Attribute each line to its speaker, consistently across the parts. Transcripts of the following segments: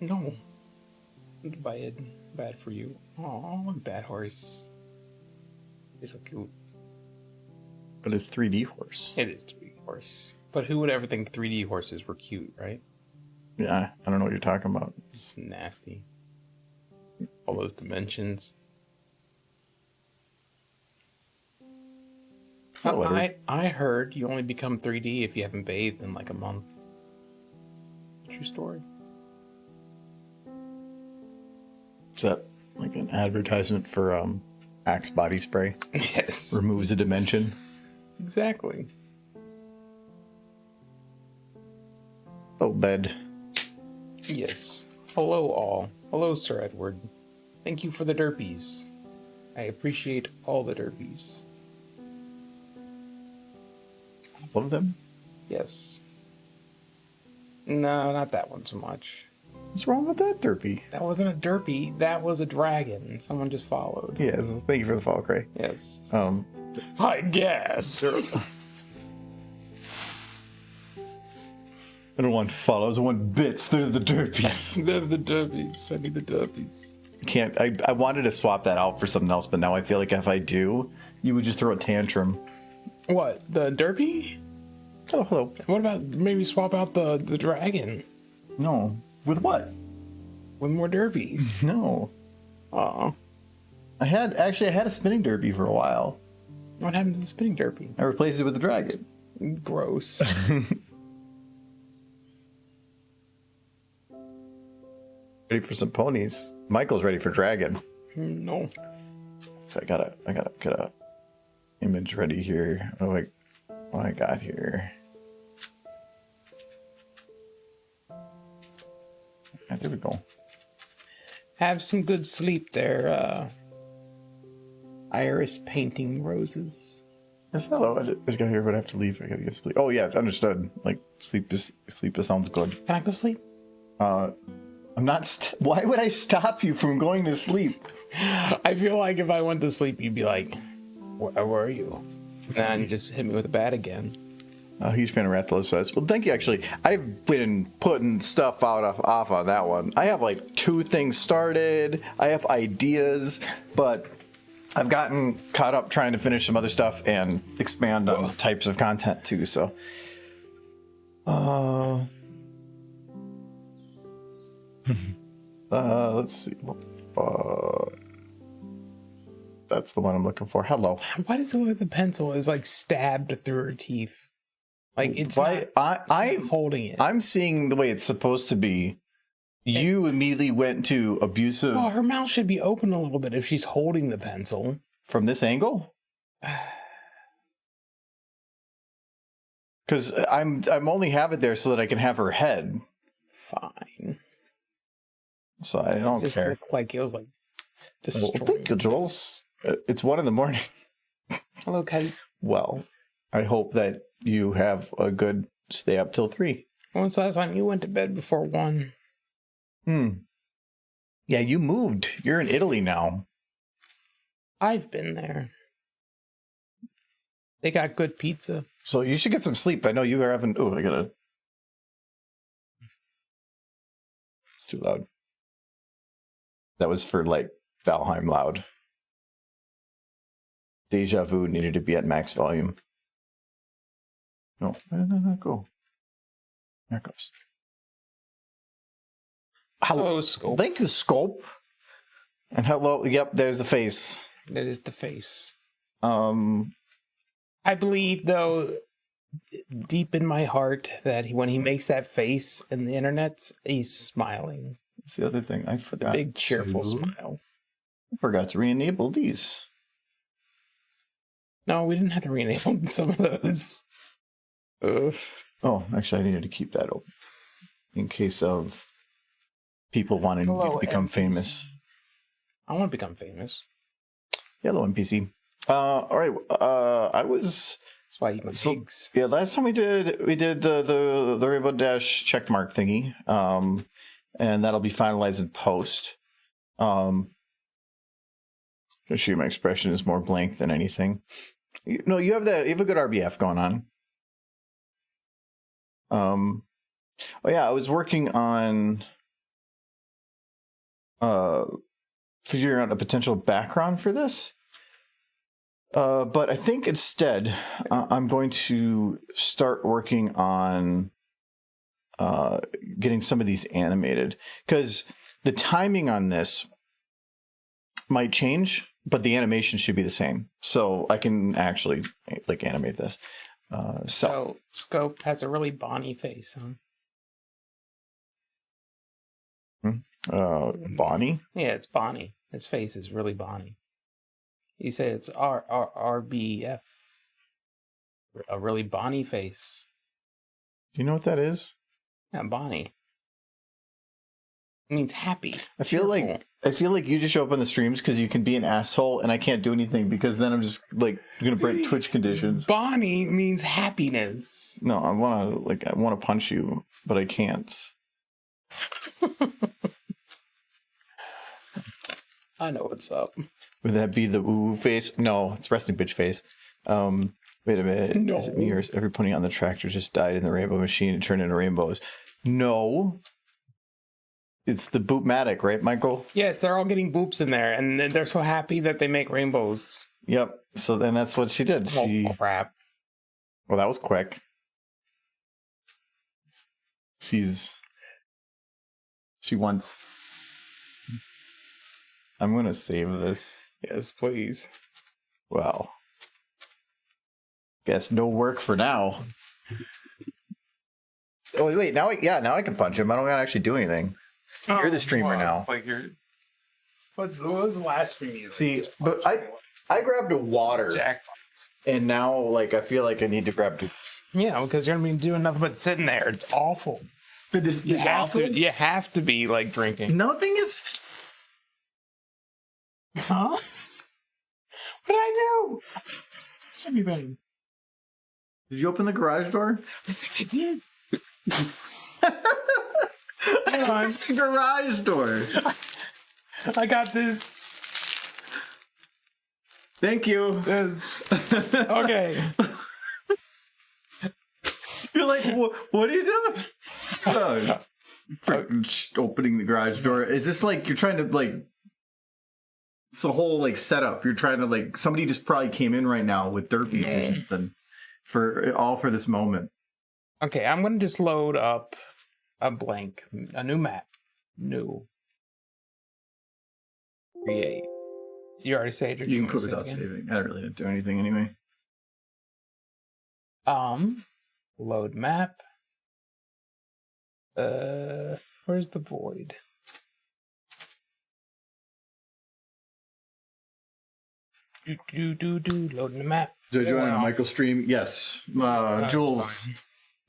Speaker 1: No. Bad. Bad for you. Oh, look at that horse. He's so cute.
Speaker 2: But it's 3D horse.
Speaker 1: It is 3D horse. But who would ever think 3D horses were cute, right?
Speaker 2: Yeah, I don't know what you're talking about.
Speaker 1: It's nasty. All those dimensions. I heard you only become 3D if you haven't bathed in like a month. True story.
Speaker 2: Is that like an advertisement for Axe body spray?
Speaker 1: Yes.
Speaker 2: Removes a dimension.
Speaker 1: Exactly.
Speaker 2: Oh, bed.
Speaker 1: Yes. Hello, all. Hello, Sir Edward. Thank you for the derpies. I appreciate all the derpies.
Speaker 2: All of them?
Speaker 1: Yes. No, not that one so much.
Speaker 2: What's wrong with that derpy?
Speaker 1: That wasn't a derpy. That was a dragon. Someone just followed.
Speaker 2: Yes, thank you for the follow, Cray.
Speaker 1: Yes.
Speaker 2: I
Speaker 1: guess.
Speaker 2: I don't want follows, I want bits. They're the derpies.
Speaker 1: They're the derpies. I need the derpies.
Speaker 2: I wanted to swap that out for something else, but now I feel like if I do, you would just throw a tantrum.
Speaker 1: What? The derpy?
Speaker 2: Oh, hello.
Speaker 1: What about maybe swap out the dragon?
Speaker 2: No. With what?
Speaker 1: With more derpies.
Speaker 2: No.
Speaker 1: Aw.
Speaker 2: I had a spinning derby for a while.
Speaker 1: What happened to the spinning derpy?
Speaker 2: I replaced it with a dragon.
Speaker 1: Gross.
Speaker 2: Ready for some ponies. Michael's ready for dragon.
Speaker 1: No.
Speaker 2: I gotta get a image ready here. Oh, wait. What I got here. Yeah, there we go.
Speaker 1: Have some good sleep there, Iris painting roses.
Speaker 2: Yes, hello. I just got here, but I have to leave. I gotta get sleep. Oh yeah, understood. Like sleep sounds good.
Speaker 1: Can I go sleep?
Speaker 2: I'm not. Why would I stop you from going to sleep?
Speaker 1: I feel like if I went to sleep, you'd be like, "Where were you?" And then you just hit me with a bat again.
Speaker 2: Huge fan of Rathalos says, well, thank you, actually. I've been putting stuff off on that one. I have like 2 things started. I have ideas, but I've gotten caught up trying to finish some other stuff and expand on types of content too, so. Let's see. That's the one I'm looking for. Hello.
Speaker 1: Why does it look like the pencil is like stabbed through her teeth? Like it's
Speaker 2: I'm
Speaker 1: holding it.
Speaker 2: I'm seeing the way it's supposed to be. You immediately went to abusive.
Speaker 1: Well, her mouth should be open a little bit if she's holding the pencil.
Speaker 2: From this angle? Because I'm only have it there so that I can have her head.
Speaker 1: Fine.
Speaker 2: So I don't
Speaker 1: just
Speaker 2: care.
Speaker 1: Looked like it was like
Speaker 2: Well, thank you, Jules. It's 1 a.m.
Speaker 1: Hello, Kate.
Speaker 2: Well, I hope that you have a good stay up till 3.
Speaker 1: When's the last time you went to bed before 1?
Speaker 2: Yeah, you moved. You're in Italy now.
Speaker 1: I've been there. They got good pizza.
Speaker 2: So you should get some sleep. I know you are having... Oh, I gotta... It's too loud. That was for, like, Valheim loud. Deja Vu needed to be at max volume. No, go. There it goes.
Speaker 1: Hello, Scope.
Speaker 2: Thank you, Scope. And hello, yep, there's the face.
Speaker 1: That is the face.
Speaker 2: I
Speaker 1: believe, though, deep in my heart, that when he makes that face in the internet, he's smiling.
Speaker 2: That's the other thing. I forgot.
Speaker 1: A big, cheerful smile.
Speaker 2: I forgot to re-enable these.
Speaker 1: No, we didn't have to re-enable some of those.
Speaker 2: Oh, actually, I needed to keep that open. In case of people wanting you to become famous.
Speaker 1: I want to become famous.
Speaker 2: Hello, NPC. All right. I was.
Speaker 1: That's why I eat my pigs.
Speaker 2: Yeah, last time we did the Rainbow Dash checkmark thingy. And that'll be finalized in post. I'll show you my expression is more blank than anything. You have a good RBF going on. Oh yeah, I was working on figuring out a potential background for this. But I think instead, I'm going to start working on getting some of these animated, because the timing on this might change, but the animation should be the same. So I can actually like animate this.
Speaker 1: So Scope has a really Bonnie face, huh?
Speaker 2: Bonnie?
Speaker 1: Yeah, it's Bonnie. His face is really Bonnie. You say it's RBF. A really Bonnie face.
Speaker 2: Do you know what that is?
Speaker 1: Yeah, Bonnie. It means happy.
Speaker 2: I feel like you just show up on the streams because you can be an asshole, and I can't do anything because then I'm just like gonna break Twitch conditions.
Speaker 1: Bonnie means happiness.
Speaker 2: No, I wanna punch you, but I can't.
Speaker 1: I know what's up.
Speaker 2: Would that be the ooh face? No, it's resting bitch face. Wait a minute.
Speaker 1: No.
Speaker 2: Is it me or is every pony on the tractor just died in the rainbow machine and turned into rainbows? No. It's the Boopmatic, right, Michael?
Speaker 1: Yes, they're all getting boops in there, and they're so happy that they make rainbows.
Speaker 2: Yep. So then that's what she did.
Speaker 1: Oh, crap.
Speaker 2: Well, that was quick. She wants... I'm going to save this.
Speaker 1: Yes, please.
Speaker 2: Well, guess no work for now. Oh, wait, now I can punch him. I don't gotta actually do anything. You're the streamer now.
Speaker 1: Like what was the last stream you
Speaker 2: See, but I grabbed a water, and now like I feel like I need to grab.
Speaker 1: Yeah, because you're gonna be doing nothing but sitting there. It's awful.
Speaker 2: But this
Speaker 1: you have to be like drinking.
Speaker 2: Nothing is.
Speaker 1: Huh? What did I do? Should be bad.
Speaker 2: Did you open the garage door?
Speaker 1: I think I did. Hold on.
Speaker 2: The garage door.
Speaker 1: I got this.
Speaker 2: Thank you.
Speaker 1: This. Okay.
Speaker 2: You're like, what are you doing? Freaking opening the garage door. Is this like you're trying to like? It's a whole like setup. You're trying to like somebody just probably came in right now with derpies or something for this moment.
Speaker 1: Okay, I'm gonna just load up a new map. New. Create. You already saved it?
Speaker 2: You can quit without saving. I really didn't do anything anyway.
Speaker 1: Load map. Where's the void? Loading the map.
Speaker 2: Do you want a Michael stream? Yes. Jules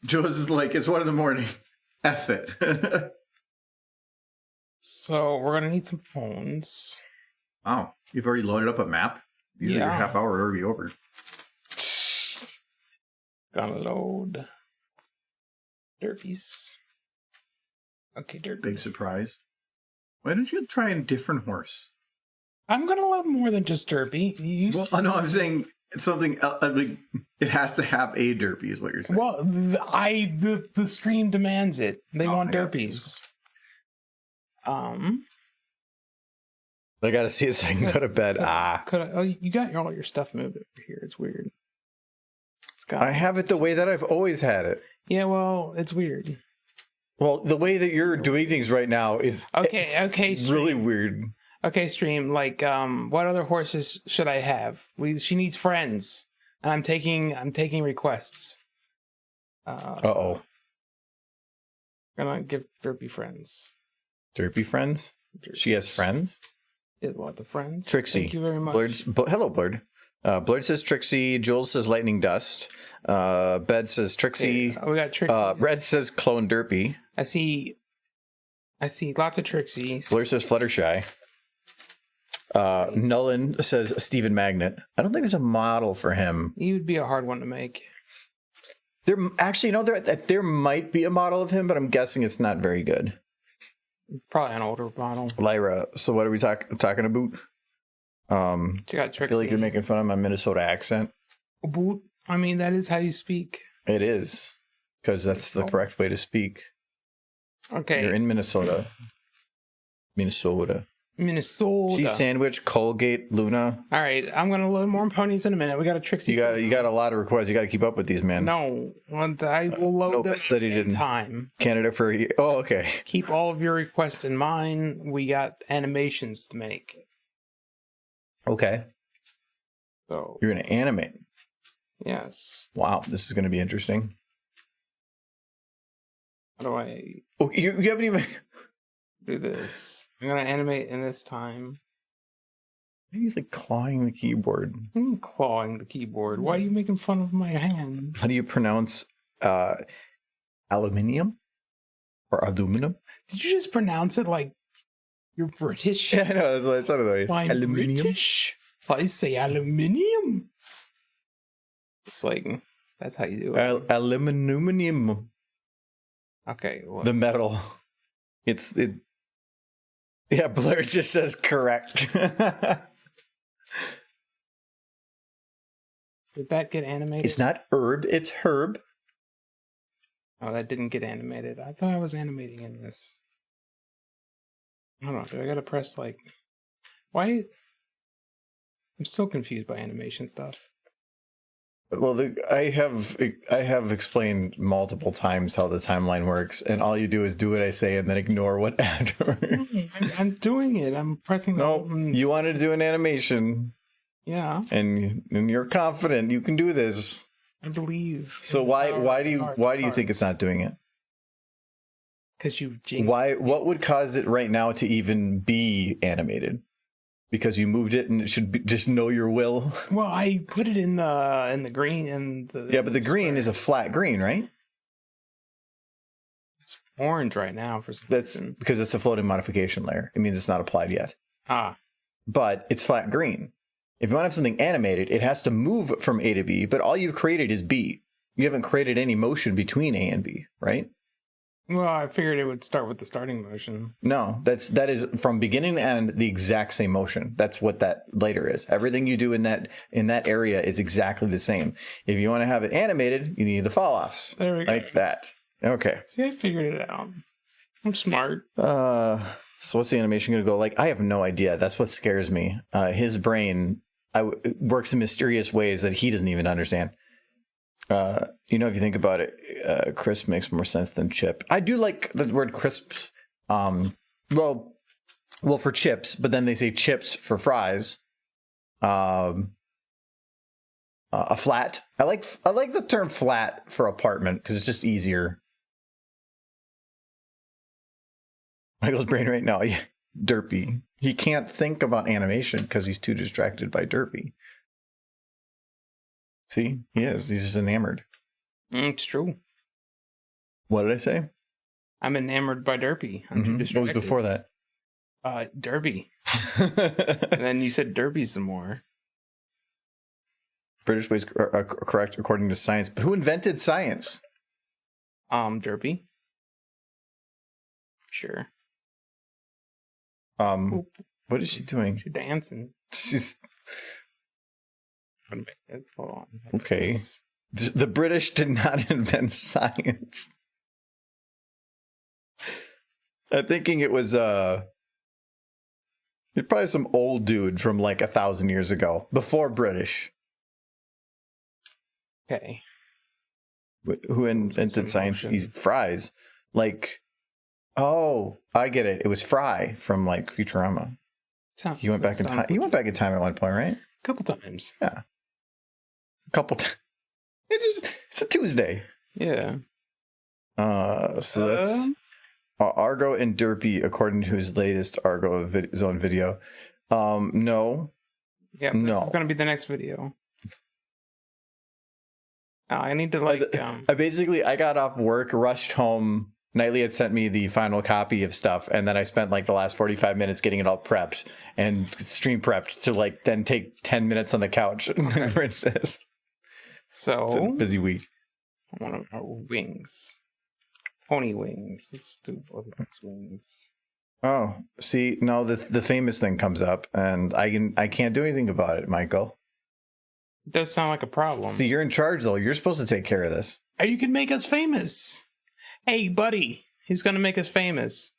Speaker 2: is like, it's 1 a.m. F it.
Speaker 1: So we're gonna need some phones.
Speaker 2: Oh, you've already loaded up a map? Usually your half hour would already be over.
Speaker 1: Gonna load. Derpies. Okay, Derpies.
Speaker 2: Big surprise. Why don't you try a different horse?
Speaker 1: I'm gonna load more than just Derpy.
Speaker 2: Well, no, I'm saying it's something like it has to have a Derpy, is what you're saying.
Speaker 1: Well, the stream demands it. They want Derpies. I
Speaker 2: gotta see it so I can go to bed.
Speaker 1: You got all your stuff moved over here. It's weird.
Speaker 2: I have it the way that I've always had it.
Speaker 1: Yeah, well, it's weird.
Speaker 2: Well, the way that you're doing things right now is
Speaker 1: okay,
Speaker 2: really weird.
Speaker 1: Okay, stream. Like, what other horses should I have? She needs friends, and I'm taking requests.
Speaker 2: Uh-oh.
Speaker 1: Gonna give Derpy friends.
Speaker 2: Derpy friends? She has friends?
Speaker 1: Is what the friends?
Speaker 2: Trixie.
Speaker 1: Thank you very much.
Speaker 2: Hello, Blurred. Blurred says Trixie. Jules says Lightning Dust. Bed says Trixie.
Speaker 1: We got Trixie.
Speaker 2: Red says Clone Derpy.
Speaker 1: I see lots of Trixies.
Speaker 2: Blur says Fluttershy. Nolan says Stephen Magnet. I don't think there's a model for him.
Speaker 1: He would be a hard one to make.
Speaker 2: There might be a model of him, but I'm guessing it's not very good.
Speaker 1: Probably an older model.
Speaker 2: Lyra, so what are we talking about?
Speaker 1: You got Trixie.
Speaker 2: I feel like you're making fun of my Minnesota accent.
Speaker 1: Boot. I mean, that is how you speak.
Speaker 2: It is, because that's the correct way to speak.
Speaker 1: Okay.
Speaker 2: You're in Minnesota. Minnesota.
Speaker 1: Minnesota.
Speaker 2: Cheese sandwich, Colgate, Luna.
Speaker 1: All right, I'm gonna load more ponies in a minute. We got a Trixie.
Speaker 2: You got a lot of requests. You got to keep up with these, man.
Speaker 1: No, I will load them in time.
Speaker 2: Canada for a year. Oh, okay.
Speaker 1: Keep all of your requests in mind. We got animations to make.
Speaker 2: Okay.
Speaker 1: So
Speaker 2: You're gonna animate.
Speaker 1: Yes.
Speaker 2: Wow, this is gonna be interesting.
Speaker 1: How do I?
Speaker 2: Oh, you haven't even
Speaker 1: do this? I'm gonna animate in this time.
Speaker 2: He's like clawing the keyboard.
Speaker 1: I'm clawing the keyboard. Why are you making fun of my hand?
Speaker 2: How do you pronounce aluminium or aluminum?
Speaker 1: Did you just pronounce it like you're British?
Speaker 2: Yeah, I know. That's what I said.
Speaker 1: I'm
Speaker 2: Aluminium.
Speaker 1: British. I say aluminium. It's like that's how you do it.
Speaker 2: Aluminium.
Speaker 1: Okay. Well,
Speaker 2: The metal. It. Yeah, Blair just says correct.
Speaker 1: did that get animated?
Speaker 2: It's not herb, it's herb.
Speaker 1: Oh, that didn't get animated. I thought I was animating in this. Hold on. Do I gotta press like? Why? I'm still confused by animation stuff.
Speaker 2: Well, I have explained multiple times how the timeline works, and all you do is do what I say and then ignore what afterwards.
Speaker 1: I'm doing it. I'm pressing the buttons.
Speaker 2: You wanted to do an animation.
Speaker 1: Yeah.
Speaker 2: And you're confident you can do this.
Speaker 1: I believe.
Speaker 2: So why do you think it's not doing it?
Speaker 1: Because you jinxed.
Speaker 2: What would cause it right now to even be animated? Because you moved it and it should be, just know your will.
Speaker 1: Well, I put it in the green and the.
Speaker 2: Yeah, but the green is a flat green, right?
Speaker 1: It's orange right now for some reason.
Speaker 2: Because it's a floating modification layer. It means it's not applied yet.
Speaker 1: Ah.
Speaker 2: But it's flat green. If you want to have something animated, it has to move from A to B, but all you've created is B. You haven't created any motion between A and B, right?
Speaker 1: Well, I figured it would start with the starting motion.
Speaker 2: No, that is from beginning to end the exact same motion. That's what that later is. Everything you do in that area is exactly the same. If you want to have it animated, you need the fall offs.
Speaker 1: There we go.
Speaker 2: Like that. Okay.
Speaker 1: See, I figured it out. I'm smart.
Speaker 2: So what's the animation going to go like? I have no idea. That's what scares me. His brain works in mysterious ways that he doesn't even understand. If you think about it, crisp makes more sense than chip. I do like the word crisp. Well, for chips, but then they say chips for fries. A flat. I like the term flat for apartment because it's just easier. Michael's brain right now, yeah, derpy. He can't think about animation because he's too distracted by derpy. See, he is. He's just enamored.
Speaker 1: It's true.
Speaker 2: What did I say?
Speaker 1: I'm enamored by Derpy. I'm too distracted.
Speaker 2: What was before that?
Speaker 1: Derby. And then you said Derby some more.
Speaker 2: British ways are correct according to science. But who invented science?
Speaker 1: Derpy. Sure.
Speaker 2: What is she doing?
Speaker 1: She's dancing.
Speaker 2: She's...
Speaker 1: Hold on.
Speaker 2: Okay. The British did not invent science. I'm thinking it was it's probably some old dude from like 1,000 years ago, before British.
Speaker 1: Okay.
Speaker 2: Who invented science? He's Fries. Like, oh, I get it. It was Fry from like Futurama. He went back in time. He went back in time at one point, right?
Speaker 1: A couple times.
Speaker 2: Yeah. A couple times. It's a Tuesday.
Speaker 1: Yeah.
Speaker 2: So that's Argo and Derpy, according to his latest Argo Zone video. No.
Speaker 1: Yeah, this is going to be the next video. I need to
Speaker 2: I got off work, rushed home. Nightly had sent me the final copy of stuff, and then I spent like the last 45 minutes getting it all prepped and stream prepped to then take 10 minutes on the couch and print this.
Speaker 1: So
Speaker 2: it's a busy week.
Speaker 1: I want wings. Pony wings. Let's do both of these wings.
Speaker 2: Oh, see, no, the famous thing comes up, and I can't do anything about it, Michael.
Speaker 1: It does sound like a problem.
Speaker 2: See, you're in charge, though. You're supposed to take care of this.
Speaker 1: You can make us famous. Hey, buddy. He's going to make us famous.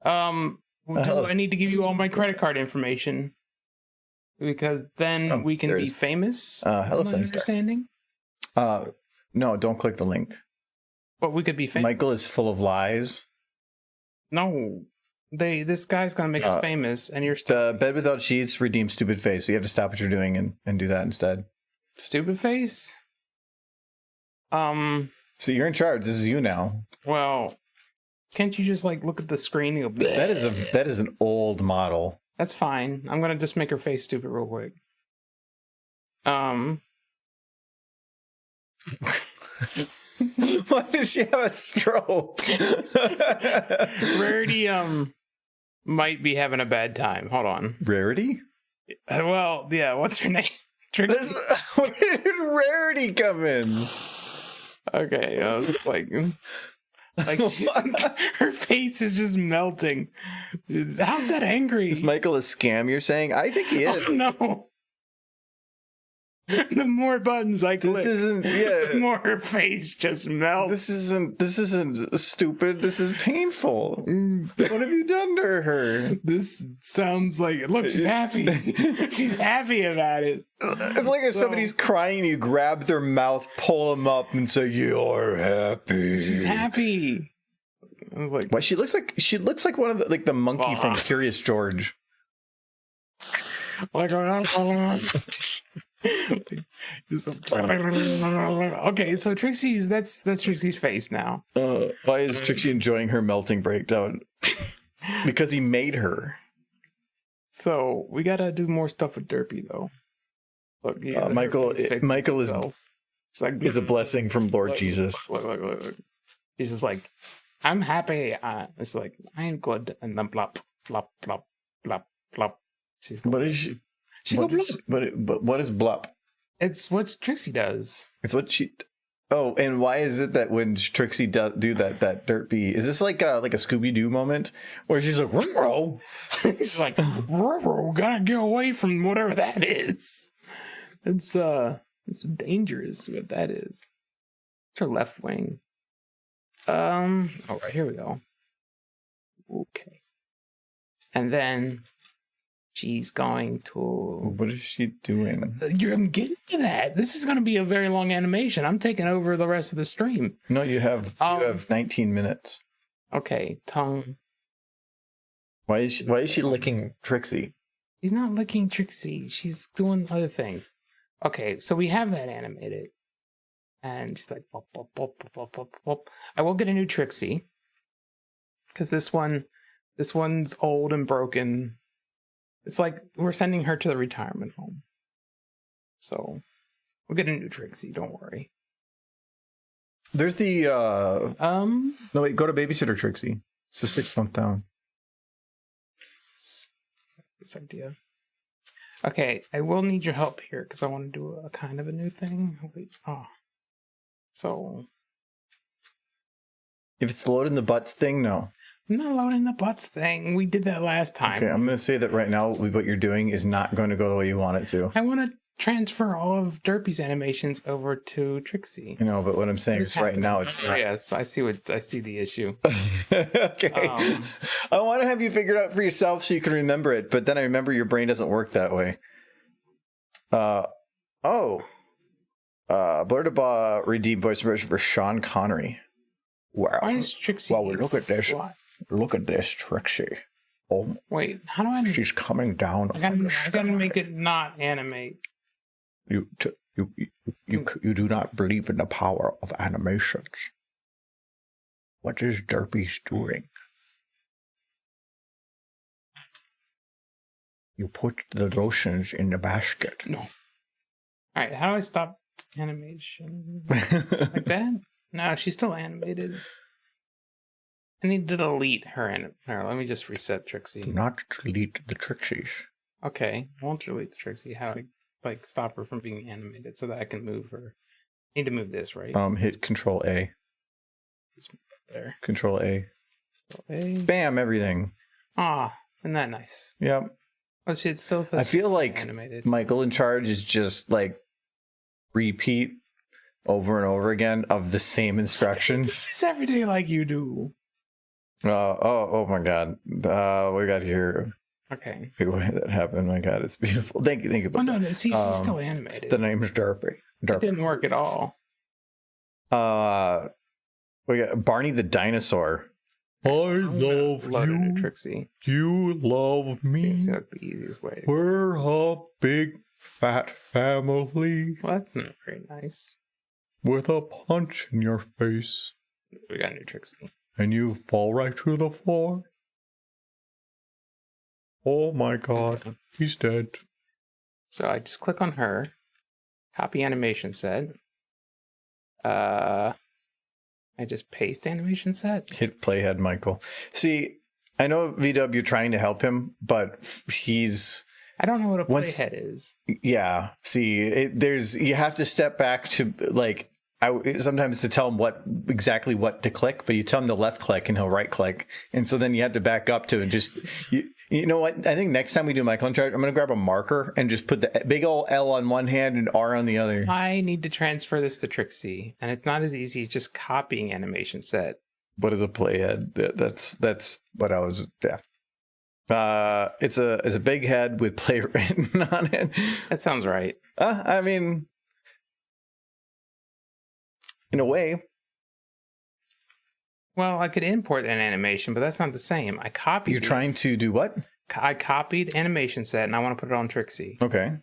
Speaker 1: What I need to give you all my credit card information because then we can be famous.
Speaker 2: Hello,
Speaker 1: my understanding.
Speaker 2: No, don't click the link.
Speaker 1: But we could be famous.
Speaker 2: Michael is full of lies.
Speaker 1: No, this guy's gonna make us famous, and you're still
Speaker 2: Bed without sheets redeems stupid face. So you have to stop what you're doing and do that instead.
Speaker 1: Stupid face.
Speaker 2: So you're in charge. This is you now.
Speaker 1: Well, can't you just like look at the screen and go?
Speaker 2: That is an old model.
Speaker 1: That's fine. I'm gonna just make her face stupid real quick.
Speaker 2: Why does she have a stroke?
Speaker 1: Rarity might be having a bad time. Hold on.
Speaker 2: Rarity?
Speaker 1: Well, yeah. What's her name? Trixie.
Speaker 2: When did Rarity come in?
Speaker 1: Okay, it's like her face is just melting. How's that angry?
Speaker 2: Is Michael a scam? You're saying? I think he is.
Speaker 1: Oh, no. The more buttons I click, the more her face just melts.
Speaker 2: This isn't stupid. This is painful. What have you done to her?
Speaker 1: This sounds like, look, she's happy. She's happy about it.
Speaker 2: It's like if somebody's crying, you grab their mouth, pull them up, and say, "You're happy."
Speaker 1: She's happy. I was like,
Speaker 2: why she looks like one of the monkey from Curious George.
Speaker 1: Okay, so Trixie's that's Trixie's face now.
Speaker 2: Why is Trixie enjoying her melting breakdown? Because he made her.
Speaker 1: So we gotta do more stuff with Derpy though. Look,
Speaker 2: Michael is
Speaker 1: like,
Speaker 2: a blessing from Lord Jesus.
Speaker 1: Look. He's just like, I'm happy. It's like, I'm good, and then blop blop blop blop blop.
Speaker 2: What is she? But what is blup?
Speaker 1: It's what Trixie does.
Speaker 2: It's what she. Oh, and why is it that when Trixie do that Derpy, is this like a Scooby Doo moment where she's like, "Ruh-roh."
Speaker 1: He's like, "Ruh-roh, gotta get away from whatever that is." It's dangerous. What that is. It's her left wing. All right, here we go. Okay, and then she's going to...
Speaker 2: What is she doing?
Speaker 1: I'm getting to that. This is going to be a very long animation. I'm taking over the rest of the stream.
Speaker 2: No, you have 19 minutes.
Speaker 1: Okay, tongue.
Speaker 2: Why is she licking Trixie?
Speaker 1: She's not licking Trixie. She's doing other things. Okay, so we have that animated. And she's like, bop, bop, bop, bop, bop, bop. I will get a new Trixie. Because this one's old and broken. It's like we're sending her to the retirement home. So we'll get a new Trixie, don't worry.
Speaker 2: There's the no wait, go to babysitter Trixie. It's the 6 month down.
Speaker 1: This idea. Okay, I will need your help here because I want to do a kind of a new thing. Wait, so
Speaker 2: if it's loading the butts thing, no.
Speaker 1: I'm not loading the butts thing. We did that last time.
Speaker 2: Okay, I'm going to say that right now what you're doing is not going to go the way you want it to.
Speaker 1: I want to transfer all of Derpy's animations over to Trixie.
Speaker 2: I know, but what I'm saying is right now it's not.
Speaker 1: Yes, I see the issue.
Speaker 2: Okay. I want to have you figure it out for yourself so you can remember it, but then I remember your brain doesn't work that way. Blurdabaugh redeemed voice version for Sean Connery. Wow.
Speaker 1: Why is Trixie?
Speaker 2: Well, look at this. What? Look at this, Trixie. Oh,
Speaker 1: wait, how do I?
Speaker 2: She's coming down.
Speaker 1: I gotta make it not animate.
Speaker 2: You do not believe in the power of animations. What is Derpy's doing? You put the lotions in the basket.
Speaker 1: No. All right, how do I stop animation? Like that? No, she's still animated. I need to delete her. Let me just reset Trixie.
Speaker 2: Do not delete the Trixies.
Speaker 1: Okay, I won't delete the Trixie. How to stop her from being animated so that I can move her. I need to move this, right?
Speaker 2: Hit Control A.
Speaker 1: Just move that there.
Speaker 2: Control A.
Speaker 1: Control A.
Speaker 2: Bam! Everything.
Speaker 1: Isn't that nice?
Speaker 2: Yep.
Speaker 1: Oh shit! Still says.
Speaker 2: I feel like
Speaker 1: animated.
Speaker 2: Michael in charge is just like repeat over and over again of the same instructions.
Speaker 1: It's every day like you do.
Speaker 2: Oh my God. We got here.
Speaker 1: Okay.
Speaker 2: Wait, that happened. My God, it's beautiful. Thank you.
Speaker 1: Oh no, see, she's still animated.
Speaker 2: The name's Darby.
Speaker 1: It didn't work at all.
Speaker 2: We got Barney the dinosaur. I love you.
Speaker 1: Trixie.
Speaker 2: You love me.
Speaker 1: Seems like the easiest way.
Speaker 2: We're a big fat family.
Speaker 1: Well, that's not very nice.
Speaker 2: With a punch in your face.
Speaker 1: We got a new Trixie.
Speaker 2: And you fall right to the floor. Oh my God, he's dead.
Speaker 1: So I just click on her, copy animation set. I just paste animation set.
Speaker 2: Hit playhead, Michael. See, I know VW trying to help him, but
Speaker 1: I don't know what a playhead is.
Speaker 2: Yeah. See, you have to step back to sometimes to tell him exactly what to click, but you tell him to left click and he'll right click. And so then you have to back up to and just, you know what? I think next time we do Michael in Charge, I'm going to grab a marker and just put the big old L on one hand and R on the other.
Speaker 1: I need to transfer this to Trixie, and it's not as easy as just copying animation set.
Speaker 2: What is a playhead? That's what I was, yeah. It's a big head with play written on it.
Speaker 1: That sounds right.
Speaker 2: I mean, in a way.
Speaker 1: Well, I could import an animation, but that's not the same. I copied.
Speaker 2: You're trying to do what?
Speaker 1: I copied animation set, and I want to put it on Trixie.
Speaker 2: Okay.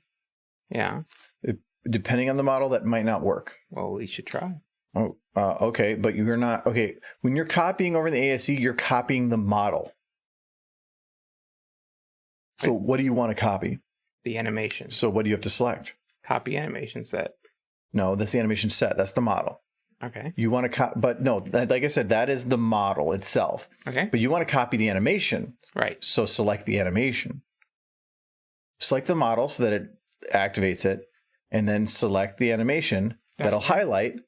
Speaker 1: Yeah.
Speaker 2: Depending on the model, that might not work.
Speaker 1: Well, we should try.
Speaker 2: Oh, okay, but you're not. Okay, when you're copying over the ASC, you're copying the model. So what do you want to copy?
Speaker 1: The animation.
Speaker 2: So what do you have to select?
Speaker 1: Copy animation set.
Speaker 2: No, that's the animation set. That's the model.
Speaker 1: Okay.
Speaker 2: You want to but no, like I said, that is the model itself.
Speaker 1: Okay.
Speaker 2: But you want to copy the animation.
Speaker 1: Right.
Speaker 2: So select the animation. Select the model so that it activates it, and then select the animation. That'll highlight.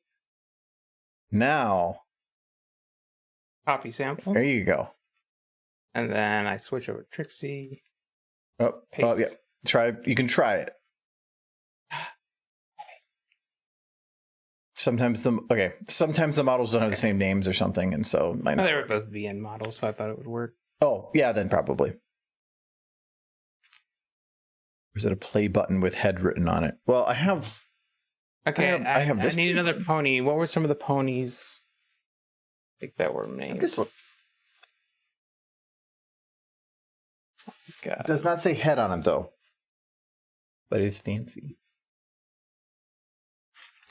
Speaker 2: Now.
Speaker 1: Copy sample.
Speaker 2: There you go.
Speaker 1: And then I switch over to Trixie.
Speaker 2: Oh, yeah. You can try it. Sometimes the models don't have the same names or something, and so
Speaker 1: they were both VN models, so I thought it would work.
Speaker 2: Oh, yeah, then probably. Or is it a play button with head written on it? Well, I have.
Speaker 1: Okay, I need another pony. What were some of the ponies? I think that were named.
Speaker 2: This one.
Speaker 1: God.
Speaker 2: It does not say head on it though, but it's fancy.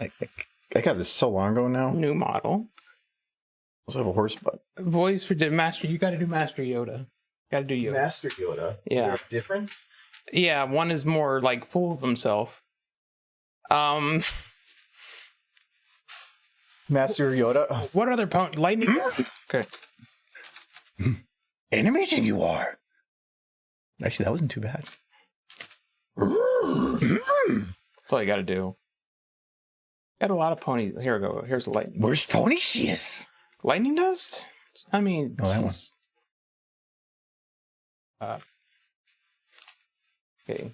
Speaker 2: I got this so long ago now.
Speaker 1: New model.
Speaker 2: Also have a horse butt.
Speaker 1: Voice for Master. You got to do Master Yoda. Got to do Yoda.
Speaker 2: Master Yoda.
Speaker 1: Yeah.
Speaker 2: Is there a difference?
Speaker 1: Yeah, one is more like full of himself.
Speaker 2: Master Yoda.
Speaker 1: What other pony? Lightning Dust? Okay.
Speaker 2: Animation you are. Actually, that wasn't too bad.
Speaker 1: That's all you got to do. Got a lot of ponies. Here we go. Here's a lightning.
Speaker 2: Where's Ponycious?
Speaker 1: Lightning Dust? I mean,
Speaker 2: oh, that one.
Speaker 1: Okay.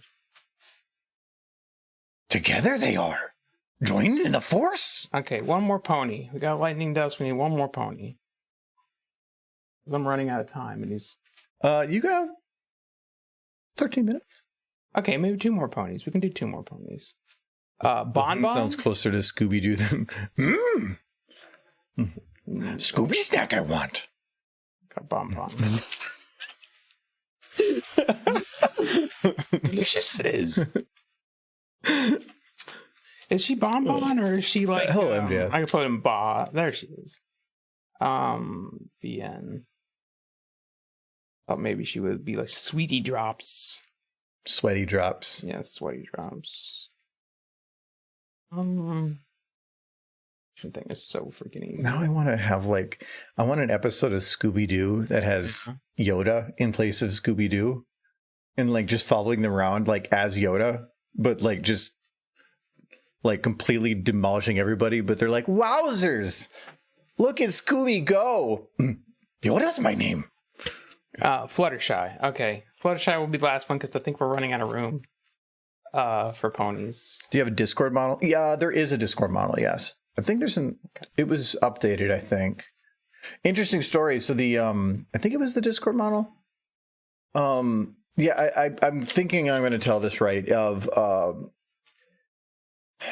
Speaker 2: Together they are. Joining in the force.
Speaker 1: Okay, one more pony. We got Lightning Dust. We need one more pony. Because I'm running out of time, and he's.
Speaker 2: You got 13 minutes.
Speaker 1: Okay, maybe two more ponies. We can do two more ponies. Bon
Speaker 2: sounds closer to Scooby Doo than. Scooby snack, I want.
Speaker 1: Got Bon.
Speaker 2: Delicious it is.
Speaker 1: Is she Bon or is she like?
Speaker 2: Hello, MJF.
Speaker 1: I can put in Ba. There she is. The end. Thought maybe she would be like Sweetie Drops.
Speaker 2: Sweaty Drops.
Speaker 1: Yeah, Sweaty Drops. Thing is so freaking easy.
Speaker 2: Now I want to have I want an episode of Scooby Doo that has Yoda in place of Scooby Doo, and just following them around as Yoda, but just completely demolishing everybody. But they're like, wowzers! Look at Scooby go! Yoda's my name.
Speaker 1: Fluttershy. Okay, Fluttershy will be the last one because I think we're running out of room. For ponies.
Speaker 2: Do you have a Discord model? Yeah, there is a Discord model. Yes. I think there's it was updated, I think. Interesting story. So the I think it was the Discord model. Yeah, I'm thinking I'm going to tell this right.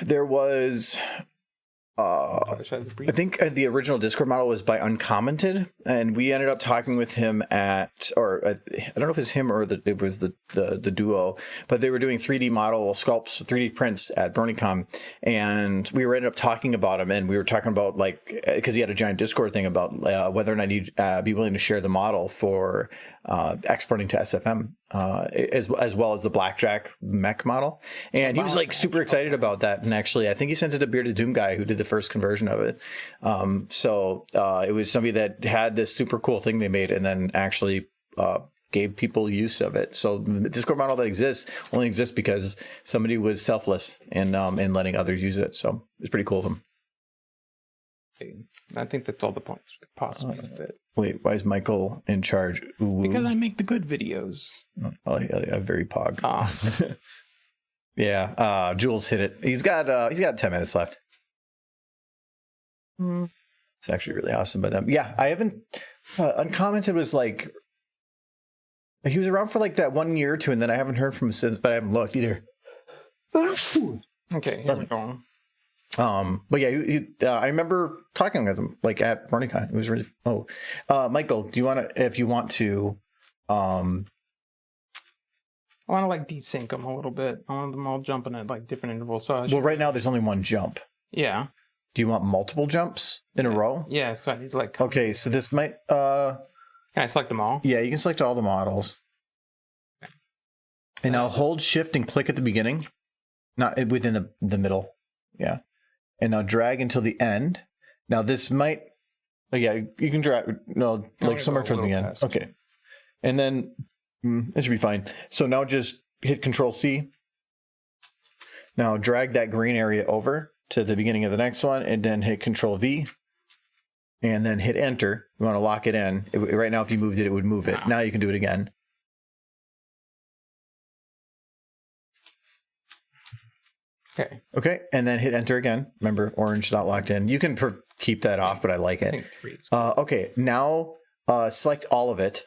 Speaker 2: There was. I think the original Discord model was by Uncommented, and we ended up talking with him I don't know if it's him or it was the duo, but they were doing 3D model sculpts, 3D prints at BronyCon, and we ended up talking about him, and we were talking about because he had a giant Discord thing about whether or not he'd be willing to share the model for exporting to SFM. As well as the Blackjack mech model, and he was super excited about that. And actually, I think he sent it to Bearded Doom guy who did the first conversion of it. So it was somebody that had this super cool thing they made, and then actually gave people use of it. So the Discord model that exists only exists because somebody was selfless in letting others use it. So it's pretty cool of him.
Speaker 1: I think that's all the points we could possibly fit.
Speaker 2: Wait, why is Michael in charge? Ooh.
Speaker 1: Because I make the good videos.
Speaker 2: Oh, yeah, very pog.
Speaker 1: Oh.
Speaker 2: Yeah, Jules hit it. He's got 10 minutes left. It's actually really awesome by them. Yeah, I haven't. Uncommented was he was around for that 1 year or two, and then I haven't heard from him since, but I haven't looked either.
Speaker 1: Okay, here we go.
Speaker 2: But yeah, I remember talking with him at BronyCon. It was really Michael, do you want to, if you want to,
Speaker 1: I want to desync them a little bit. I want them all jumping at different intervals. So
Speaker 2: right now there's only one jump.
Speaker 1: Yeah.
Speaker 2: Do you want multiple jumps in a row?
Speaker 1: Yeah. So I need
Speaker 2: okay. So this might.
Speaker 1: Can I select them all?
Speaker 2: Yeah, you can select all the models. Okay. And now hold Shift and click at the beginning, not within the middle. Yeah. And now drag until the end. Now this might, you can drag, somewhere towards the end. Past. Okay. And then it should be fine. So now just hit Control C. Now drag that green area over to the beginning of the next one, and then hit Control V. And then hit Enter. You want to lock it in. Right now, if you moved it, it would move it. Wow. Now you can do it again. Okay, and then hit Enter again. Remember, orange not locked in. You can keep that off, but I like it. Okay, now select all of it.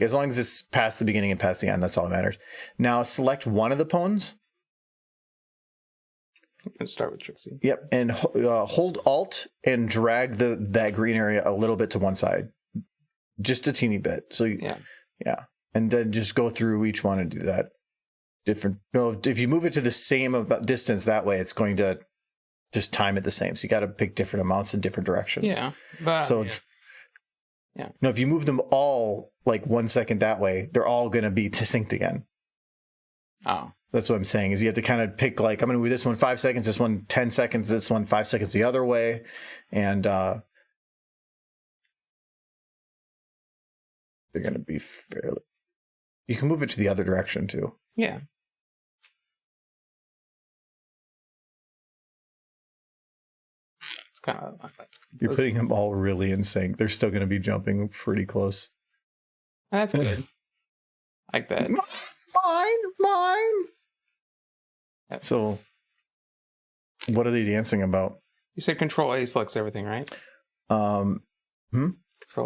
Speaker 2: As long as it's past the beginning and past the end, that's all that matters. Now select one of the pones.
Speaker 1: Let's start with Trixie.
Speaker 2: Yep, and hold Alt and drag that green area a little bit to one side. Just a teeny bit. So yeah. And then just go through each one and do that. If you move it to the same distance that way, it's going to just time it the same. So you got to pick different amounts in different directions.
Speaker 1: Yeah. But,
Speaker 2: yeah. No, if you move them all 1 second that way, they're all going to be synced again.
Speaker 1: Oh.
Speaker 2: That's what I'm saying, is you have to kind of pick, I'm going to move this one 5 seconds, this one 10 seconds, this one 5 seconds the other way. And they're going to be fairly... You can move it to the other direction, too.
Speaker 1: Yeah. It's kind of...
Speaker 2: You're putting them all really in sync. They're still going to be jumping pretty close.
Speaker 1: That's good. Like that.
Speaker 2: Mine. So, what are they dancing about?
Speaker 1: You said Control A selects everything, right? Control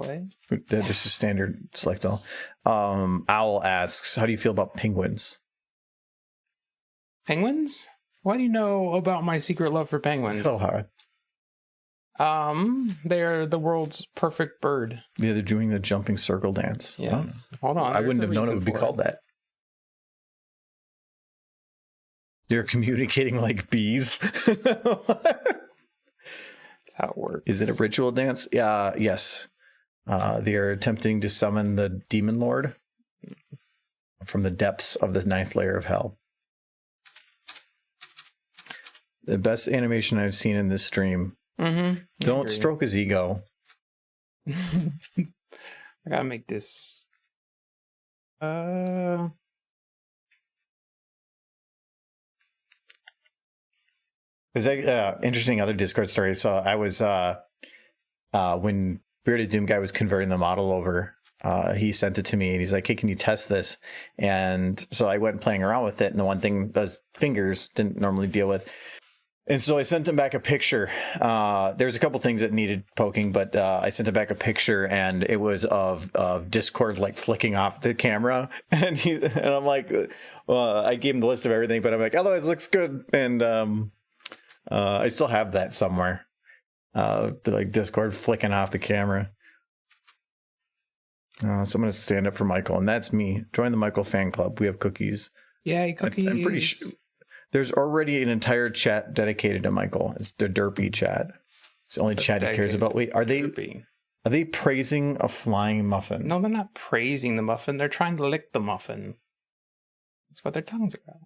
Speaker 1: A?
Speaker 2: This is standard select all. Owl asks, how do you feel about penguins?
Speaker 1: Penguins? Why do you know about my secret love for penguins?
Speaker 2: So hard.
Speaker 1: They're the world's perfect bird.
Speaker 2: Yeah, they're doing the jumping circle dance.
Speaker 1: Yes. Hold on.
Speaker 2: I wouldn't have known it would be called that. They're communicating like bees.
Speaker 1: That's how it works.
Speaker 2: Is it a ritual dance? Yes. They are attempting to summon the demon lord from the depths of the 9th layer of hell. The best animation I've seen in this stream.
Speaker 1: Mm-hmm.
Speaker 2: Don't stroke his ego.
Speaker 1: I gotta make this. There's
Speaker 2: that interesting other Discord story. So I was when Bearded Doom guy was converting the model over, he sent it to me and he's like, hey, can you test this? And so I went playing around with it, and the one thing those fingers didn't normally deal with. And so I sent him back a picture. There's a couple things that needed poking, but I sent him back a picture, and it was of Discord like flicking off the camera, and I'm like, I gave him the list of everything, but I'm like, otherwise it looks good, and I still have that somewhere, like Discord flicking off the camera. So I'm gonna stand up for Michael, and that's me. Join the Michael fan club. We have cookies.
Speaker 1: Yay, cookies!
Speaker 2: I'm pretty sure. There's already an entire chat dedicated to Michael. It's the derpy chat. It's the only chat he cares about. Wait, are they praising a flying muffin?
Speaker 1: No, they're not praising the muffin. They're trying to lick the muffin. That's what their tongues are at.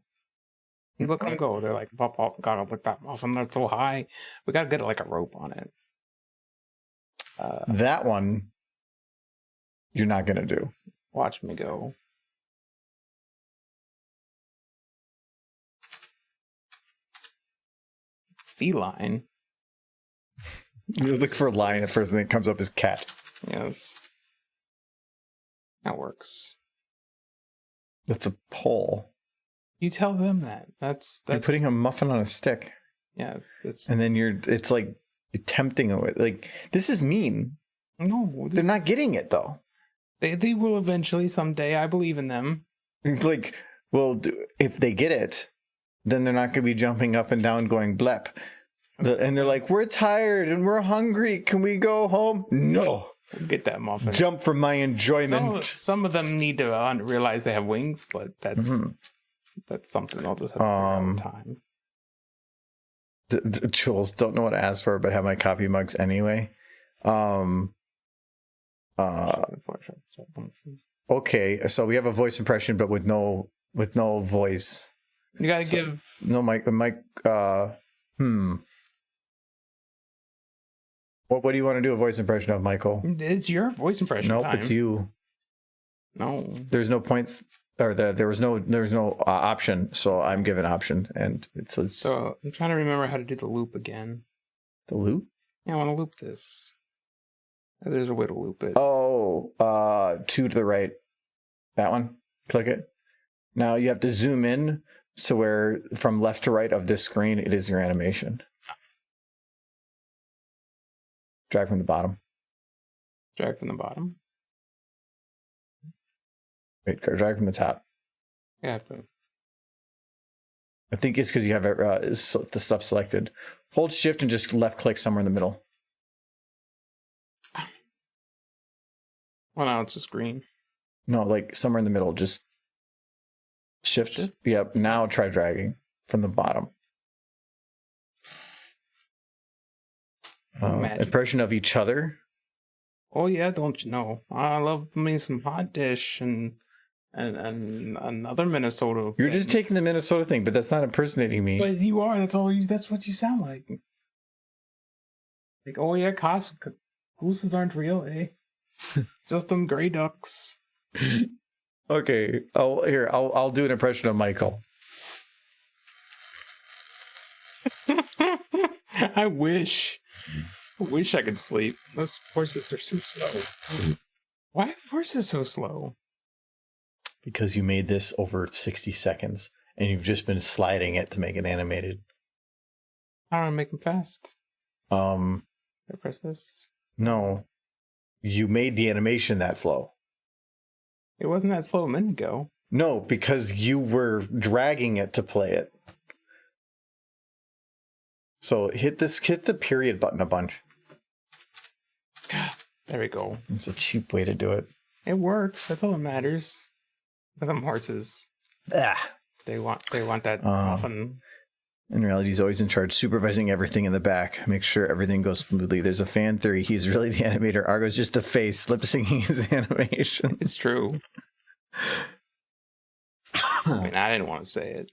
Speaker 1: You look at them go. They're like, pop, pop, gotta lick that muffin. That's so high. We gotta get like a rope on it.
Speaker 2: That one, you're not gonna do.
Speaker 1: Watch me go. Feline.
Speaker 2: You look for a lion at first, and it comes up as cat.
Speaker 1: Yes. That works.
Speaker 2: That's a pole.
Speaker 1: You tell them that. That's
Speaker 2: You're putting a muffin on a stick.
Speaker 1: Yes.
Speaker 2: And then it's like tempting it. Like, this is mean.
Speaker 1: No.
Speaker 2: They're not getting it, though.
Speaker 1: They will eventually someday. I believe in them.
Speaker 2: Like, well, if they get it, then they're not going to be jumping up and down going blep. And they're like, we're tired and we're hungry. Can we go home? No.
Speaker 1: Get that muffin.
Speaker 2: Jump for my enjoyment.
Speaker 1: Some of them need to realize they have wings, but that's something they'll just have to figure out in time.
Speaker 2: Jules, don't know what to ask for, but have my coffee mugs anyway. Okay, so we have a voice impression, but with no voice.
Speaker 1: You gotta give
Speaker 2: no Mike. What do you want to do a voice impression of, Michael?
Speaker 1: It's your voice impression.
Speaker 2: Nope,
Speaker 1: time.
Speaker 2: it's you.
Speaker 1: No,
Speaker 2: there's no points, or there was no option. So I'm given option, and it's
Speaker 1: so I'm trying to remember how to do the loop again.
Speaker 2: The loop?
Speaker 1: Yeah, I want to loop this. There's a way to loop it.
Speaker 2: Oh, 2 to the right. That one. Click it. Now you have to zoom in, so where from left to right of this screen, it is your animation. Drag from the bottom.
Speaker 1: Drag from the bottom.
Speaker 2: Wait, drag from the top.
Speaker 1: You have to.
Speaker 2: I think it's because you have the stuff selected. Hold shift and just left click somewhere in the middle.
Speaker 1: Well, now it's just green.
Speaker 2: No, like somewhere in the middle. Just shift. Yep. Now try dragging from the bottom. Impression of each other.
Speaker 1: Oh yeah, don't you know? I love me some hot dish and another Minnesota.
Speaker 2: You're just taking the Minnesota thing, but that's not impersonating me.
Speaker 1: But you are. That's what you sound like. Like, oh yeah, gooses aren't real, eh? Just them gray ducks.
Speaker 2: Okay. I'll do an impression of Michael.
Speaker 1: I wish I could sleep. Those horses are so slow. Why are the horses so slow?
Speaker 2: Because you made this over 60 seconds, and you've just been sliding it to make it animated.
Speaker 1: I don't want to make them fast. Can I press this?
Speaker 2: No. You made the animation that slow.
Speaker 1: It wasn't that slow a minute ago.
Speaker 2: No, because you were dragging it to play it. So hit the period button a bunch.
Speaker 1: There we go.
Speaker 2: It's a cheap way to do it.
Speaker 1: It works. That's all that matters. For them horses. They want that often.
Speaker 2: In reality, he's always in charge, supervising everything in the back. Make sure everything goes smoothly. There's a fan theory. He's really the animator. Argo's just the face, lip syncing his animation.
Speaker 1: It's true. I mean, I didn't want to say it.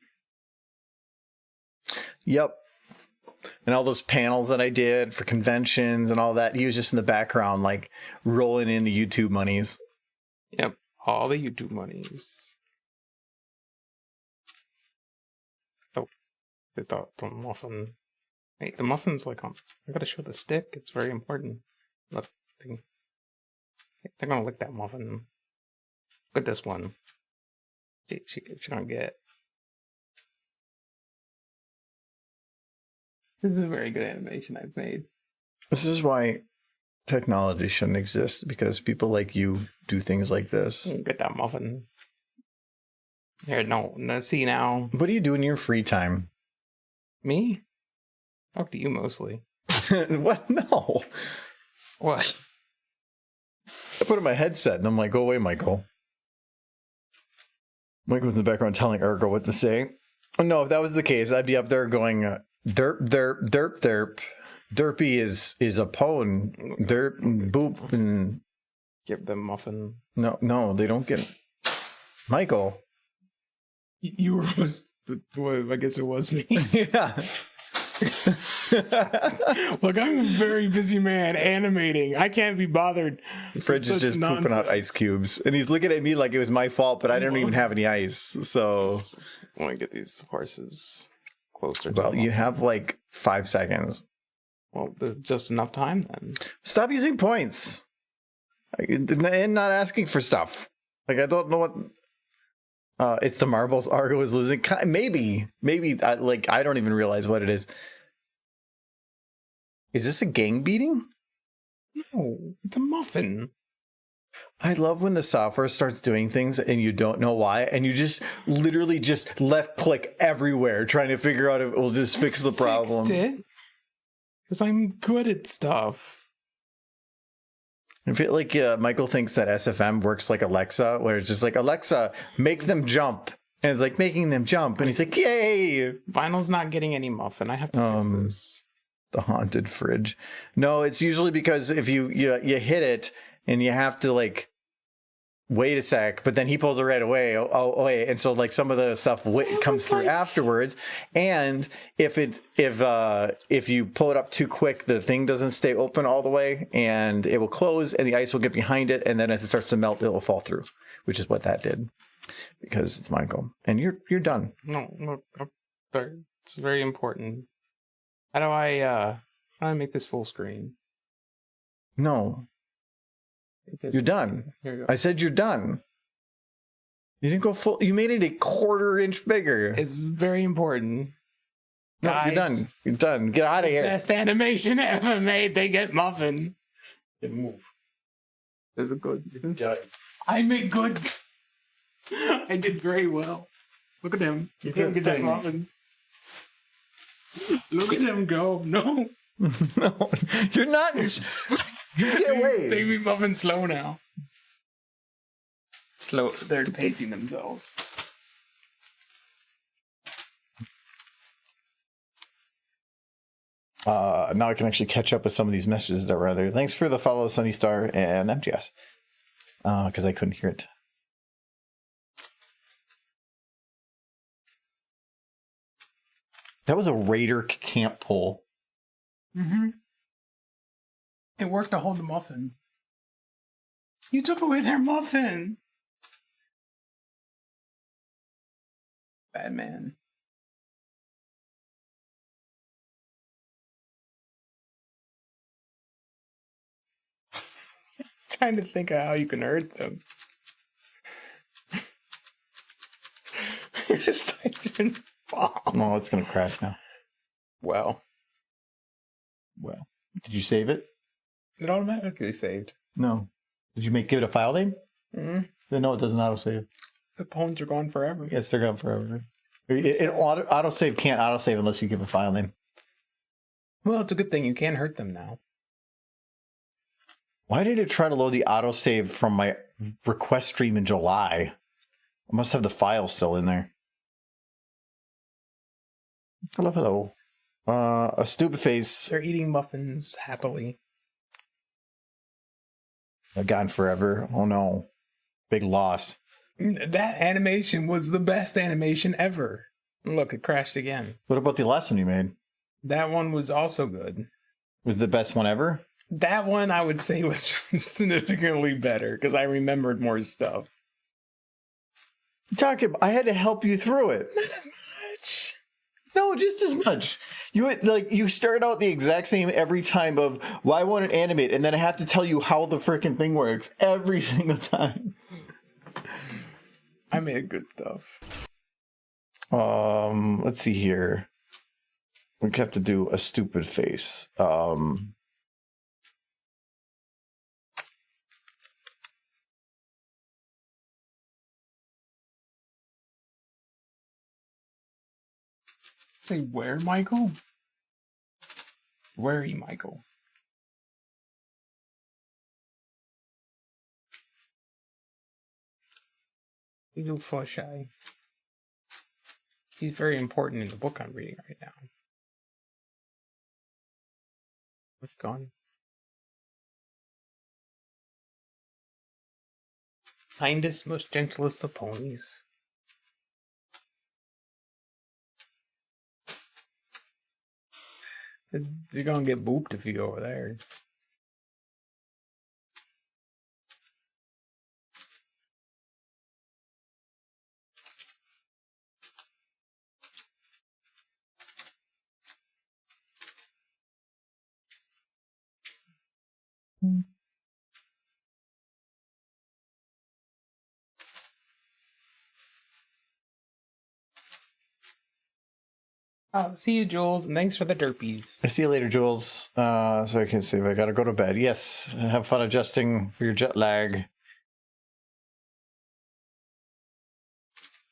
Speaker 2: Yep. And all those panels that I did for conventions and all that, he was just in the background, like rolling in the YouTube monies.
Speaker 1: Yep, all the YouTube monies. Oh, I thought the muffin. Wait, the muffin's like on. I gotta show the stick. It's very important. Look, they're gonna lick that muffin. Look at this one. She don't get. This is a very good animation I've made.
Speaker 2: This is why technology shouldn't exist, because people like you do things like this.
Speaker 1: Get that muffin. Here, no, see now.
Speaker 2: What do you do in your free time?
Speaker 1: Me? Talk to you mostly.
Speaker 2: What? No.
Speaker 1: What?
Speaker 2: I put on my headset and I'm like, go away, Michael. Michael's in the background telling Ergo what to say. No, if that was the case, I'd be up there going, derp, derp, derp, derp. Derpy is a pwn. Derp, and boop, and...
Speaker 1: Give them muffin.
Speaker 2: No, they don't get... Michael.
Speaker 1: You were supposed to... Well, I guess it was me.
Speaker 2: Yeah.
Speaker 1: Look, I'm a very busy man animating. I can't be bothered.
Speaker 2: The fridge is just pooping out ice cubes. And he's looking at me like it was my fault, but I don't even have any ice. So...
Speaker 1: I want to get these horses closer.
Speaker 2: Well, you have like 5 seconds.
Speaker 1: Well, just enough time then.
Speaker 2: Stop using points. And not asking for stuff. Like, I don't know what... it's the marbles Argo is losing. Maybe. I don't even realize what it is. Is this a gang beating?
Speaker 1: No, it's a muffin.
Speaker 2: I love when the software starts doing things and you don't know why, and you just literally just left click everywhere trying to figure out if it will just fix the problem.
Speaker 1: Fixed it. Because I'm good at stuff.
Speaker 2: I feel like Michael thinks that SFM works like Alexa, where it's just like, Alexa, make them jump. And it's like making them jump. And he's like, yay!
Speaker 1: Vinyl's not getting any muffin. I have to fix this.
Speaker 2: The haunted fridge. No, it's usually because if you hit it and you have to like wait a sec, but then he pulls it right away. Oh wait, and so like some of the stuff comes through afterwards. And if you pull it up too quick, the thing doesn't stay open all the way, and it will close, and the ice will get behind it, and then as it starts to melt, it will fall through, which is what that did. Because it's Michael, and you're done.
Speaker 1: No, sorry. It's very important. How do I make this full screen?
Speaker 2: No. You're done.
Speaker 1: Here we go.
Speaker 2: I said you're done. You didn't go full. You made it a 1/4 inch bigger.
Speaker 1: It's very important.
Speaker 2: No,
Speaker 1: Guys,
Speaker 2: you're done. You're done. Get out of here.
Speaker 1: Best animation ever made. They get muffin. They move. Is it good? I made good. I did very well. Look at him. You can't get that muffin. Look at him go. No.
Speaker 2: No, you're not. Get away.
Speaker 1: They be muffin slow now. Slow. They're pacing themselves.
Speaker 2: Now I can actually catch up with some of these messages that were there. Thanks for the follow, Sunny Star and MGS. Because I couldn't hear it. That was a Raider camp pole.
Speaker 1: Mm-hmm. It worked to hold the muffin. You took away their muffin. Bad man. Trying to think of how you can hurt them. You're just typing bomb.
Speaker 2: No, it's going to crash now.
Speaker 1: Well.
Speaker 2: Did you save it?
Speaker 1: It automatically saved.
Speaker 2: No. Did you give it a file name?
Speaker 1: Mm-hmm.
Speaker 2: No, it doesn't autosave.
Speaker 1: The poems are gone forever.
Speaker 2: Yes, they're gone forever. Autosave can't autosave unless you give a file name.
Speaker 1: Well, it's a good thing you can't hurt them now.
Speaker 2: Why did it try to load the autosave from my request stream in July? I must have the file still in there. Hello. A stupid face.
Speaker 1: They're eating muffins happily.
Speaker 2: Gone forever. Oh no. Big loss.
Speaker 1: That animation was the best animation ever. Look, it crashed again.
Speaker 2: What about the last one you made?
Speaker 1: That one was also good.
Speaker 2: Was it the best one ever?
Speaker 1: That one I would say was significantly better because I remembered more stuff.
Speaker 2: I had to help you through it.
Speaker 1: Not as much.
Speaker 2: No, just as much. You start out the exact same every time of why won't it animate, and then I have to tell you how the freaking thing works every single time.
Speaker 1: I made good stuff.
Speaker 2: Let's see here. We have to do a stupid face.
Speaker 1: Say where, Michael? Where are you, Michael? You do Fluttershy. He's very important in the book I'm reading right now. Where's he gone? Kindest, most gentlest of ponies. You're gonna get booped if you go over there. See you, Jules, and thanks for the derpies.
Speaker 2: I see you later, Jules. So I can see if I gotta go to bed. Yes, have fun adjusting for your jet lag.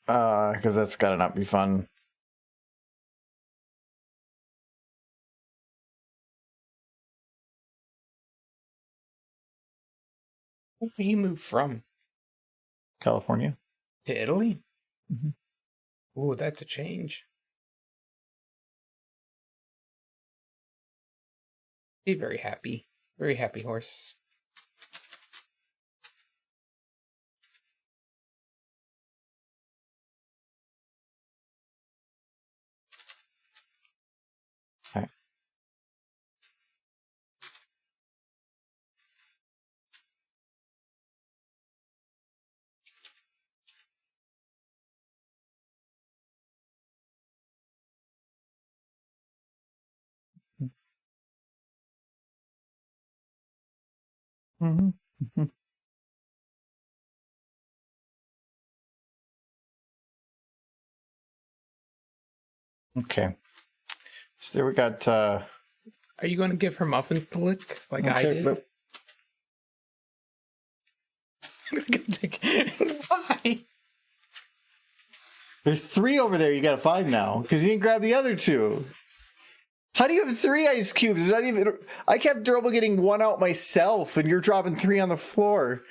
Speaker 2: Because that's gotta not be fun.
Speaker 1: Where did he move from?
Speaker 2: California.
Speaker 1: To Italy?
Speaker 2: Mm-hmm.
Speaker 1: Oh, that's a change. Be very happy. Very happy horse.
Speaker 2: Okay. Mm-hmm. Mm-hmm. Okay. So there we got.
Speaker 1: Are you going to give her muffins to lick like I did?
Speaker 2: But
Speaker 1: Why?
Speaker 2: there's 3 over there. You got 5 now because you didn't grab the other 2. How do you have 3 ice cubes? Is that even? I kept trouble getting 1 out myself, and you're dropping 3 on the floor.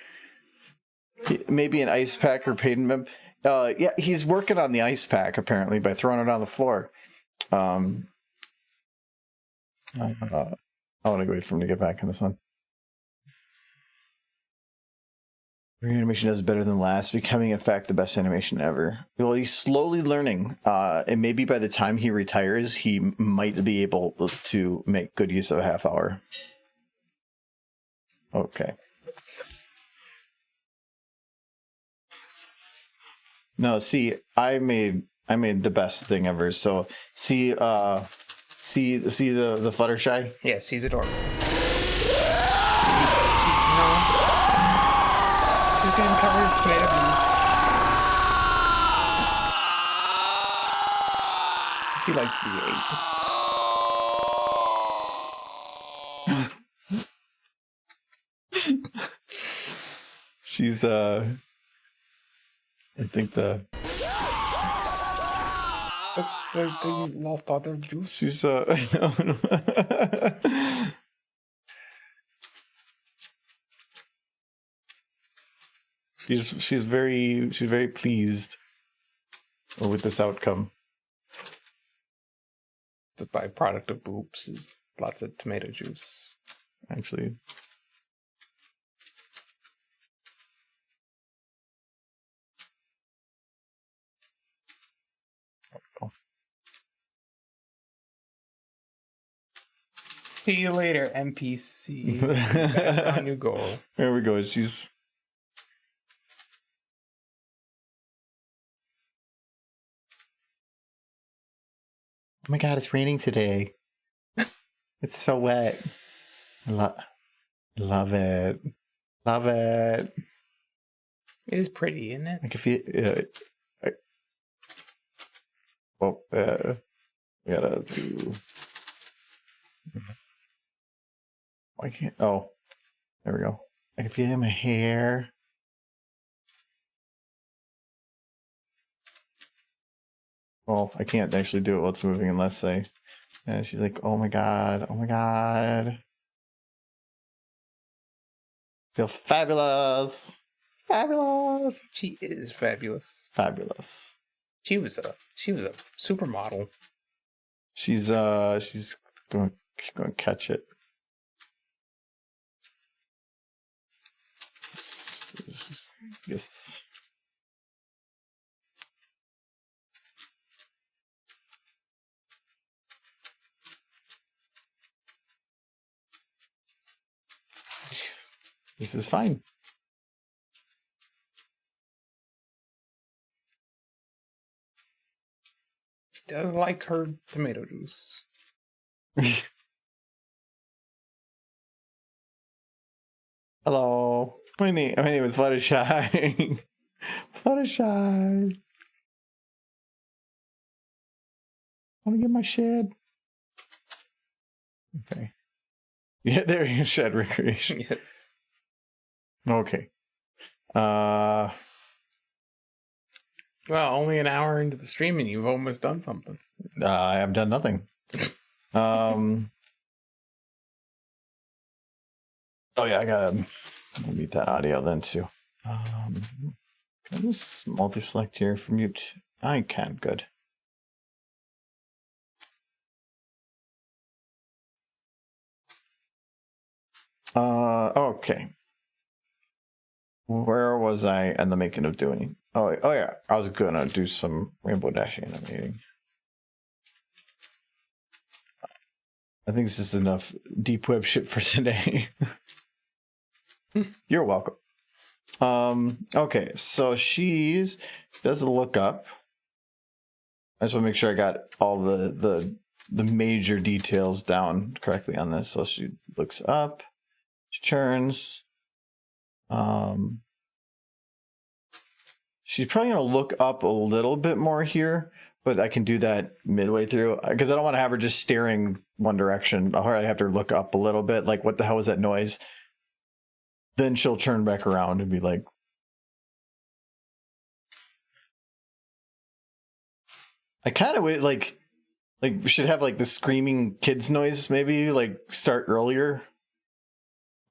Speaker 2: Maybe an ice pack or Peyton. Yeah, he's working on the ice pack apparently by throwing it on the floor. I want to wait for him to get back in the sun. Your animation does better than last, becoming in fact the best animation ever. Well, he's slowly learning, and maybe by the time he retires, he might be able to make good use of a half hour. Okay. No, see, I made the best thing ever. So see the Fluttershy.
Speaker 1: Yes, he's adorable. She's getting covered with tomato juice. She likes V8.
Speaker 2: She's I think
Speaker 1: they lost all their juice.
Speaker 2: she's she's very pleased with this outcome.
Speaker 1: The byproduct of boops is lots of tomato juice.
Speaker 2: Actually,
Speaker 1: See you later, NPC. Back on your goal.
Speaker 2: there we go. She's oh my god, it's raining today. It's so wet. Love it. Love it.
Speaker 1: It is pretty, isn't it?
Speaker 2: Like if you We gotta do. Why can't? Oh, there we go. I can feel my hair. Well, I can't actually do it while it's moving unless I. And she's like, "Oh my god! Oh my god! Feel fabulous, fabulous."
Speaker 1: She is fabulous.
Speaker 2: Fabulous.
Speaker 1: She was a supermodel.
Speaker 2: She's going to catch it. Yes. This is fine.
Speaker 1: She does like her tomato juice.
Speaker 2: Hello. My name is Fluttershy. Fluttershy. Want to get my shed? Okay. Yeah, there you go. Shed recreation.
Speaker 1: Yes.
Speaker 2: Okay.
Speaker 1: Well, only an hour into the stream and you've almost done something.
Speaker 2: I have done nothing. Oh yeah, I gotta mute that audio then too. Can I just multi-select here for mute? I can. Good. Okay. Where was I in the making of doing? Oh yeah, I was gonna do some Rainbow Dash animating. I think this is enough deep web shit for today. You're welcome. Okay, so she does a look up. I just want to make sure I got all the major details down correctly on this. So she looks up, she turns. She's probably gonna look up a little bit more here, but I can do that midway through because I don't want to have her just staring one direction. I'll probably have to look up a little bit, like what the hell was that noise? Then she'll turn back around and be like, I kind of like we should have like the screaming kids noise maybe like start earlier.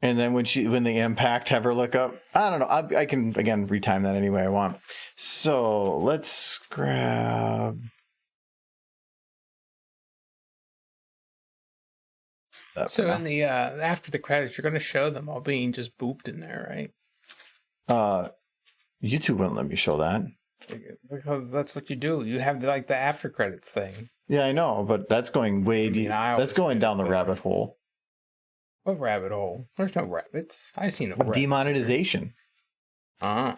Speaker 2: And then when they impact, have her look up. I don't know. I can, again, retime that any way I want. So let's grab that.
Speaker 1: So in the after the credits, you're going to show them all being just booped in there, right?
Speaker 2: YouTube wouldn't let me show that.
Speaker 1: Because that's what you do. You have like the after credits thing.
Speaker 2: Yeah, I know, but that's going way deep. That's going down the rabbit hole.
Speaker 1: What rabbit hole? There's no rabbits. I see no rabbits.
Speaker 2: Demonetization.
Speaker 1: Ah.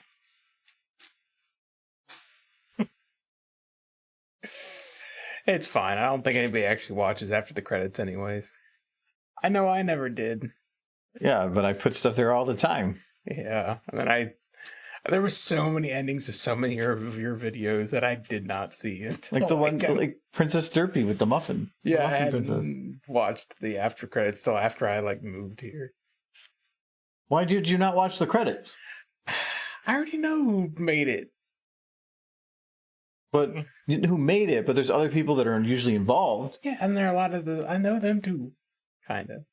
Speaker 1: It's fine. I don't think anybody actually watches after the credits anyways. I know I never did.
Speaker 2: Yeah, but I put stuff there all the time.
Speaker 1: Yeah. And then there were so many endings to so many of your videos that I did not see.
Speaker 2: Like the one, like Princess Derpy with the muffin.
Speaker 1: Yeah,
Speaker 2: Muffin
Speaker 1: I hadn't
Speaker 2: Princess.
Speaker 1: watched the after credits till after I moved here.
Speaker 2: Why did you not watch the credits?
Speaker 1: I already know who made it.
Speaker 2: But who made it? But there's other people that are usually involved.
Speaker 1: Yeah, and there are a lot of I know them too, kind of.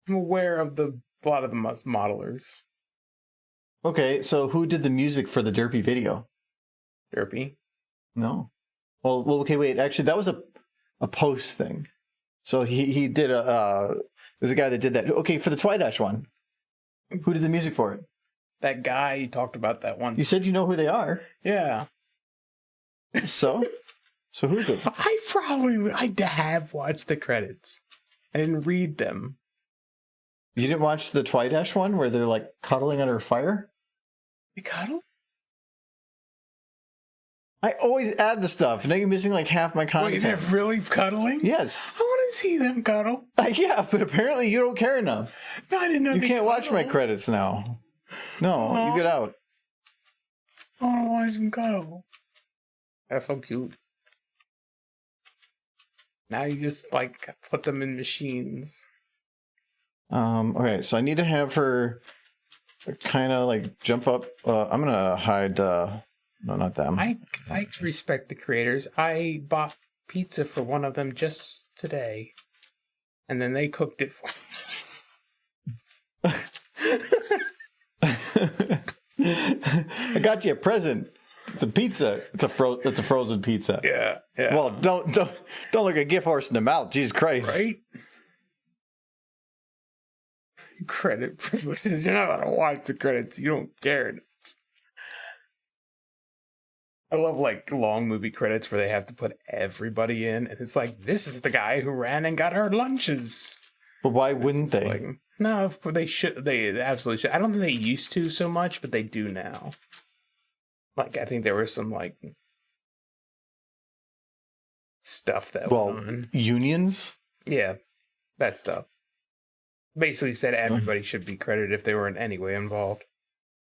Speaker 1: I'm aware of a lot of the modelers.
Speaker 2: Okay, so who did the music for the Derpy video?
Speaker 1: Derpy?
Speaker 2: No. Well, okay, wait. Actually, that was a post thing. So he did there's a guy that did that. Okay, for the Twidash one. Who did the music for it?
Speaker 1: That guy you talked about that one.
Speaker 2: You said you know who they are.
Speaker 1: Yeah.
Speaker 2: So who's it?
Speaker 1: I have watched the credits. I didn't read them.
Speaker 2: You didn't watch the Twidash one where they're like cuddling under fire?
Speaker 1: They cuddle?
Speaker 2: I always add the stuff. Now you're missing like half my content.
Speaker 1: Wait, they're really cuddling?
Speaker 2: Yes.
Speaker 1: I want to see them cuddle.
Speaker 2: Yeah, but apparently you don't care enough.
Speaker 1: No, I didn't know
Speaker 2: You
Speaker 1: they
Speaker 2: can't watch my
Speaker 1: cuddle.
Speaker 2: credits now. No, you get out.
Speaker 1: I want to watch them cuddle. That's so cute. Now you just like put them in machines.
Speaker 2: Okay, so I need to have her kind of like jump up. I'm gonna hide the. No, not them.
Speaker 1: I respect the creators. I bought pizza for one of them just today, and then they cooked it for
Speaker 2: I got you a present. It's a pizza. It's a frozen pizza.
Speaker 1: Yeah.
Speaker 2: Well, don't look a gift horse in the mouth. Jesus Christ.
Speaker 1: Right? Credit privileges. You're not allowed to watch the credits. You don't care. I love like long movie credits where they have to put everybody in, and it's like, this is the guy who ran and got our lunches.
Speaker 2: But why wouldn't they?
Speaker 1: Like, no, they should. They absolutely should. I don't think they used to so much, but they do now. Like, I think there was some like stuff that went on.
Speaker 2: Unions?
Speaker 1: Yeah, that stuff. Basically said everybody should be credited if they were in any way involved.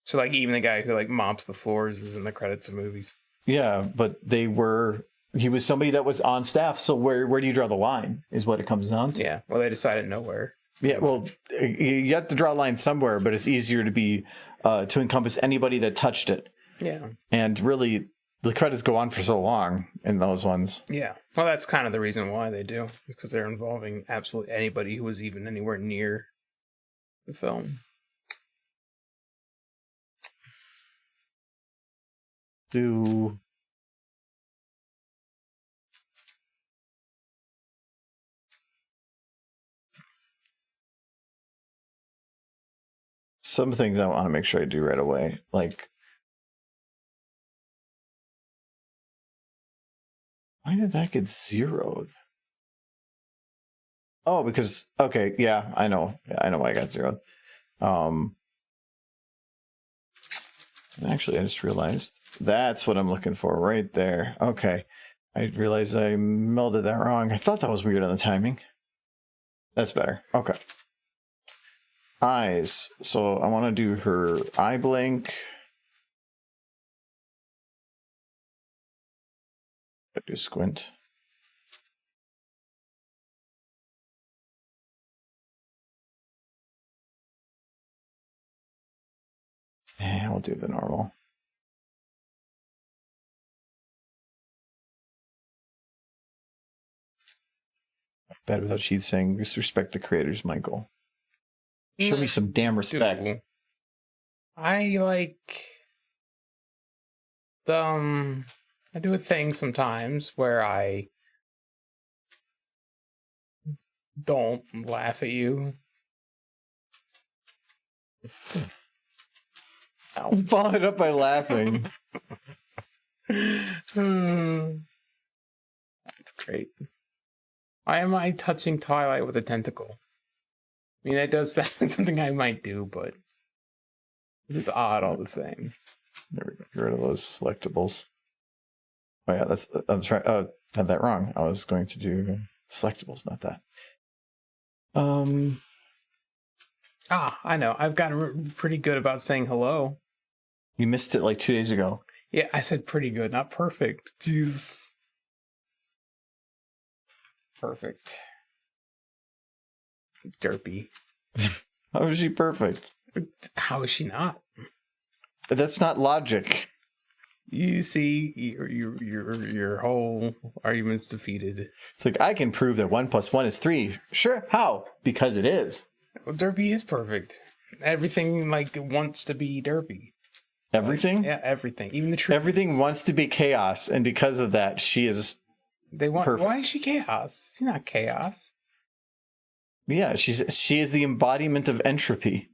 Speaker 1: So like even the guy who like mops the floors is in the credits of movies.
Speaker 2: Yeah, but he was somebody that was on staff, so where do you draw the line is what it comes down to.
Speaker 1: Yeah, well they decided nowhere.
Speaker 2: Yeah, well you have to draw a line somewhere, but it's easier to be to encompass anybody that touched it.
Speaker 1: Yeah.
Speaker 2: And really the credits go on for so long in those ones.
Speaker 1: Yeah. Well, that's kind of the reason why they do. Because they're involving absolutely anybody who was even anywhere near the film.
Speaker 2: Some things I want to make sure I do right away. Like, why did that get zeroed? Oh, because okay, yeah, I know why I got zeroed. Actually, I just realized that's what I'm looking for right there. Okay, I realized I melded that wrong. I thought that was weird on the timing. That's better. Okay. Eyes. So I want to do her eye blink. I do squint. And we'll do the normal. Bad without sheet saying, just respect the creators, Michael. Show me some damn respect.
Speaker 1: Dude, I like I do a thing sometimes where I don't laugh at you.
Speaker 2: Ow. Followed up by laughing.
Speaker 1: That's great. Why am I touching Twilight with a tentacle? I mean, that does sound something I might do, but it's odd all the same.
Speaker 2: There we go. Get rid of those selectables. Oh yeah, I'm trying. Had that wrong. I was going to do selectables, not that.
Speaker 1: I know. I've gotten pretty good about saying hello.
Speaker 2: You missed it like 2 days ago.
Speaker 1: Yeah, I said pretty good, not perfect. Jesus. Perfect. Derpy.
Speaker 2: How is she perfect?
Speaker 1: How is she not?
Speaker 2: That's not logic.
Speaker 1: You see, your whole argument's defeated.
Speaker 2: It's like, I can prove that 1 + 1 is 3. Sure, how? Because it is.
Speaker 1: Well, Derpy is perfect. Everything like wants to be Derpy.
Speaker 2: Everything?
Speaker 1: Yeah, everything. Even the tree.
Speaker 2: Everything wants to be chaos, and because of that, she is.
Speaker 1: They want.
Speaker 2: Perfect.
Speaker 1: Why is she chaos? She's not chaos.
Speaker 2: Yeah, she is the embodiment of entropy.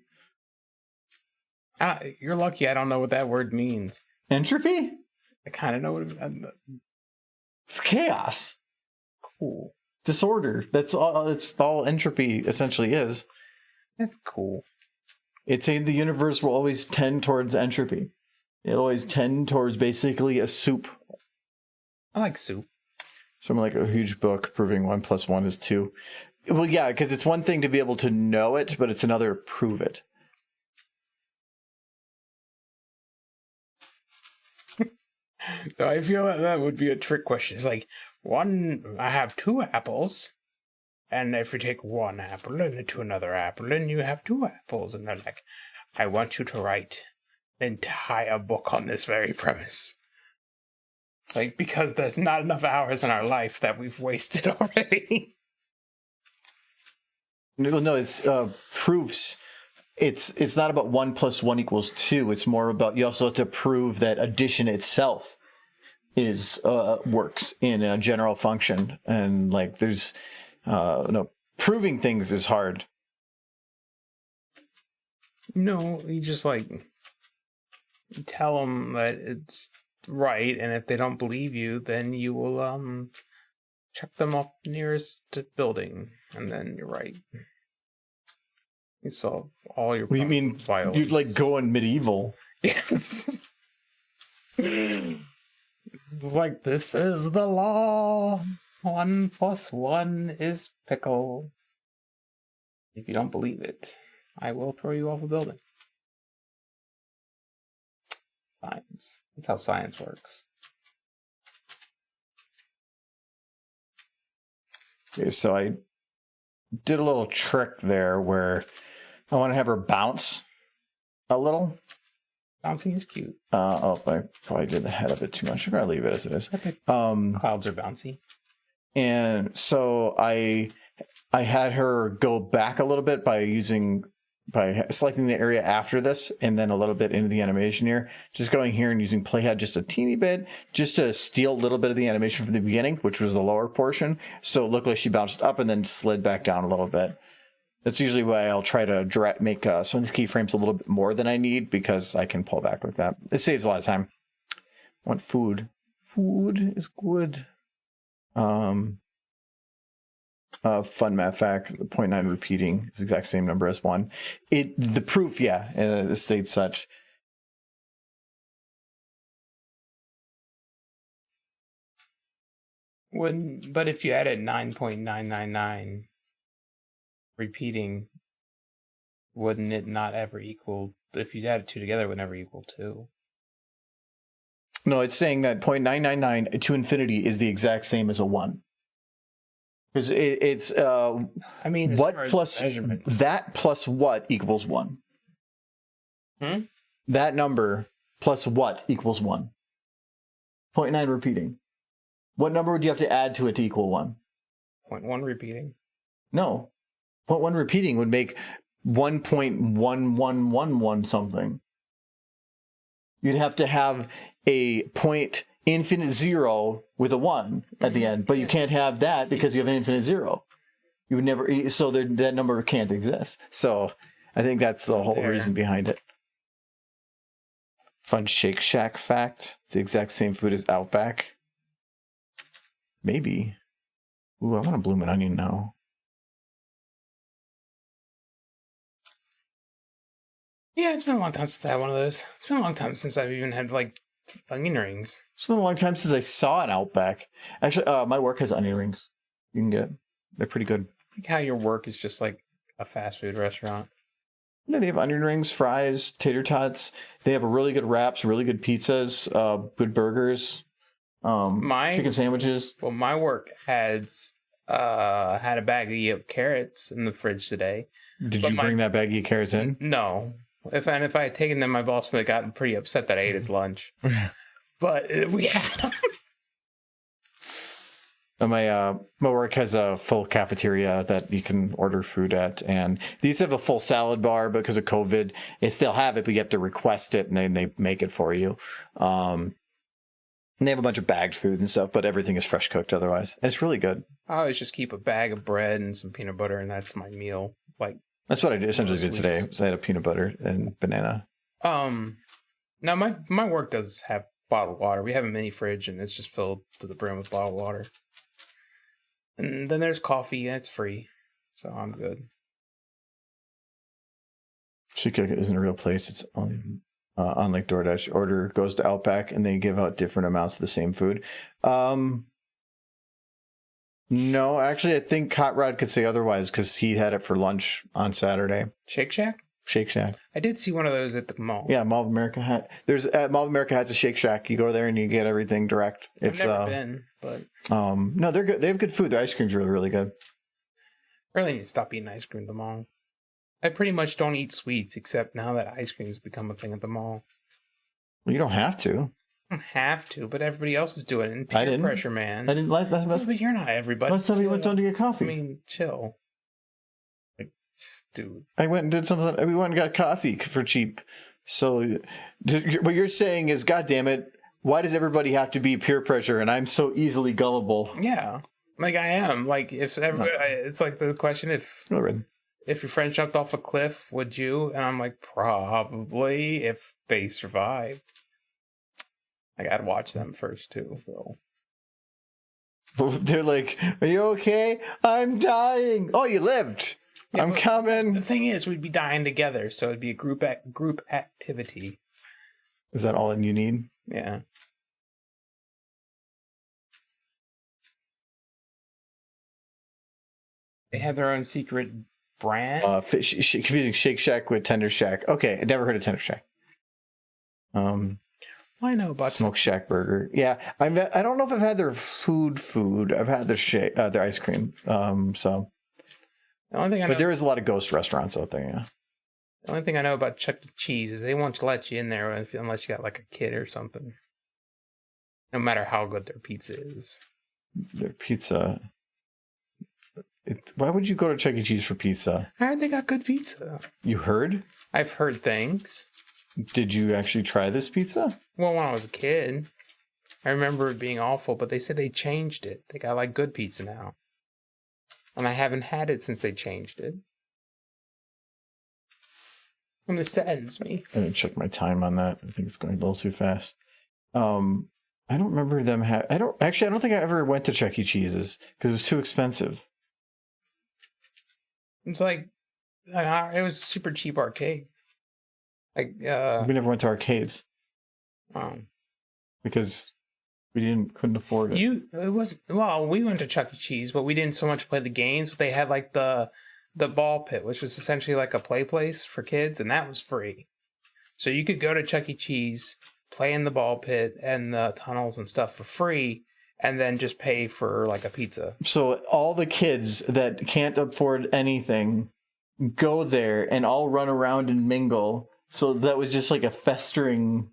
Speaker 1: You're lucky. I don't know what that word means.
Speaker 2: Entropy?
Speaker 1: I kind of know what it means.
Speaker 2: It's chaos.
Speaker 1: Cool.
Speaker 2: Disorder. That's all. It's all entropy essentially is.
Speaker 1: That's cool.
Speaker 2: It's saying the universe will always tend towards entropy. It'll always tend towards basically a soup.
Speaker 1: I like soup.
Speaker 2: So I'm like a huge book proving 1 + 1 is 2. Well, yeah, because it's one thing to be able to know it, but it's another to prove it.
Speaker 1: So I feel that would be a trick question. It's like, I have 2 apples. And if you take 1 apple and to another apple, and you have 2 apples. And they're like, I want you to write an entire book on this very premise. It's like, because there's not enough hours in our life that we've wasted already.
Speaker 2: No, it's proofs. It's not about 1 + 1 = 2. It's more about you also have to prove that addition itself is works in a general function, and like there's no proving things is hard.
Speaker 1: No, you just like tell them that it's right, and if they don't believe you, then you will check them off the nearest building, and then you're right. You solve all your
Speaker 2: What do you mean?
Speaker 1: violence.
Speaker 2: You'd like going medieval.
Speaker 1: Yes. Like, this is the law. 1 + 1 is pickle. If you don't believe it, I will throw you off a building. Science. That's how science works.
Speaker 2: Okay, so I did a little trick there where I want to have her bounce a little.
Speaker 1: Bouncing is cute.
Speaker 2: I probably did the head of it too much. I'm gonna leave it as it is.
Speaker 1: Clouds are bouncy.
Speaker 2: And so I had her go back a little bit by selecting the area after this, and then a little bit into the animation here. Just going here and using playhead just a teeny bit, just to steal a little bit of the animation from the beginning, which was the lower portion. So it looked like she bounced up and then slid back down a little bit. That's usually why I'll try to make some of the keyframes a little bit more than I need, because I can pull back like that. It saves a lot of time. I want food. Food is good. Fun math fact: 0.9 repeating is the exact same number as 1. The proof, it states such.
Speaker 1: But if you added 9.999 repeating, wouldn't it not ever equal? If you added 2 together, it would never equal 2.
Speaker 2: No, it's saying that 0.999 to infinity is the exact same as a 1. Because it's
Speaker 1: I mean,
Speaker 2: what plus that plus what equals 1. That number plus what equals 1. 0.9 repeating. What number would you have to add to it to equal 1?
Speaker 1: 0.1 repeating.
Speaker 2: No. 0.1 repeating would make 1.1111 something. You'd have to have a point infinite 0 with a 1 at the end, but you can't have that because you have an infinite 0. You would never, so that number can't exist. So I think that's the whole reason behind it. Fun Shake Shack fact: it's the exact same food as Outback. Maybe. Ooh, I want a bloomin' onion now.
Speaker 1: Yeah, it's been a long time since I had one of those. It's been a long time since I've even had, like, onion rings.
Speaker 2: It's been a long time since I saw an Outback. Actually, my work has onion rings. You can get. They're pretty good.
Speaker 1: I think how your work is just like a fast food restaurant.
Speaker 2: Yeah, they have onion rings, fries, tater tots. They have really good wraps, really good pizzas, good burgers, chicken sandwiches.
Speaker 1: Well, my work has had a baggie of carrots in the fridge today.
Speaker 2: Did you bring that baggie of carrots in?
Speaker 1: No. If I had taken them, my boss would have gotten pretty upset that I ate his lunch. But we had them.
Speaker 2: My work has a full cafeteria that you can order food at, and these have a full salad bar because of COVID. They still have it, but you have to request it, and then they make it for you. And they have a bunch of bagged food and stuff, but everything is fresh cooked otherwise. And it's really good.
Speaker 1: I always just keep a bag of bread and some peanut butter, and that's my meal.
Speaker 2: That's what I essentially did today. So I had a peanut butter and banana.
Speaker 1: Now my work does have bottled water. We have a mini fridge, and it's just filled to the brim with bottled water. And then there's coffee, and it's free, so I'm good.
Speaker 2: Shikika isn't a real place. It's only on like DoorDash. Order goes to Outback, and they give out different amounts of the same food. No, actually, I think Hot Rod could say otherwise because he had it for lunch on Saturday.
Speaker 1: Shake Shack?
Speaker 2: Shake Shack.
Speaker 1: I did see one of those at the mall.
Speaker 2: Yeah, Mall of America Mall of America has a Shake Shack. You go there and you get everything direct.
Speaker 1: I've never been, but
Speaker 2: no, they're good. They have good food. Their ice cream's really, really good.
Speaker 1: I really need to stop eating ice cream at the mall. I pretty much don't eat sweets except now that ice cream has become a thing at the mall.
Speaker 2: Well, you don't have to.
Speaker 1: I don't have to, but everybody else is doing it. And
Speaker 2: I didn't.
Speaker 1: Pressure, man.
Speaker 2: I didn't. Last
Speaker 1: but you're not everybody.
Speaker 2: Last time we went down to get coffee.
Speaker 1: I mean, chill. Like, dude.
Speaker 2: I went and did something. We went and got coffee for cheap. So what you're saying is, God damn it, why does everybody have to be peer pressure and I'm so easily gullible?
Speaker 1: Yeah. Like I am. Like if everybody, it's like the question if your friend jumped off a cliff, would you? And I'm like, probably if they survived. I gotta watch them first too, though.
Speaker 2: They're like, "Are you okay? I'm dying." Oh, you lived. Yeah, I'm coming.
Speaker 1: The thing is, we'd be dying together, so it'd be a group activity.
Speaker 2: Is that all that you need?
Speaker 1: Yeah. They have their own secret brand.
Speaker 2: Confusing Shake Shack with Tender Shack. Okay, I never heard of Tender Shack.
Speaker 1: I know about
Speaker 2: Smoke Shack Burger. Yeah, I don't know if I've had their food. I've had their ice cream. So.
Speaker 1: The only thing I know,
Speaker 2: but there is a lot of ghost restaurants out there. Yeah.
Speaker 1: The only thing I know about Chuck E. Cheese is they won't let you in there unless you got like a kid or something. No matter how good their pizza is.
Speaker 2: Their pizza. Why would you go to Chuck E. Cheese for pizza?
Speaker 1: I heard they got good pizza.
Speaker 2: You heard?
Speaker 1: I've heard things.
Speaker 2: Did you actually try this pizza?
Speaker 1: Well, when I was a kid, I remember it being awful, but they said they changed it. They got like good pizza now. And I haven't had it since they changed it. And it saddens me.
Speaker 2: I didn't check my time on that. I think it's going a little too fast. I don't remember them I don't think I ever went to Chuck E. Cheese's because it was too expensive.
Speaker 1: It's like it was a super cheap arcade. Like
Speaker 2: we never went to arcades. Because we couldn't afford it.
Speaker 1: We went to Chuck E. Cheese, but we didn't so much play the games. But they had like the ball pit, which was essentially like a play place for kids, and that was free. So you could go to Chuck E. Cheese, play in the ball pit and the tunnels and stuff for free, and then just pay for like a pizza.
Speaker 2: So all the kids that can't afford anything go there and all run around and mingle. So that was just like a festering.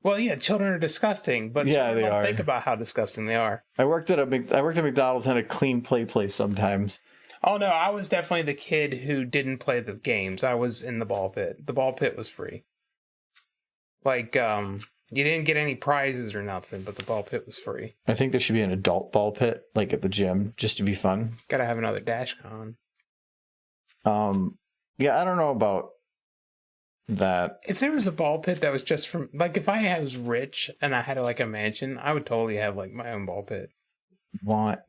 Speaker 1: Well, yeah, children are disgusting, but
Speaker 2: yeah, they are.
Speaker 1: Think about how disgusting they are.
Speaker 2: I worked at McDonald's and had a clean play place sometimes.
Speaker 1: Oh no, I was definitely the kid who didn't play the games. I was in the ball pit. The ball pit was free. Like, you didn't get any prizes or nothing, but the ball pit was free.
Speaker 2: I think there should be an adult ball pit, like at the gym, just to be fun.
Speaker 1: Gotta have another DashCon.
Speaker 2: Yeah, I don't know about that.
Speaker 1: If there was a ball pit that was just from, like, if I was rich and I had like a mansion, I would totally have like my own ball pit.
Speaker 2: What?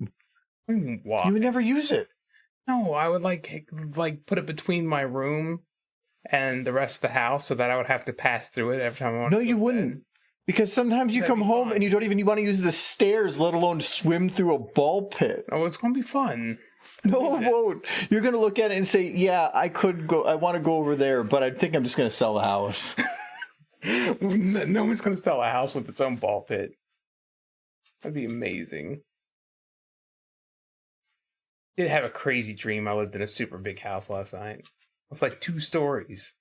Speaker 1: Why?
Speaker 2: You would never use it.
Speaker 1: No, I would like put it between my room and the rest of the house so that I would have to pass through it every time I wanted.
Speaker 2: No, you wouldn't. Because sometimes you come home and you don't even want to use the stairs, let alone swim through a ball pit.
Speaker 1: Oh, it's going to be fun.
Speaker 2: No, it won't. You're going to look at it and say, yeah, I could go. I want to go over there, but I think I'm just going to sell the house.
Speaker 1: No one's going to sell a house with its own ball pit. That'd be amazing. I did have a crazy dream. I lived in a super big house last night. It's like 2 stories.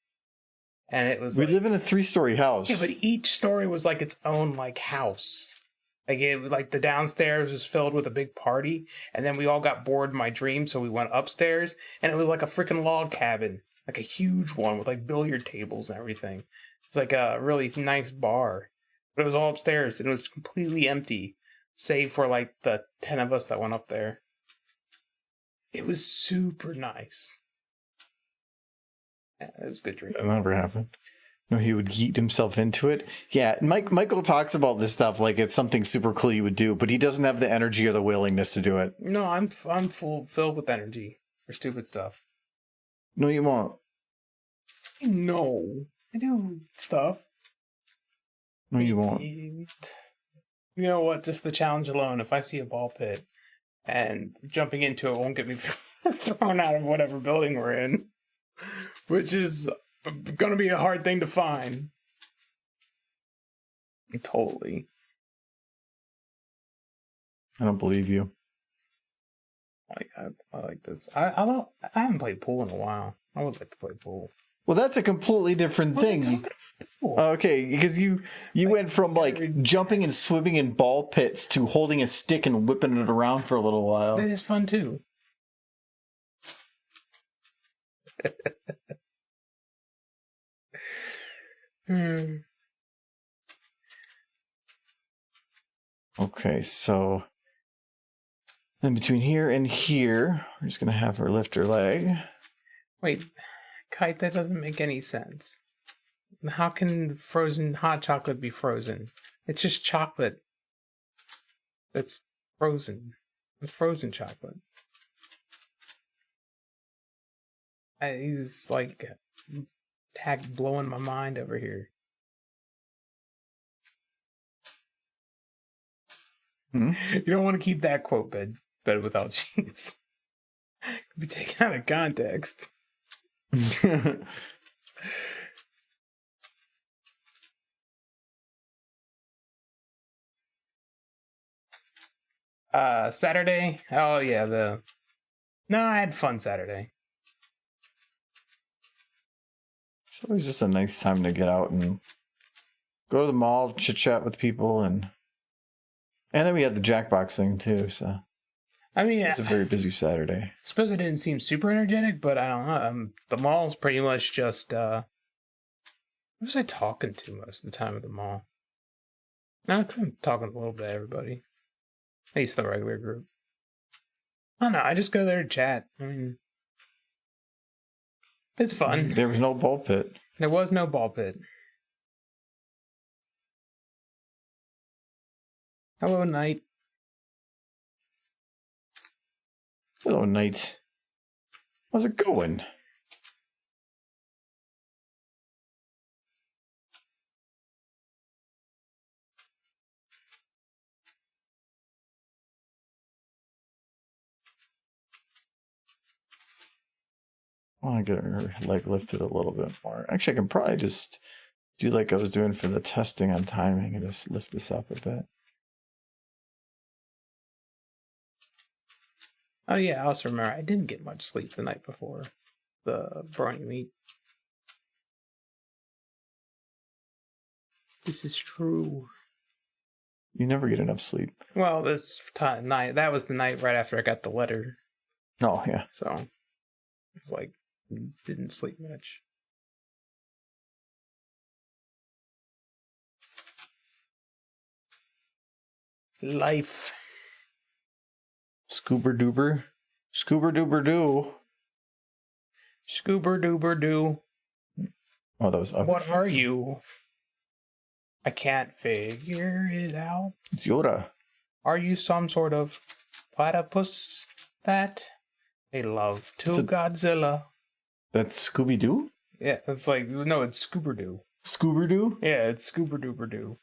Speaker 1: And it was
Speaker 2: we live in a 3-story house.
Speaker 1: Yeah, but each story was like its own like house. Like the downstairs was filled with a big party, and then we all got bored in my dream, so we went upstairs, and it was like a freaking log cabin, like a huge one with like billiard tables and everything. It's like a really nice bar, but it was all upstairs, and it was completely empty, save for like the 10 of us that went up there. It was super nice. Yeah, it was a good dream.
Speaker 2: That never happened. No, he would yeet himself into it. Yeah, Michael talks about this stuff like it's something super cool you would do, but he doesn't have the energy or the willingness to do it.
Speaker 1: No, I'm filled with energy for stupid stuff.
Speaker 2: No, you won't.
Speaker 1: No, I do stuff.
Speaker 2: No, you won't.
Speaker 1: You know what? Just the challenge alone. If I see a ball pit and jumping into it won't get me thrown out of whatever building we're in, which is gonna be a hard thing to find. Totally.
Speaker 2: I don't believe you.
Speaker 1: I like this. I haven't played pool in a while. I would like to play pool.
Speaker 2: Well, that's a completely different thing. Okay, because you went from like jumping and swimming in ball pits to holding a stick and whipping it around for a little while.
Speaker 1: That is fun too.
Speaker 2: Okay, so then between here and here, we're just gonna have her lift her leg.
Speaker 1: Wait, Kite, that doesn't make any sense. How can frozen hot chocolate be frozen? It's just chocolate that's frozen. It's frozen chocolate. He's like blowing my mind over here.
Speaker 2: Hmm?
Speaker 1: You don't want to keep that quote bed without cheese. Could be taken out of context. Saturday. Oh yeah, No, I had fun Saturday.
Speaker 2: It's always just a nice time to get out and go to the mall, chit chat with people, and then we had the Jackbox thing too. So
Speaker 1: I mean,
Speaker 2: it's a very busy Saturday.
Speaker 1: I suppose it didn't seem super energetic, but I don't know. The mall's pretty much just. Who was I talking to most of the time at the mall? No, I'm talking a little bit to everybody. At least the regular group. I don't know. I just go there to chat. I mean, it's fun.
Speaker 2: There was no ball pit.
Speaker 1: There was no ball pit. Hello, Knight.
Speaker 2: Hello, Knight. How's it going? I want to get her leg lifted a little bit more. Actually, I can probably just do like I was doing for the testing on timing and just lift this up a bit.
Speaker 1: Oh yeah, I also remember I didn't get much sleep the night before the brony meat. This is true.
Speaker 2: You never get enough sleep.
Speaker 1: Well, night, that was the night right after I got the letter.
Speaker 2: Oh, yeah.
Speaker 1: So, it was like, didn't sleep much. Life.
Speaker 2: Scoober doober. Scoober doober doo.
Speaker 1: Scoober doober doo.
Speaker 2: Oh, that was up.
Speaker 1: What are you? I can't figure it out.
Speaker 2: It's Yoda.
Speaker 1: Are you some sort of platypus that they love to Godzilla?
Speaker 2: That's Scooby Doo?
Speaker 1: Yeah, it's like, no, it's Scoober Doo.
Speaker 2: Scoober Doo?
Speaker 1: Yeah, it's Scoober Doober Doo.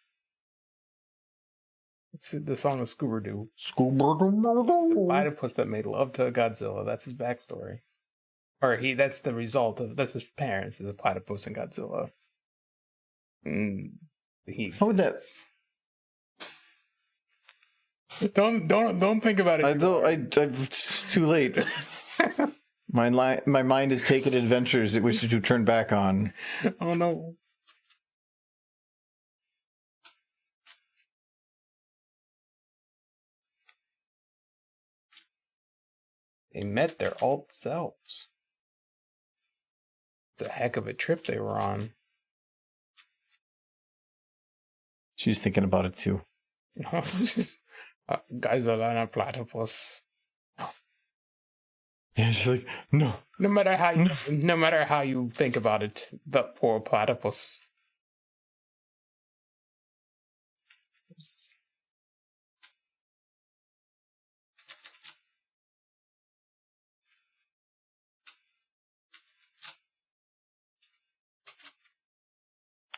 Speaker 1: It's the song of Scoober Doo.
Speaker 2: Scoober Doober
Speaker 1: It's a
Speaker 2: Doo.
Speaker 1: platypus that made love to Godzilla. That's his backstory. Or that's the result of, that's his parents, is a platypus and Godzilla.
Speaker 2: How would that...
Speaker 1: Don't think about it.
Speaker 2: It's too late. My mind has taken adventures it wishes to turn back on.
Speaker 1: Oh no. They met their alt selves. It's a heck of a trip they were on.
Speaker 2: She's thinking about it too.
Speaker 1: No, just Godzilla and a platypus.
Speaker 2: Yeah, she's like, no.
Speaker 1: No matter how you think about it, the poor platypus.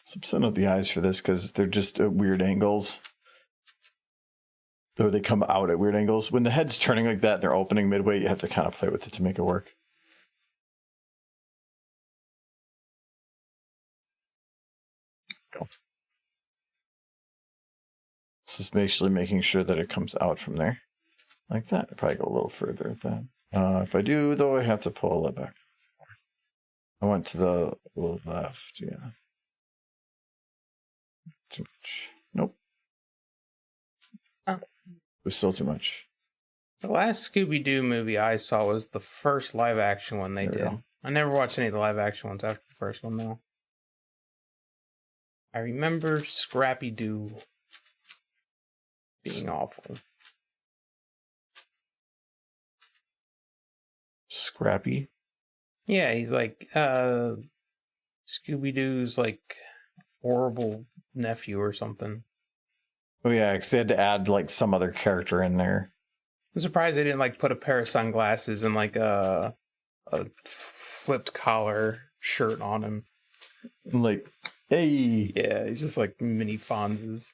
Speaker 2: So I'm setting up the eyes for this because they're just at weird angles. Or they come out at weird angles. When the head's turning like that, they're opening midway. You have to kind of play with it to make it work. go. So just basically making sure that it comes out from there. Like that. I'll probably go a little further with that. If I do, though, I have to pull it back. I went to the left, yeah. Too much. Nope.
Speaker 1: Oh.
Speaker 2: It was still too much.
Speaker 1: The last Scooby-Doo movie I saw was the first live-action one they did. I never watched any of the live-action ones after the first one, though. I remember Scrappy-Doo being awful.
Speaker 2: Scrappy?
Speaker 1: Yeah, he's like, Scooby-Doo's, like, horrible nephew or something.
Speaker 2: Oh, yeah, because they had to add, like, some other character in there.
Speaker 1: I'm surprised they didn't, like, put a pair of sunglasses and, like, a flipped collar shirt on him.
Speaker 2: Like, hey!
Speaker 1: Yeah, he's just, like, mini Fonzes.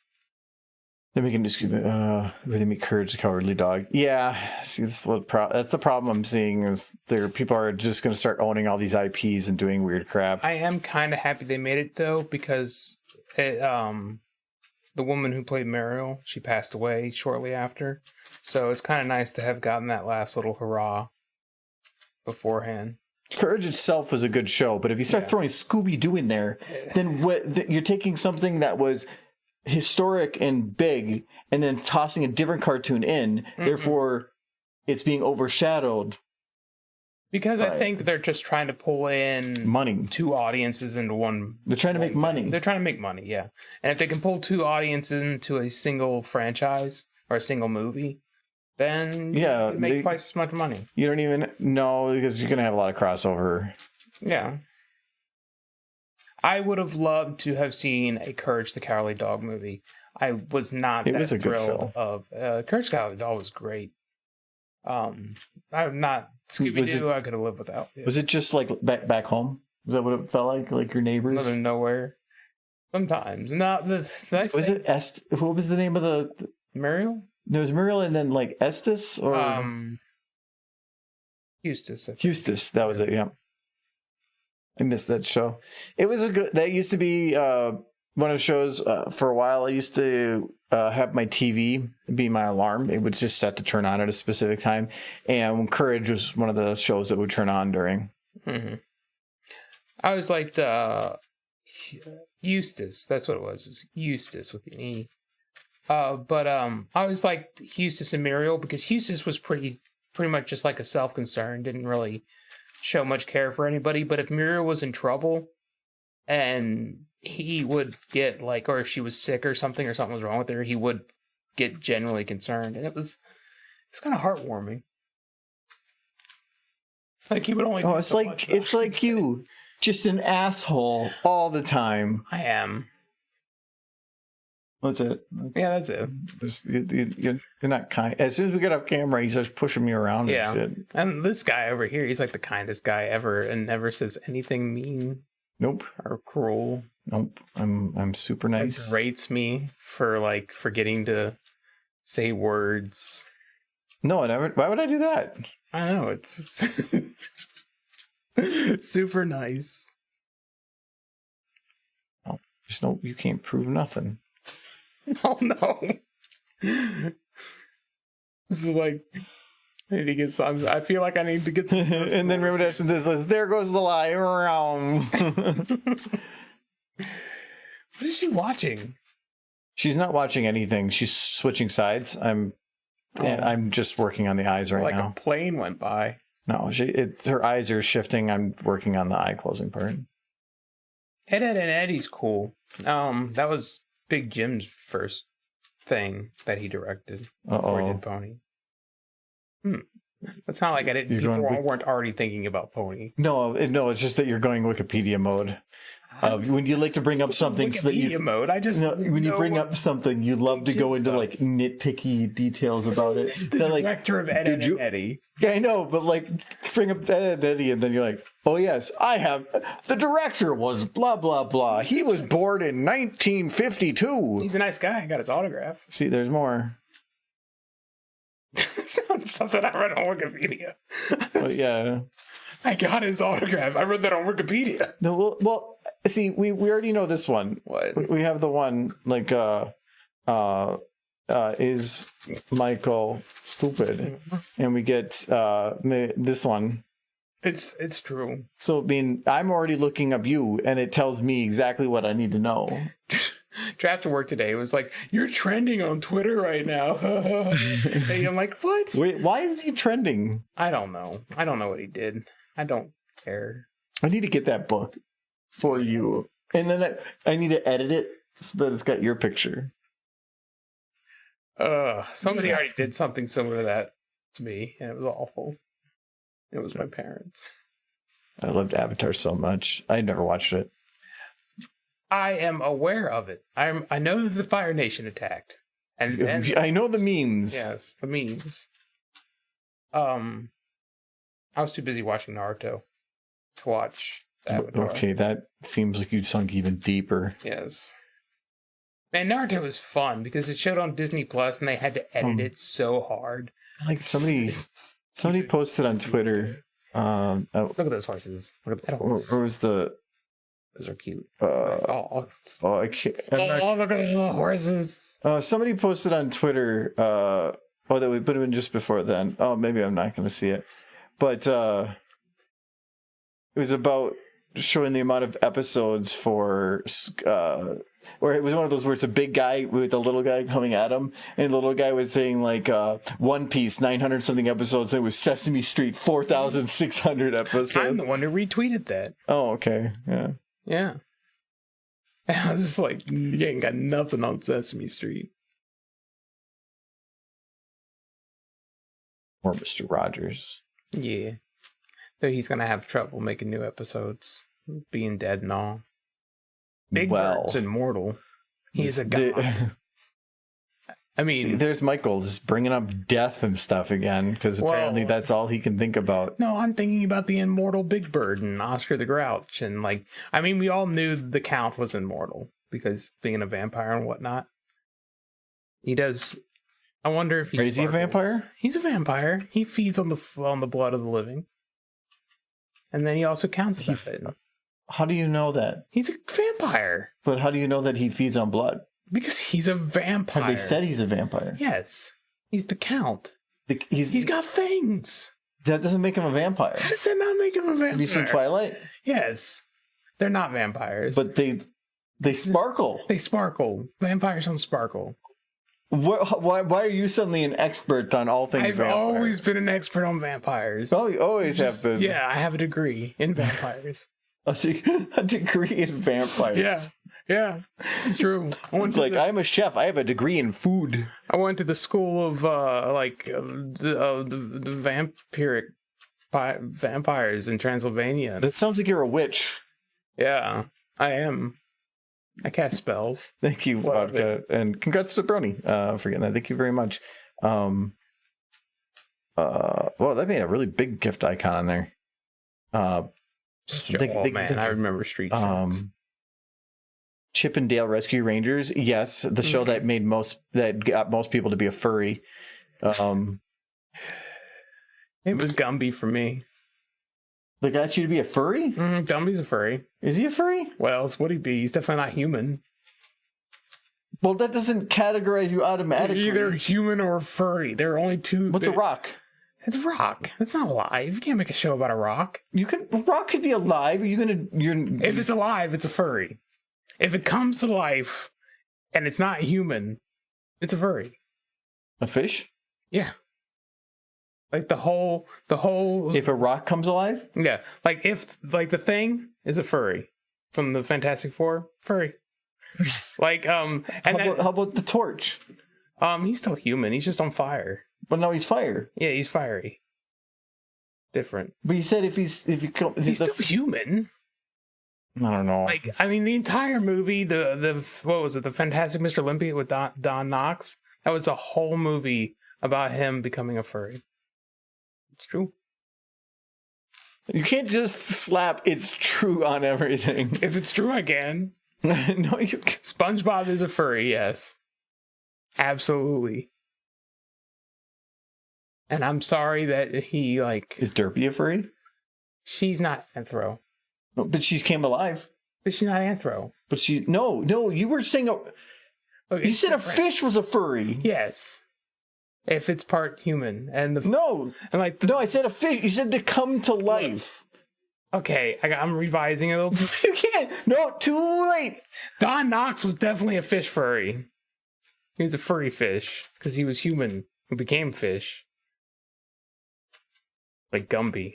Speaker 2: Then we can just they make Courage the Cowardly Dog. Yeah, see, this is what that's the problem I'm seeing is people are just going to start owning all these IPs and doing weird crap.
Speaker 1: I am kind of happy they made it though because the woman who played Mariel, she passed away shortly after, so it's kind of nice to have gotten that last little hurrah beforehand.
Speaker 2: Courage itself was a good show, but if you start throwing Scooby-Doo in there, then you're taking something that was historic and big and then tossing a different cartoon in. Therefore it's being overshadowed
Speaker 1: because I think they're just trying to pull in
Speaker 2: money,
Speaker 1: two audiences into one.
Speaker 2: They're trying to make money.
Speaker 1: They're trying to make money, yeah. And if they can pull two audiences into a single franchise or a single movie, then you make twice as much money. You
Speaker 2: don't even know because you're gonna have a lot of crossover.
Speaker 1: Yeah, I would have loved to have seen a Courage the Cowardly Dog movie. I was not that thrilled of Courage the Cowardly Dog was great. I'm not Scooby-Doo. I could have lived without.
Speaker 2: Was it just like back home? Was that what it felt like? Like your neighbors?
Speaker 1: Live in nowhere. Sometimes. Not the nice
Speaker 2: was thing. It what was the name of the
Speaker 1: Mariel?
Speaker 2: There was Mariel and then like Estes or
Speaker 1: Eustace.
Speaker 2: Eustace. That was it. Yeah. I missed that show. It was that used to be one of the shows for a while. I used to have my TV be my alarm. It would just set to turn on at a specific time. And Courage was one of the shows that would turn on during.
Speaker 1: Mm-hmm. I always liked Eustace. That's what it was. It was Eustace with an E. But I always liked Eustace and Muriel because Eustace was pretty much just like a self-concern. Didn't really show much care for anybody, but if Muriel was in trouble and he would get like, or if she was sick or something was wrong with her, he would get genuinely concerned, and it's kind of heartwarming. Like he would only
Speaker 2: it's like you just an asshole all the time.
Speaker 1: I am.
Speaker 2: That's it.
Speaker 1: Yeah, that's it.
Speaker 2: You're not kind. As soon as we get off camera, he starts pushing me around and shit.
Speaker 1: And this guy over here, he's like the kindest guy ever and never says anything mean.
Speaker 2: Nope.
Speaker 1: Or cruel.
Speaker 2: Nope. I'm super nice.
Speaker 1: He rates me for like forgetting to say words.
Speaker 2: No, I never. Why would I do that?
Speaker 1: I know, it's super nice.
Speaker 2: Oh, just no, you can't prove nothing.
Speaker 1: Oh no. This is like I need to get some. I feel like I need to get some.
Speaker 2: And then Reminiscence says, "There goes the lie."
Speaker 1: What is she watching?
Speaker 2: She's not watching anything. She's switching sides. I'm just working on the eyes right now.
Speaker 1: Like a plane went by.
Speaker 2: No, her eyes are shifting. I'm working on the eye closing part.
Speaker 1: Ed, Ed, and Eddie's cool. That was Big Jim's first thing that he directed before he did Pony. It's not like people weren't already thinking about Pony.
Speaker 2: No, it's just that you're going Wikipedia mode. When you like to bring up something so that you
Speaker 1: mode,
Speaker 2: when you bring up something, you love to go into like nitpicky details about it.
Speaker 1: The director of Ed, Ed, and Eddie.
Speaker 2: Yeah, I know, but like bring up Ed and Eddie, and then you're like, oh yes, I have. The director was blah blah blah. He was born in 1952.
Speaker 1: He's a nice guy. I got his autograph.
Speaker 2: See, there's more.
Speaker 1: Something I read on Wikipedia.
Speaker 2: Yeah.
Speaker 1: I got his autograph. I read that on Wikipedia.
Speaker 2: No, well, see, we already know this one.
Speaker 1: What?
Speaker 2: We have the one like is Michael stupid, and we get this one.
Speaker 1: It's true.
Speaker 2: So I mean, I'm already looking up you, and it tells me exactly what I need to know.
Speaker 1: After work today, it was like, you're trending on Twitter right now. And I'm like, what?
Speaker 2: Wait, why is he trending?
Speaker 1: I don't know. I don't know what he did. I don't care.
Speaker 2: I need to get that book for you, and then I need to edit it so that it's got your picture.
Speaker 1: Somebody already did something similar to that to me, and it was awful. It was my parents.
Speaker 2: I loved Avatar so much. I never watched it.
Speaker 1: I am aware of it. I know that the Fire Nation attacked, and then
Speaker 2: I know the memes.
Speaker 1: yes, the memes. I was too busy watching Naruto to watch Avatar.
Speaker 2: Okay, that seems like you sunk even deeper.
Speaker 1: Yes. Man, Naruto was fun because it showed on Disney Plus, and they had to edit it so hard.
Speaker 2: Like somebody posted on Twitter.
Speaker 1: Look at those horses. Look at that horse.
Speaker 2: Or was the?
Speaker 1: Those are cute.
Speaker 2: I can't.
Speaker 1: Look at the horses.
Speaker 2: Somebody posted on Twitter. That we put them in just before then. Oh, maybe I'm not going to see it, but it was about showing the amount of episodes for. Or it was one of those where it's a big guy with a little guy coming at him, and the little guy was saying like One Piece 900 something episodes, and it was Sesame Street 4,600 episodes.
Speaker 1: I'm the one who retweeted that.
Speaker 2: Oh, okay, yeah.
Speaker 1: Yeah. And I was just like, you ain't got nothing on Sesame Street.
Speaker 2: Or Mr. Rogers.
Speaker 1: Yeah. Though he's gonna have trouble making new episodes, being dead and all. Big Bird's immortal. He's a god. I mean,
Speaker 2: see, there's Michael just bringing up death and stuff again, because apparently that's all he can think about.
Speaker 1: No, I'm thinking about the immortal Big Bird and Oscar the Grouch, and like, I mean, we all knew the Count was immortal because being a vampire and whatnot. He does. I wonder if
Speaker 2: is he a vampire?
Speaker 1: He's a vampire. He feeds on the blood of the living, and then he also counts about it.
Speaker 2: How do you know that?
Speaker 1: He's a vampire.
Speaker 2: But how do you know that he feeds on blood?
Speaker 1: Because he's a vampire.
Speaker 2: Have they said he's a vampire?
Speaker 1: Yes. He's the Count.
Speaker 2: He's
Speaker 1: got fangs.
Speaker 2: That doesn't make him a vampire.
Speaker 1: How does that not make him a vampire?
Speaker 2: Have you seen Twilight?
Speaker 1: Yes. They're not vampires.
Speaker 2: But they sparkle.
Speaker 1: They sparkle. Vampires don't sparkle.
Speaker 2: Why are you suddenly an expert on all things vampires?
Speaker 1: I've always been an expert on vampires.
Speaker 2: Oh, you always have been.
Speaker 1: Yeah, I have a degree in vampires.
Speaker 2: A degree in vampires.
Speaker 1: Yeah, it's true.
Speaker 2: It's like, I'm a chef. I have a degree in food.
Speaker 1: I went to the school of the vampires in Transylvania.
Speaker 2: That sounds like you're a witch.
Speaker 1: Yeah, I am. I cast spells.
Speaker 2: Thank you, Vodka, and congrats to Brony for getting that. Thank you very much. Well, that made a really big gift icon on there.
Speaker 1: Man, I remember Street Sharks.
Speaker 2: Chip and Dale Rescue Rangers, yes, the show that got most people to be a furry.
Speaker 1: It was Gumby for me.
Speaker 2: They got you to be a furry?
Speaker 1: Gumby's a furry.
Speaker 2: Is he a furry?
Speaker 1: What else would he be? He's definitely not human.
Speaker 2: Well, that doesn't categorize you automatically.
Speaker 1: Either human or furry. There are only two.
Speaker 2: What's a rock?
Speaker 1: It's a rock. It's not alive. You can't make a show about a rock.
Speaker 2: A rock could be alive.
Speaker 1: If it's alive, it's a furry. If it comes to life and it's not human, it's a furry.
Speaker 2: A fish?
Speaker 1: Yeah. Like the whole.
Speaker 2: If a rock comes alive?
Speaker 1: Yeah. Like the Thing is a furry from the Fantastic Four, furry. Like
Speaker 2: how about the Torch?
Speaker 1: He's still human. He's just on fire.
Speaker 2: But no, he's fire.
Speaker 1: Yeah, he's fiery. Different.
Speaker 2: But you said he's
Speaker 1: still human.
Speaker 2: I don't know.
Speaker 1: Like, I mean, the entire movie, the what was it, the Fantastic Mr. Olympia with Don Knotts? That was a whole movie about him becoming a furry. It's true.
Speaker 2: You can't just slap "it's true" on everything.
Speaker 1: If it's true, I can.
Speaker 2: No, you can't.
Speaker 1: SpongeBob is a furry, yes. Absolutely. And I'm sorry that he, like...
Speaker 2: Is Derpy a furry?
Speaker 1: She's not Anthro.
Speaker 2: But she came alive.
Speaker 1: But she's not anthro.
Speaker 2: But no, you were saying
Speaker 1: Okay,
Speaker 2: you said
Speaker 1: different.
Speaker 2: a fish was a furry.
Speaker 1: Yes. If it's part human and
Speaker 2: No,
Speaker 1: and like
Speaker 2: no, I said a fish. You said to come to life.
Speaker 1: okay, I'm revising a little bit.
Speaker 2: You can't. No, too late.
Speaker 1: Don Knotts was definitely a fish furry. He was a furry fish because he was human who became fish. Like Gumby.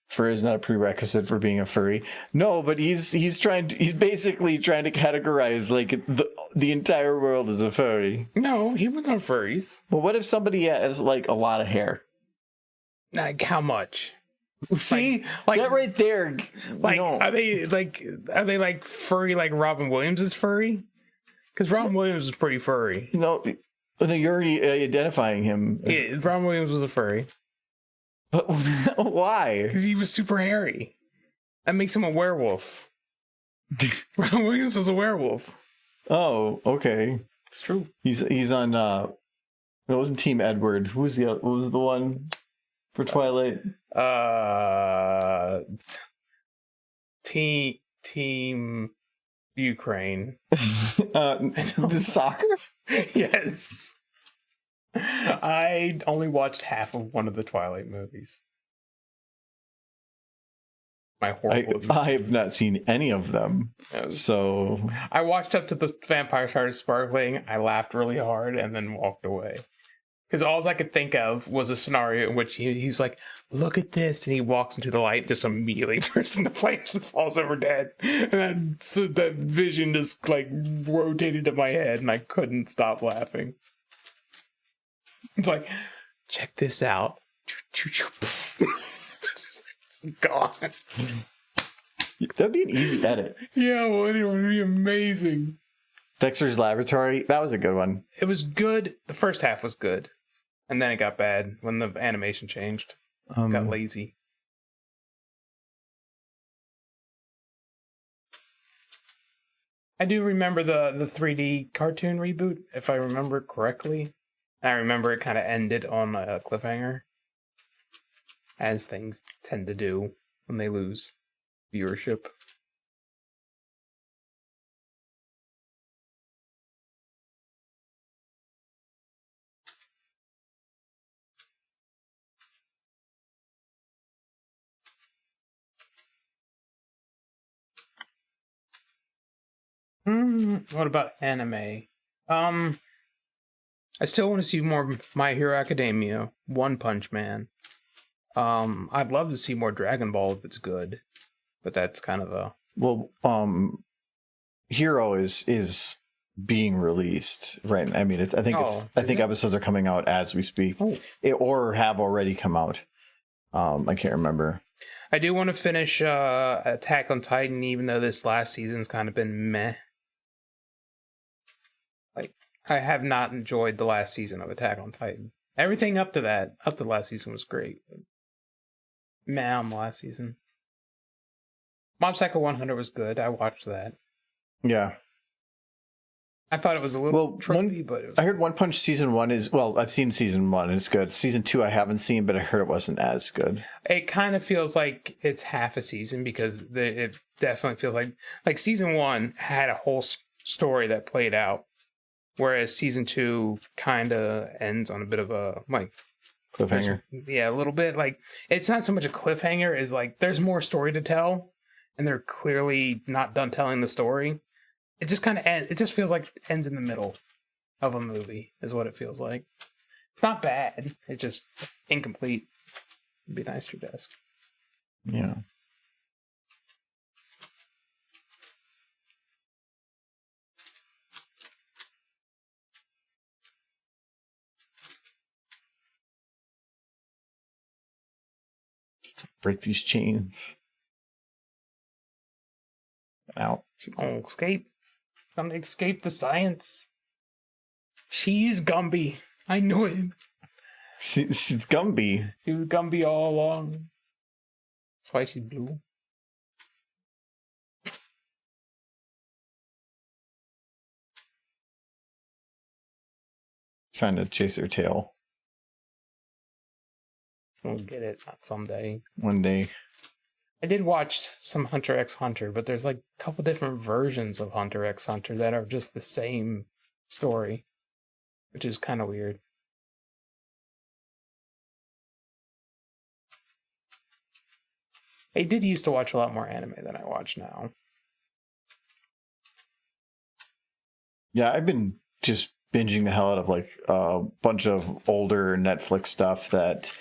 Speaker 2: Fur is not a prerequisite for being a furry. No, but he's basically trying to categorize like the entire world as a furry.
Speaker 1: No, humans aren't furries.
Speaker 2: Well, what if somebody has like a lot of hair?
Speaker 1: Like how much?
Speaker 2: See,
Speaker 1: like
Speaker 2: that right there.
Speaker 1: Like
Speaker 2: no.
Speaker 1: are they like furry like Robin Williams is furry? Because Robin Williams is pretty furry.
Speaker 2: No, you're already identifying him.
Speaker 1: Yeah, Robin Williams was a furry.
Speaker 2: Why?
Speaker 1: Because he was super hairy. That makes him a werewolf. Robin Williams was a werewolf.
Speaker 2: Oh, okay.
Speaker 1: It's true.
Speaker 2: He's on. It wasn't Team Edward. Who was what was the one for Twilight?
Speaker 1: Team Ukraine.
Speaker 2: The soccer.
Speaker 1: Yes. I only watched half of one of the Twilight movies. My horrible.
Speaker 2: I have not seen any of them. So
Speaker 1: I watched up to the vampire started sparkling. I laughed really hard and then walked away. Because all I could think of was a scenario in which he's like, look at this. And he walks into the light and just immediately bursts into flames and falls over dead. And so that vision just like rotated in my head and I couldn't stop laughing. It's like, check this out. Gone.
Speaker 2: That'd be an easy edit.
Speaker 1: Yeah, well, it would be amazing.
Speaker 2: Dexter's Laboratory. That was a good one.
Speaker 1: It was good. The first half was good. And then it got bad when the animation changed. Got lazy. I do remember the 3D cartoon reboot, if I remember correctly. I remember it kind of ended on a cliffhanger, as things tend to do when they lose viewership. What about anime? I still want to see more My Hero Academia, One Punch Man. I'd love to see more Dragon Ball if it's good, but that's kind of a
Speaker 2: Hero is being released right. I mean, I think episodes are coming out as we speak, or have already come out. I can't remember.
Speaker 1: I do want to finish Attack on Titan, even though this last season's kind of been meh. Like, I have not enjoyed the last season of Attack on Titan. Everything up to the last season was great. Meh on the last season. Mob Psycho 100 was good. I watched that.
Speaker 2: Yeah.
Speaker 1: I thought it was a little tropey, but it was...
Speaker 2: I heard One Punch season 1 is... Well, I've seen season 1 and it's good. Season 2 I haven't seen, but I heard it wasn't as good.
Speaker 1: It kind of feels like it's half a season because it definitely feels like season 1 had a whole story that played out, whereas season 2 kind of ends on a bit of a
Speaker 2: cliffhanger.
Speaker 1: Yeah, a little bit. Like, it's not so much a cliffhanger as like there's more story to tell, and they're clearly not done telling the story. It just kind of ends. It just feels like it ends in the middle of a movie, is what it feels like. It's not bad. It's just incomplete. It'd be nice to your desk.
Speaker 2: Yeah. Break these chains. Out.
Speaker 1: Oh, escape. Gonna escape the science. She's Gumby. I knew it.
Speaker 2: She's Gumby.
Speaker 1: She was Gumby all along. That's why she's blue.
Speaker 2: Trying to chase her tail.
Speaker 1: We'll get it someday.
Speaker 2: One day.
Speaker 1: I did watch some Hunter x Hunter, but there's like a couple different versions of Hunter x Hunter that are just the same story, which is kind of weird. I did used to watch a lot more anime than I watch now.
Speaker 2: Yeah, I've been just binging the hell out of like a bunch of older Netflix stuff that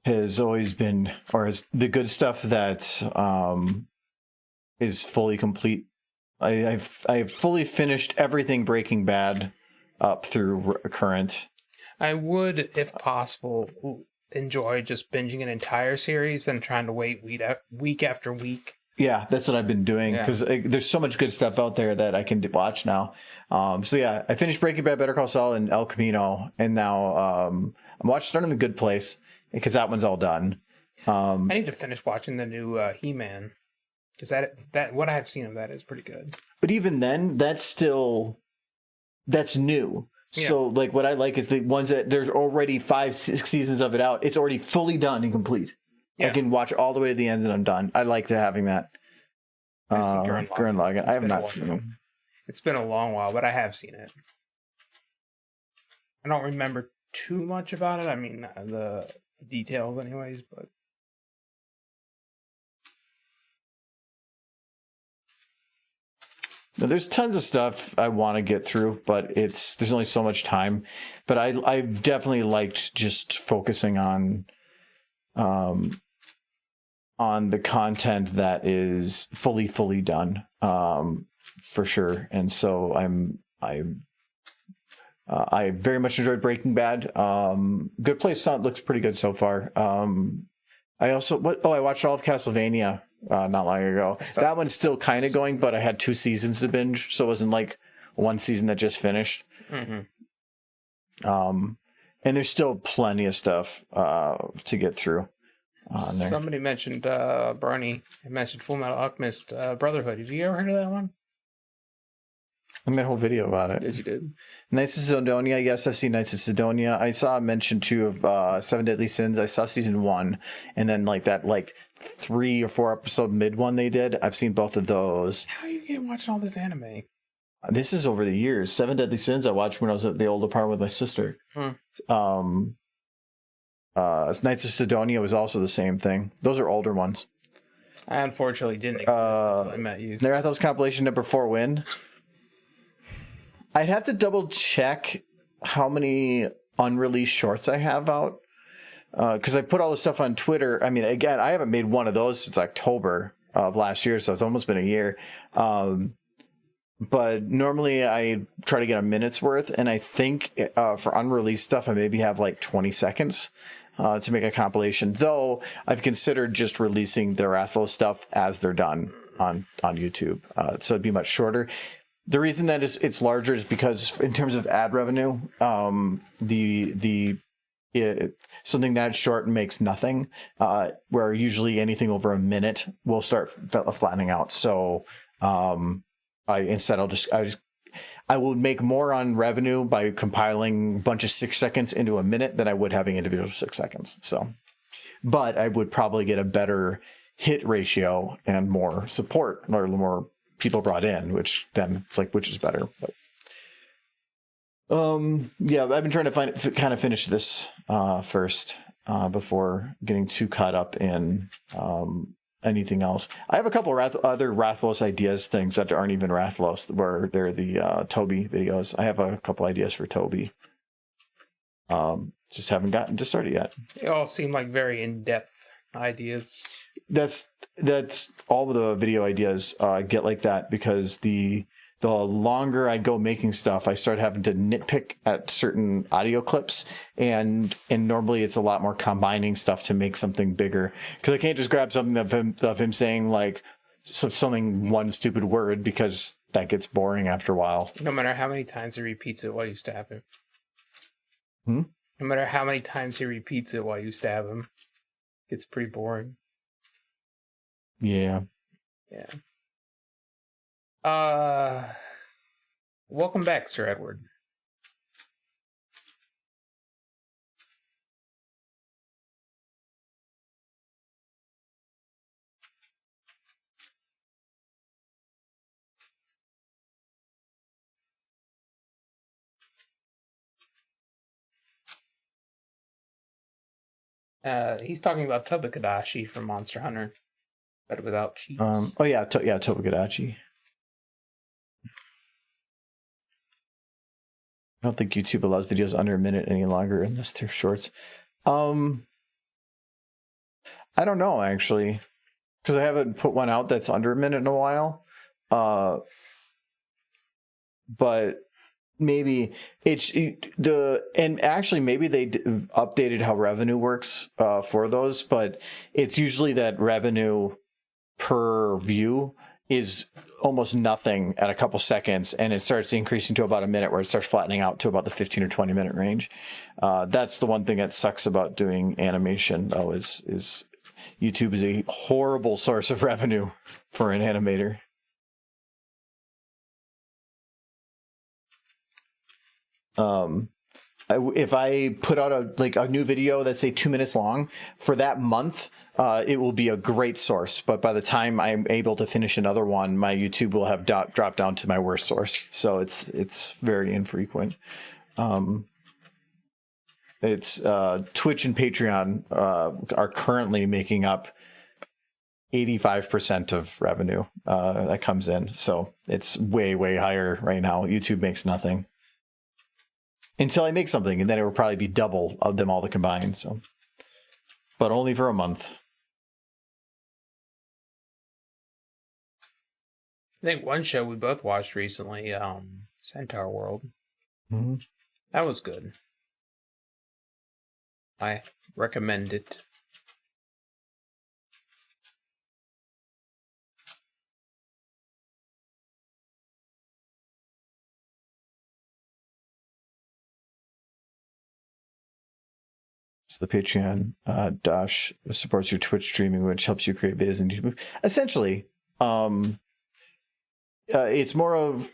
Speaker 2: has always been, or is the good stuff that is fully complete. I've fully finished everything Breaking Bad up through current.
Speaker 1: I would, if possible, enjoy just binging an entire series and trying to wait week after week.
Speaker 2: Yeah, that's what I've been doing because there's so much good stuff out there that I can watch now. So yeah, I finished Breaking Bad, Better Call Saul, and El Camino, and now I'm starting The Good Place because that one's all done.
Speaker 1: I need to finish watching the new He-Man because that what I have seen of that is pretty good.
Speaker 2: But even then, that's new. Yeah. So like what I like is the ones that there's already 5-6 seasons of it out. It's already fully done and complete. Yeah. I can watch all the way to the end and I'm done. I like having that. Gurren Lagann. I have not seen him.
Speaker 1: It's been a long while, but I have seen it. I don't remember too much about it. I mean, the details anyways, but...
Speaker 2: Now, there's tons of stuff I want to get through, but there's only so much time. But I've definitely liked just focusing on the content that is fully done, for sure. And so I very much enjoyed Breaking Bad. Good Place looks pretty good so far. I watched all of Castlevania not long ago. That one's still kind of going, but I had 2 seasons to binge, so it wasn't like one season that just finished. Mm-hmm. And there's still plenty of stuff to get through on there.
Speaker 1: Somebody mentioned Bernie. I mentioned Full Metal Alchemist Brotherhood. Have you ever heard of that one?
Speaker 2: I made a whole video about it.
Speaker 1: Yes, you did.
Speaker 2: Knights of Sidonia. Yes, I've seen Knights of Sidonia. I saw a mention too of 7 Deadly Sins. I saw season 1, and then like that 3 or 4 episode mid one they did. I've seen both of those.
Speaker 1: How are you getting watching all this anime?
Speaker 2: This is over the years. 7 Deadly Sins I watched when I was at the old apartment with my sister. Knights of Sidonia was also the same thing. Those are older ones.
Speaker 1: I unfortunately didn't exist until I met you.
Speaker 2: Narathos compilation number 4 win. I'd have to double check how many unreleased shorts I have out. Because I put all this stuff on Twitter. I mean, again, I haven't made one of those since October of last year, so it's almost been a year. But normally I try to get a minute's worth, and I think for unreleased stuff, I maybe have 20 seconds to make a compilation. Though I've considered just releasing the Rathlos stuff as they're done on YouTube, so it'd be much shorter. The reason that it's larger is because in terms of ad revenue, something that short makes nothing, where usually anything over a minute will start flattening out. So I will make more on revenue by compiling a bunch of 6 seconds into a minute than I would having individual 6 seconds. So, but I would probably get a better hit ratio and more support or more people brought in, which then it's which is better. But yeah, I've been trying to kind of finish this first before getting too caught up in anything else. I have a couple other Rathlos ideas, things that aren't even Rathlos, where they're the Toby videos. I have a couple ideas for Toby. Just haven't gotten to start it yet.
Speaker 1: They all seem like very in-depth ideas.
Speaker 2: That's all of the video ideas get like that because the longer I go making stuff, I start having to nitpick at certain audio clips, and normally it's a lot more combining stuff to make something bigger. Because I can't just grab something of him saying something one stupid word, because that gets boring after a while.
Speaker 1: No matter how many times he repeats it while you stab him.
Speaker 2: No
Speaker 1: matter how many times he repeats it while you stab him, it's pretty boring.
Speaker 2: Yeah.
Speaker 1: Yeah. Welcome back, Sir Edward. He's talking about Tobakadashi from Monster Hunter, but without cheats.
Speaker 2: Tobakadachi. I don't think YouTube allows videos under a minute any longer unless they're shorts. I don't know, actually, because I haven't put one out that's under a minute in a while. But maybe maybe they updated how revenue works for those, but it's usually that revenue per view is almost nothing at a couple seconds, and it starts increasing to about a minute, where it starts flattening out to about the 15 or 20 minute range. That's the one thing that sucks about doing animation, though, is YouTube is a horrible source of revenue for an animator. If I put out a new video that's, say, 2 minutes long for that month, it will be a great source. But by the time I'm able to finish another one, my YouTube will have dropped down to my worst source. So it's very infrequent. It's Twitch and Patreon are currently making up 85% of revenue that comes in. So it's way, way higher right now. YouTube makes nothing. Until I make something, and then it will probably be double of them all combined. So, but only for a month.
Speaker 1: I think one show we both watched recently, Centaur World.
Speaker 2: Mm-hmm.
Speaker 1: That was good. I recommend it.
Speaker 2: The Patreon dash supports your Twitch streaming, which helps you create videos in YouTube. Essentially, it's more of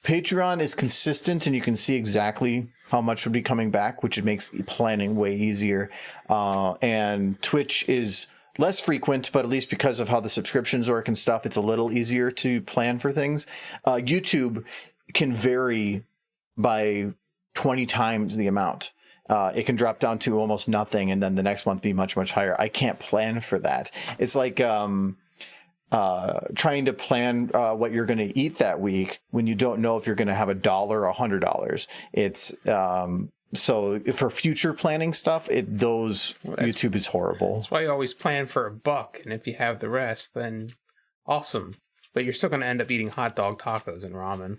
Speaker 2: Patreon is consistent, and you can see exactly how much would be coming back, which makes planning way easier. And Twitch is less frequent, but at least because of how the subscriptions work and stuff, it's a little easier to plan for things. YouTube can vary by 20 times the amount. It can drop down to almost nothing, and then the next month be much, much higher. I can't plan for that. It's like trying to plan what you're going to eat that week when you don't know if you're going to have $1 or $100. It's so for future planning stuff, YouTube is horrible.
Speaker 1: That's why you always plan for $1, and if you have the rest, then awesome. But you're still going to end up eating hot dog tacos and ramen.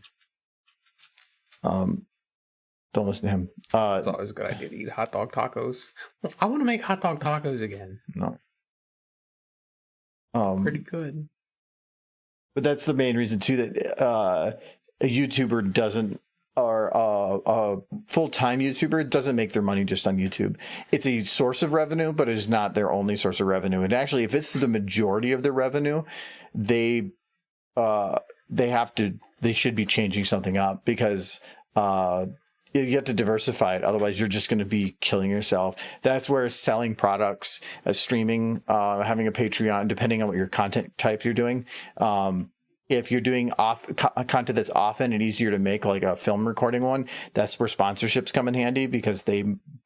Speaker 2: Don't listen to him.
Speaker 1: It's always a good idea to eat hot dog tacos. I want to make hot dog tacos again.
Speaker 2: No.
Speaker 1: Pretty good.
Speaker 2: But that's the main reason, too, that a YouTuber doesn't, or a full-time YouTuber doesn't make their money just on YouTube. It's a source of revenue, but it is not their only source of revenue. And actually, if it's the majority of their revenue, they should be changing something up, because you have to diversify it. Otherwise, you're just going to be killing yourself. That's where selling products, streaming, having a Patreon, depending on what your content type you're doing. If you're doing content that's often and easier to make, like a film recording one, that's where sponsorships come in handy, because they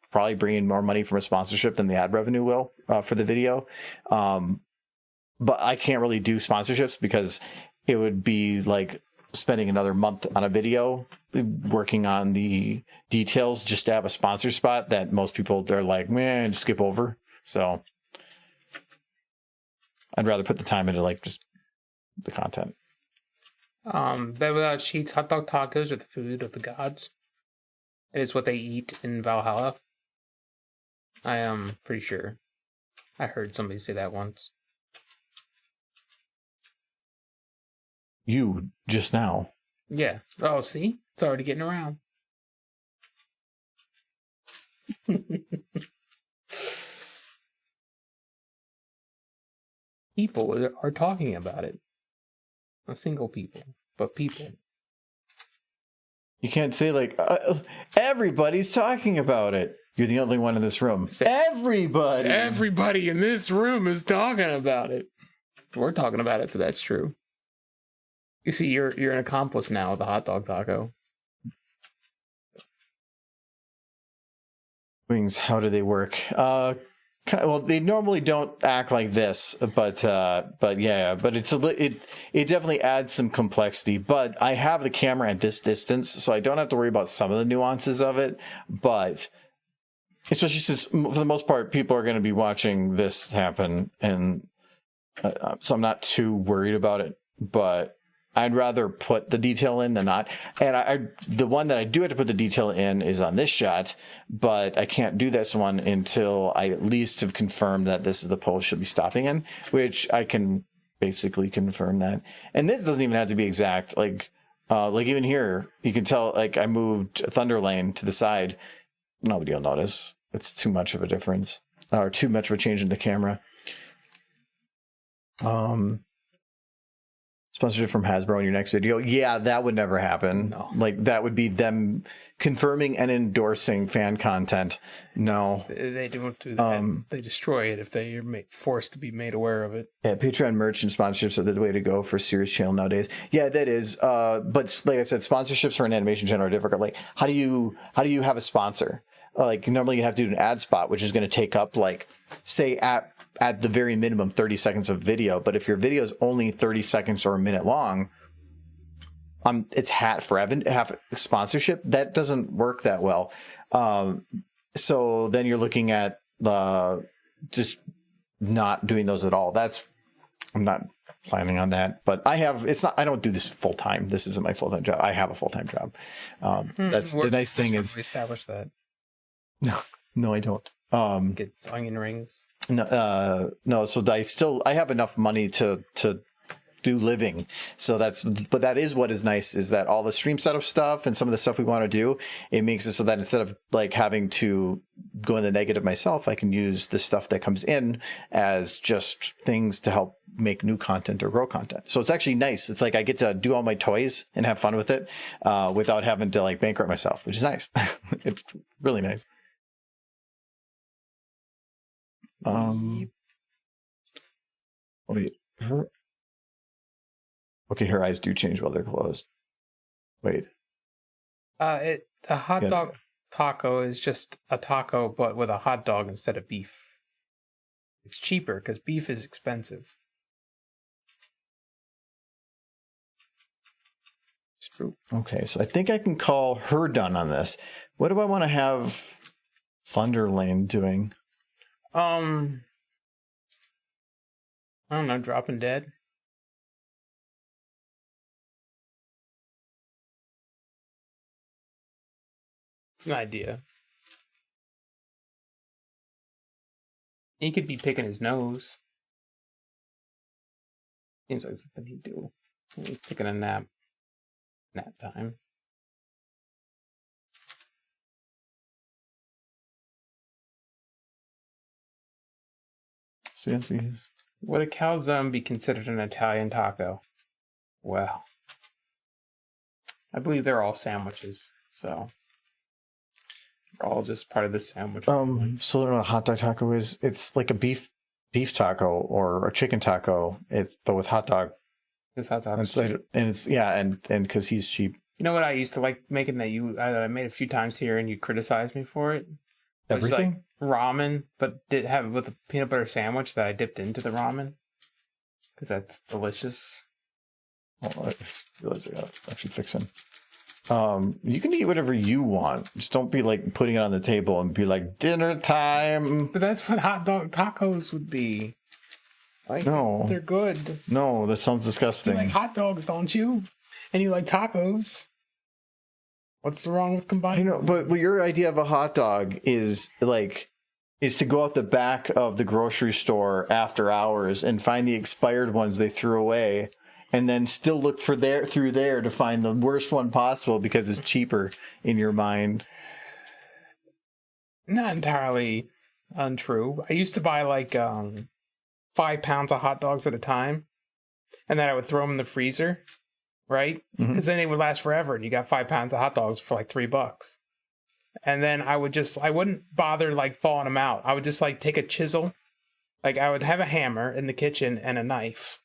Speaker 2: probably bring in more money from a sponsorship than the ad revenue will for the video. But I can't really do sponsorships, because it would be like spending another month on a video working on the details just to have a sponsor spot that most people, they're like, man, just skip over. So I'd rather put the time into just the content.
Speaker 1: But without cheats, hot dog tacos are the food of the gods. It is what they eat in Valhalla. I am pretty sure. I heard somebody say that once.
Speaker 2: You just now.
Speaker 1: Yeah. Oh, see? It's already getting around. People are talking about it. Not single people, but people.
Speaker 2: You can't say everybody's talking about it. You're the only one in this room.
Speaker 1: Everybody in this room is talking about it. We're talking about it, so that's true. You see, you're an accomplice now with the hot dog taco.
Speaker 2: Wings, how do they work? Well, they normally don't act like this, but yeah, but it definitely adds some complexity. But I have the camera at this distance, so I don't have to worry about some of the nuances of it. But especially since for the most part, people are going to be watching this happen, and so I'm not too worried about it. But I'd rather put the detail in than not. And the one that I do have to put the detail in is on this shot, but I can't do this one until I at least have confirmed that this is the pose she'll be stopping in, which I can basically confirm that. And this doesn't even have to be exact. Like even here, you can tell, like, I moved Thunder Lane to the side. Nobody will notice. It's too much of a difference, or too much of a change in the camera. Sponsorship from Hasbro in your next video. Yeah, that would never happen.
Speaker 1: No.
Speaker 2: Like, that would be them confirming and endorsing fan content. No.
Speaker 1: They don't do that. They destroy it if they are forced to be made aware of it.
Speaker 2: Yeah, Patreon merch and sponsorships are the way to go for a serious channel nowadays. Yeah, that is. But like I said, sponsorships for an animation channel are difficult. Like, how do you have a sponsor? Like, normally you have to do an ad spot, which is going to take up, like, say at the very minimum 30 seconds of video. But if your video is only 30 seconds or a minute long, it's half sponsorship. That doesn't work that well. So then you're looking at just not doing those at all. I'm not planning on that, but I don't do this full time. This isn't my full-time job. I have a full-time job. That's the nice thing is
Speaker 1: we established that.
Speaker 2: No, I don't.
Speaker 1: Get onion rings.
Speaker 2: No. So I have enough money to do living. So but that is what is nice, is that all the stream setup stuff and some of the stuff we want to do, it makes it so that instead of like having to go in the negative myself, I can use the stuff that comes in as just things to help make new content or grow content. So it's actually nice. It's like I get to do all my toys and have fun with it, without having to like bankrupt myself, which is nice. It's really nice. Wait, her eyes do change while they're closed. Wait.
Speaker 1: A hot dog taco is just a taco, but with a hot dog instead of beef. It's cheaper because beef is expensive. It's true.
Speaker 2: Okay, so I think I can call her done on this. What do I want to have Thunder Lane doing?
Speaker 1: I don't know, Dropping Dead. It's an idea. He could be picking his nose. Seems like something he'd do. He's taking a nap. Nap time.
Speaker 2: Yes.
Speaker 1: Would a calzone be considered an Italian taco? Well, I believe they're all sandwiches, so they're all just part of the sandwich.
Speaker 2: So I don't know what a hot dog taco is. It's like a beef taco or a chicken taco. But with hot dog.
Speaker 1: It's hot dog.
Speaker 2: And because he's cheap.
Speaker 1: You know what I used to like making that I made a few times here, and you criticized me for it?
Speaker 2: Everything?
Speaker 1: Like ramen, but did have it with a peanut butter sandwich that I dipped into the ramen. Because that's delicious.
Speaker 2: Oh, I realize I should fix him. You can eat whatever you want. Just don't be like putting it on the table and be like, dinner time.
Speaker 1: But that's what hot dog tacos would be.
Speaker 2: No.
Speaker 1: They're good.
Speaker 2: No, that sounds disgusting.
Speaker 1: You like hot dogs, don't you? And you like tacos. What's wrong with combining?
Speaker 2: I know, but your idea of a hot dog is to go out the back of the grocery store after hours and find the expired ones they threw away, and then still look through there to find the worst one possible because it's cheaper in your mind.
Speaker 1: Not entirely untrue. I used to buy 5 pounds of hot dogs at a time, and then I would throw them in the freezer, right? Because then they would last forever, and you got 5 pounds of hot dogs for like $3. And then I wouldn't bother thawing them out. I would just take a chisel. I would have a hammer in the kitchen and a knife,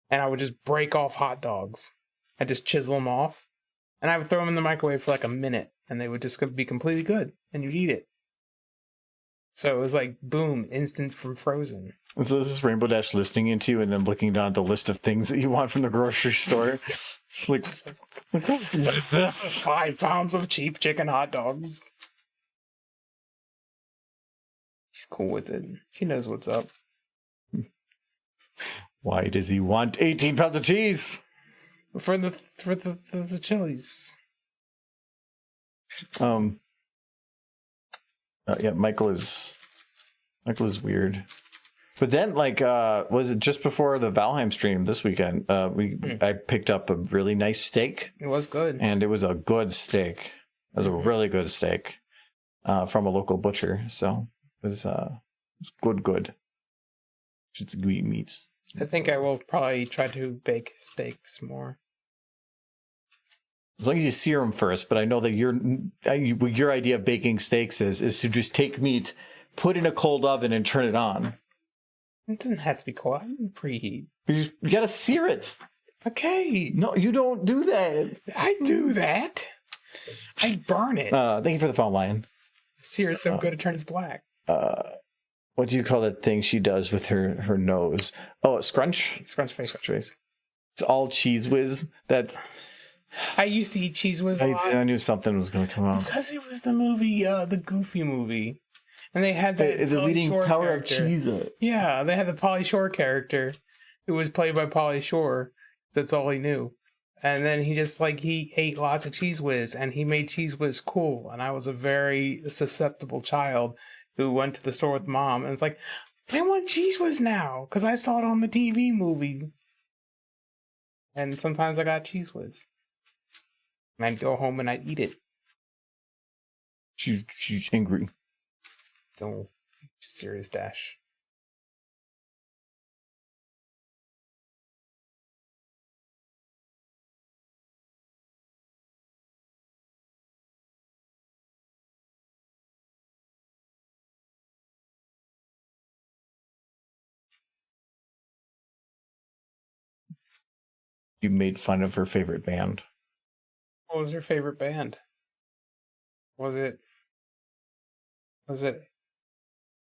Speaker 1: and I would just break off hot dogs. I just chisel them off, and I would throw them in the microwave for a minute, and they would just be completely good, and you'd eat it. So it was like, boom, instant from Frozen.
Speaker 2: So this is Rainbow Dash listening into you and then looking down at the list of things that you want from the grocery store. Just like, what is this?
Speaker 1: 5 pounds of cheap chicken hot dogs. He's cool with it. He knows what's up.
Speaker 2: Why does he want 18 pounds of cheese?
Speaker 1: For the chilies.
Speaker 2: Yeah, Michael is weird. But then, like, was it just before the Valheim stream this weekend? I picked up a really nice steak.
Speaker 1: It was good,
Speaker 2: and it was a good steak. It was a really good steak from a local butcher. So it was good. It's good meat.
Speaker 1: I think I will probably try to bake steaks more.
Speaker 2: As long as you sear them first, but I know that your idea of baking steaks is to just take meat, put it in a cold oven, and turn it on.
Speaker 1: It doesn't have to be cold. I can preheat.
Speaker 2: You gotta sear it.
Speaker 1: Okay.
Speaker 2: No, you don't do that.
Speaker 1: I do that. I burn it.
Speaker 2: Thank you for the phone line.
Speaker 1: Sear is so good it turns black.
Speaker 2: What do you call that thing she does with her nose? Oh, a scrunch?
Speaker 1: Scrunch face.
Speaker 2: It's all Cheese Whiz.
Speaker 1: I used to eat Cheese Whiz a lot.
Speaker 2: I knew something was going to come out.
Speaker 1: Because it was the movie, the Goofy movie. And they had the
Speaker 2: leading
Speaker 1: Pauly
Speaker 2: Tower
Speaker 1: character.
Speaker 2: of Cheese.
Speaker 1: Yeah, they had the Pauly Shore character who was played by Pauly Shore. That's all he knew. And then he ate lots of Cheese Whiz, and he made Cheese Whiz cool. And I was a very susceptible child who went to the store with mom and was like, I want Cheese Whiz now because I saw it on the TV movie. And sometimes I got Cheese Whiz. And I'd go home and I'd eat it.
Speaker 2: She's angry.
Speaker 1: Don't. Serious Dash.
Speaker 2: You made fun of her favorite band.
Speaker 1: What was your favorite band? Was it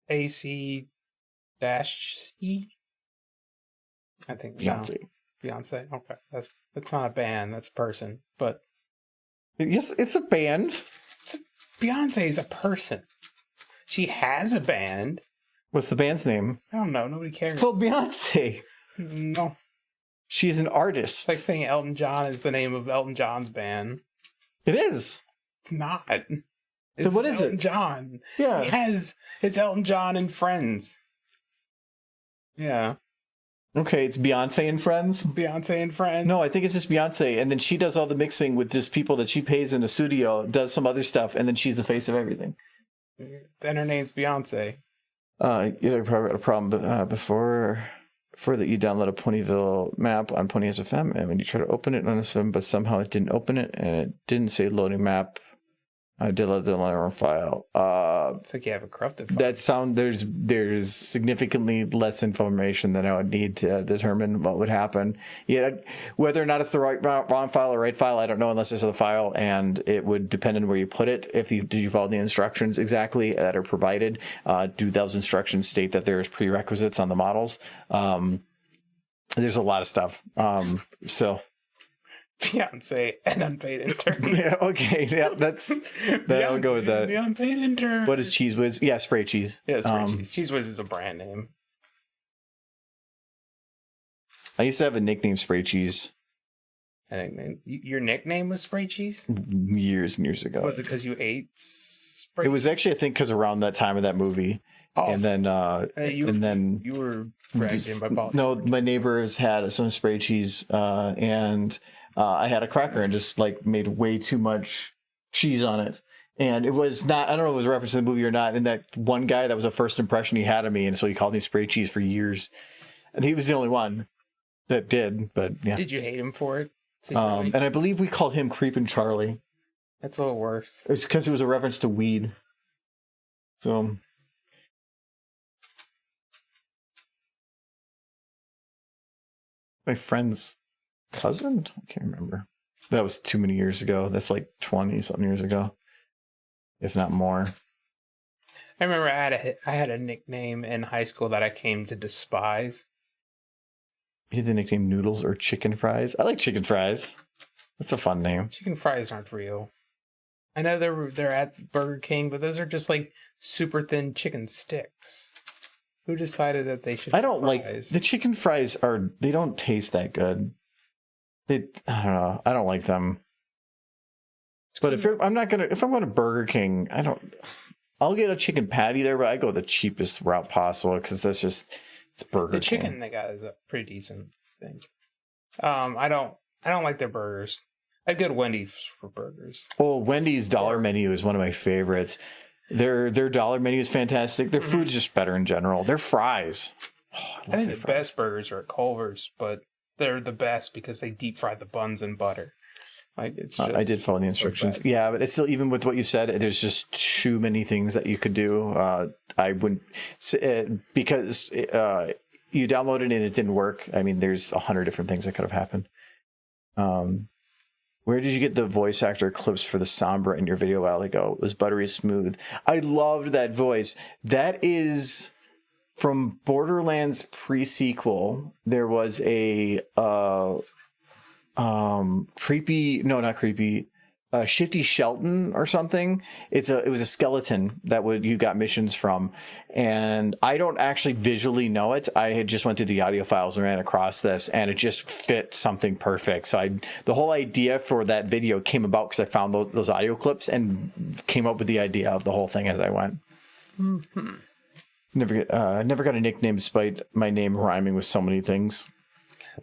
Speaker 1: AC-E? I think
Speaker 2: Beyonce.
Speaker 1: No. Beyonce. Okay, that's not a band. That's a person. But
Speaker 2: yes, it's a band.
Speaker 1: Beyonce is a person. She has a band.
Speaker 2: What's the band's name?
Speaker 1: I don't know. Nobody cares.
Speaker 2: It's called Beyonce.
Speaker 1: No.
Speaker 2: She's an artist.
Speaker 1: It's like saying Elton John is the name of Elton John's band.
Speaker 2: It is.
Speaker 1: It's not.
Speaker 2: Then what is
Speaker 1: Elton
Speaker 2: it?
Speaker 1: John.
Speaker 2: Yeah.
Speaker 1: It's Elton John and Friends. Yeah.
Speaker 2: Okay, it's Beyonce and Friends?
Speaker 1: Beyonce and Friends.
Speaker 2: No, I think it's just Beyonce, and then she does all the mixing with just people that she pays in a studio, does some other stuff, and then she's the face of everything.
Speaker 1: Then her name's Beyonce.
Speaker 2: You probably had a problem before that you download a Ponyville map on Pony SFM, and when you try to open it on SFM, but somehow it didn't open it, and it didn't say loading map. I did load the wrong file.
Speaker 1: It's like you have a corrupted file.
Speaker 2: There's significantly less information than I would need to determine what would happen. Yeah, whether or not it's the wrong file or right file, I don't know unless it's the file, and it would depend on where you put it. Did you follow the instructions exactly that are provided? Do those instructions state that there's prerequisites on the models? There's a lot of stuff. So.
Speaker 1: Beyonce and unpaid interns.
Speaker 2: Yeah, okay. Yeah, I'll go with that.
Speaker 1: The unpaid intern.
Speaker 2: What is Cheese Whiz? Yeah, Spray Cheese.
Speaker 1: Yeah, Spray Cheese. Cheese Whiz is a brand name.
Speaker 2: I used to have a nickname, Spray Cheese.
Speaker 1: Your nickname was Spray Cheese?
Speaker 2: Years and years ago.
Speaker 1: Was it because you ate Spray
Speaker 2: It was actually, I think, because around that time of that movie. Oh. And then,
Speaker 1: you were dragged in by politics.
Speaker 2: No, my neighbors had some Spray Cheese, and I had a cracker and just like made way too much cheese on it. And it was not, I don't know if it was a reference to the movie or not. And that one guy, that was the first impression he had of me. And so he called me Spray Cheese for years. And he was the only one that did, but yeah.
Speaker 1: Did you hate him for it?
Speaker 2: And I believe we called him Creepin' Charlie.
Speaker 1: That's a little worse.
Speaker 2: It's because it was a reference to weed. So. My friend's cousin? I can't remember. That was too many years ago. That's like 20 something years ago, if not more.
Speaker 1: I remember I had a nickname in high school that I came to despise.
Speaker 2: You had the nickname Noodles or Chicken Fries? I like Chicken Fries. That's a fun name.
Speaker 1: Chicken fries aren't real. I know they're at Burger King, but those are just like super thin chicken sticks. Who decided that they should?
Speaker 2: I don't like
Speaker 1: fries?
Speaker 2: the chicken fries. They don't taste that good. I don't know. I don't like them. But if I'm going to Burger King, I'll get a chicken patty there, but I go the cheapest route possible because it's Burger King.
Speaker 1: The chicken they got is a pretty decent thing. I don't like their burgers. I'd go to Wendy's for burgers.
Speaker 2: Well, Wendy's dollar menu is one of my favorites. Their dollar menu is fantastic. Their food's just better in general. Their fries.
Speaker 1: I think the best burgers are at Culver's, but they're the best because they deep fry the buns in butter. Like it's just
Speaker 2: I did follow the instructions.
Speaker 1: So
Speaker 2: yeah, but it's still, even with what you said, there's just too many things that you could do. I wouldn't because you downloaded it and it didn't work. I mean, there's 100 different things that could have happened. Where did you get the voice actor clips for the Sombra in your video a while ago? It was buttery smooth. I loved that voice. That is from Borderlands pre-sequel. There was a Shifty Shelton or something. It was a skeleton that you got missions from, and I don't actually visually know it. I had just went through the audio files and ran across this, and it just fit something perfect. So the whole idea for that video came about because I found those audio clips and came up with the idea of the whole thing as I went. Mm-hmm. Never got a nickname despite my name rhyming with so many things.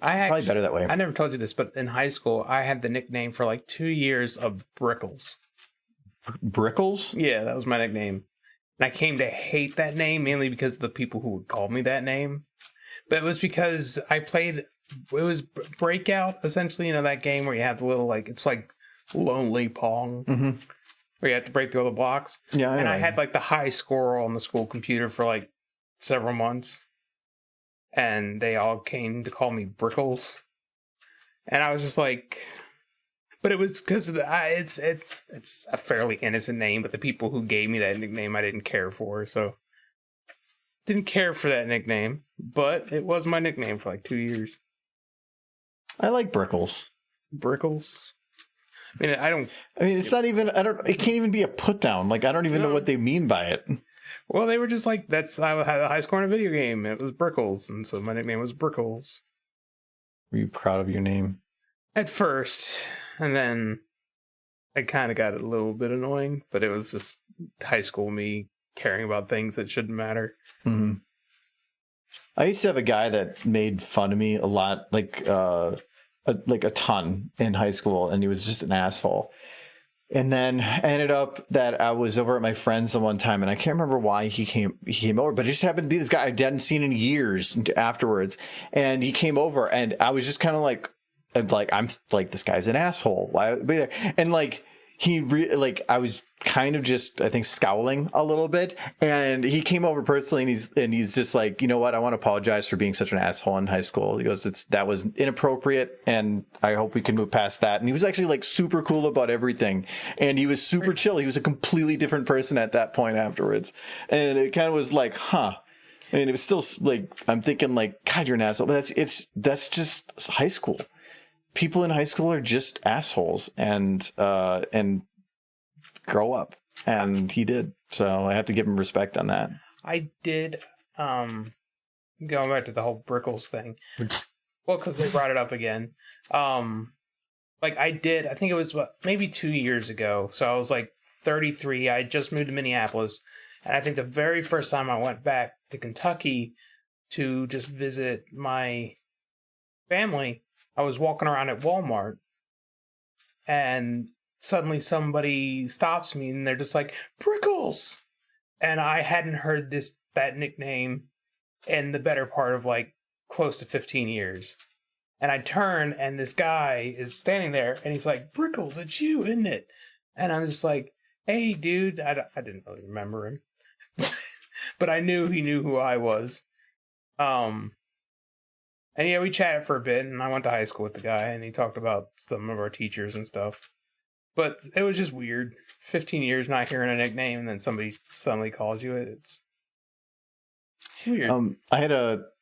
Speaker 2: Probably better that way.
Speaker 1: I never told you this, but in high school, I had the nickname for like 2 years of Brickles.
Speaker 2: Brickles?
Speaker 1: Yeah, that was my nickname. And I came to hate that name mainly because of the people who would call me that name. But it was because I played, it was Breakout, essentially, that game where you have the little, it's like Lonely Pong, where you have to break through all the blocks.
Speaker 2: Yeah,
Speaker 1: and I had like the high score on the school computer for like several months. And they all came to call me Brickles. And I was just like, but it was because it's a fairly innocent name, but the people who gave me that nickname I didn't care for, so didn't care for that nickname, but it was my nickname for like 2 years.
Speaker 2: I like Brickles.
Speaker 1: Brickles?
Speaker 2: it's not even, it can't even be a put down. Like, I don't even know what they mean by it.
Speaker 1: Well, they were just like, I had a high score in a video game. It was Brickles, and so my nickname was Brickles.
Speaker 2: Were you proud of your name?
Speaker 1: At first, and then it kind of got a little bit annoying, but it was just high school me caring about things that shouldn't matter.
Speaker 2: Mm-hmm. I used to have a guy that made fun of me a lot, like a ton in high school, and he was just an asshole. And then I ended up that I was over at my friend's the one time, and I can't remember why he came over, but it just happened to be this guy I hadn't seen in years afterwards. And he came over, and I was just kind of like, I'm like, this guy's an asshole. Why would I be there? And I was kind of just, I think, scowling a little bit. And he came over personally, and he's just like, you know what? I want to apologize for being such an asshole in high school. He goes, that was inappropriate, and I hope we can move past that. And he was actually like super cool about everything, and he was super chill. He was a completely different person at that point afterwards, and it kind of was like, huh. And it was still like, I'm thinking like, God, you're an asshole. But that's just high school. People in high school are just assholes, and grow up, and he did, so I have to give him respect on that. I
Speaker 1: did. Going back to the whole Brickles thing, well, because they brought it up again. I think it was maybe 2 years ago, so I was like 33. I just moved to Minneapolis, and I think the very first time I went back to Kentucky to just visit my family, I was walking around at Walmart, and suddenly somebody stops me, and they're just like, Brickles! And I hadn't heard that nickname in the better part of like close to 15 years. And I turn, and this guy is standing there, and he's like, Brickles, it's you, isn't it? And I'm just like, hey, dude. I didn't really remember him. But I knew he knew who I was. And yeah, we chatted for a bit, and I went to high school with the guy, and he talked about some of our teachers and stuff. But it was just weird. 15 years not hearing a nickname, and then somebody suddenly calls you it. It's weird.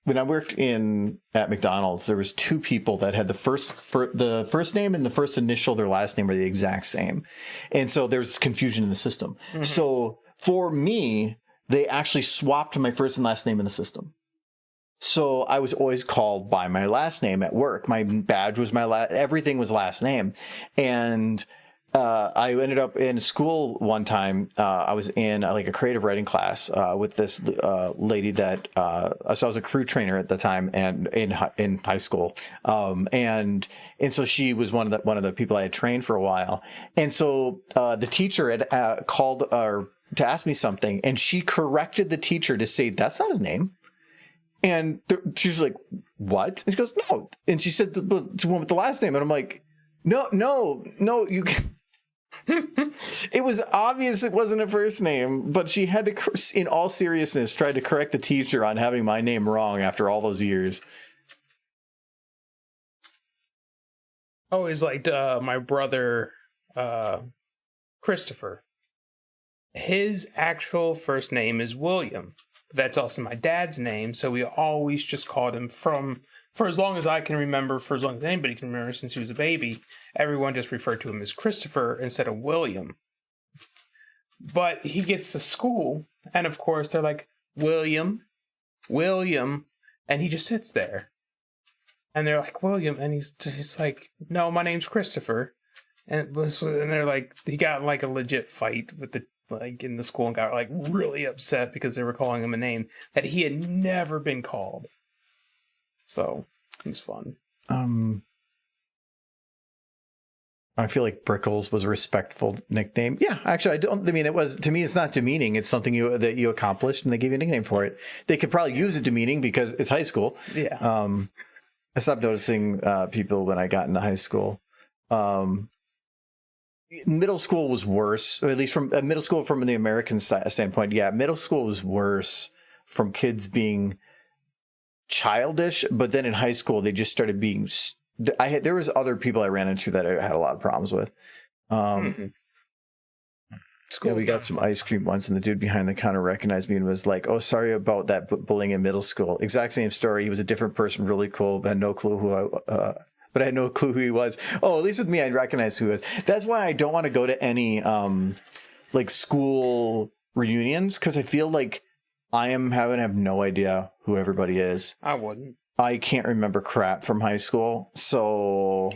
Speaker 2: When I worked at McDonald's, there was two people that had the first name and the first initial, their last name were the exact same, and so there was confusion in the system. Mm-hmm. So for me, they actually swapped my first and last name in the system. So I was always called by my last name at work. My badge was everything was last name, and I ended up in school one time. I was in a creative writing class with this lady that so I was a crew trainer at the time and in high school, and so she was one of the people I had trained for a while, and so the teacher had called to ask me something, and she corrected the teacher to say that's not his name. And she was like, "What?" And she goes, "No." And she said, "The one with the last name." And I'm like, "No, you." It was obvious it wasn't a first name, but she had to, in all seriousness, try to correct the teacher on having my name wrong after all those years.
Speaker 1: Always liked my brother, Christopher. His actual first name is William. That's also my dad's name, so we always just called him for as long as I can remember, for as long as anybody can remember since he was a baby, everyone just referred to him as Christopher instead of William. But he gets to school, and of course they're like, William, and he just sits there. And they're like, William, and he's like, no, my name's Christopher. And they're like, he got like a legit fight with in the school and got like really upset because they were calling him a name that he had never been called. So it was fun.
Speaker 2: I feel like Brickles was a respectful nickname. Yeah, actually, it was, to me, it's not demeaning. It's something that you accomplished and they gave you a nickname for it. They could probably use it demeaning because it's high school.
Speaker 1: Yeah.
Speaker 2: I stopped noticing people when I got into high school. Middle school was worse, or at least from middle school from the American standpoint. Yeah, middle school was worse from kids being childish, but then in high school they just started being. There was other people I ran into that I had a lot of problems with. We got some ice cream once, and the dude behind the counter recognized me and was like, "Oh, sorry about that bullying in middle school." Exact same story. He was a different person, really cool, but had no clue but I had no clue who he was. Oh, at least with me, I'd recognize who he was. That's why I don't want to go to any school reunions, because I feel like I have no idea who everybody is.
Speaker 1: I wouldn't.
Speaker 2: I can't remember crap from high school, so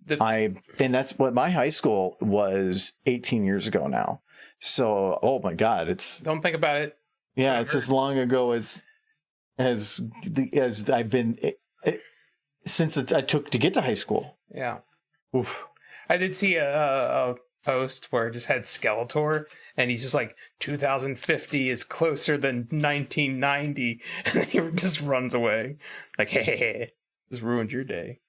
Speaker 2: and that's what my high school was 18 years ago now. So, oh my God,
Speaker 1: don't think about it.
Speaker 2: Yeah, it's as long ago as I've been since I took to get to high school.
Speaker 1: Yeah.
Speaker 2: Oof.
Speaker 1: I did see a post where it just had Skeletor, and he's just like, 2050 is closer than 1990, and he just runs away. Like, hey, just ruined your day.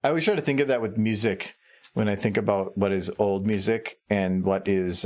Speaker 2: I always try to think of that with music when I think about what is old music and what is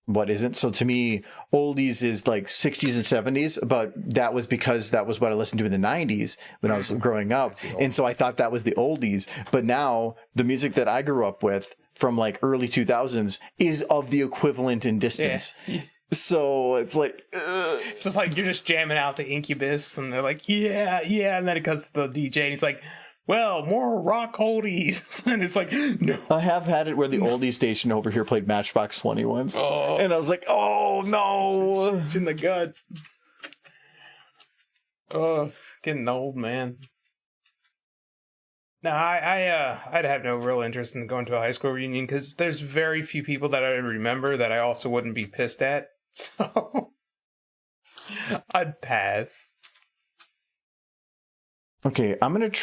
Speaker 2: what isn't. So to me, oldies is like 60s and 70s, but that was because that was what I listened to in the 90s when I was growing up. And so I thought that was the oldies. But now the music that I grew up with from like early 2000s is of the equivalent in distance. Yeah. So it's like,
Speaker 1: it's just like you're just jamming out to Incubus, and they're like, yeah, and then it comes to the DJ, and he's like, well, more rock oldies. And it's like, no.
Speaker 2: I have had it where the oldie station over here played Matchbox 20 once. Oh. And I was like, oh, no.
Speaker 1: It's in the gut. Oh, getting old, man. No, I'd have no real interest in going to a high school reunion because there's very few people that I remember that I also wouldn't be pissed at. So I'd pass.
Speaker 2: Okay, I'm going to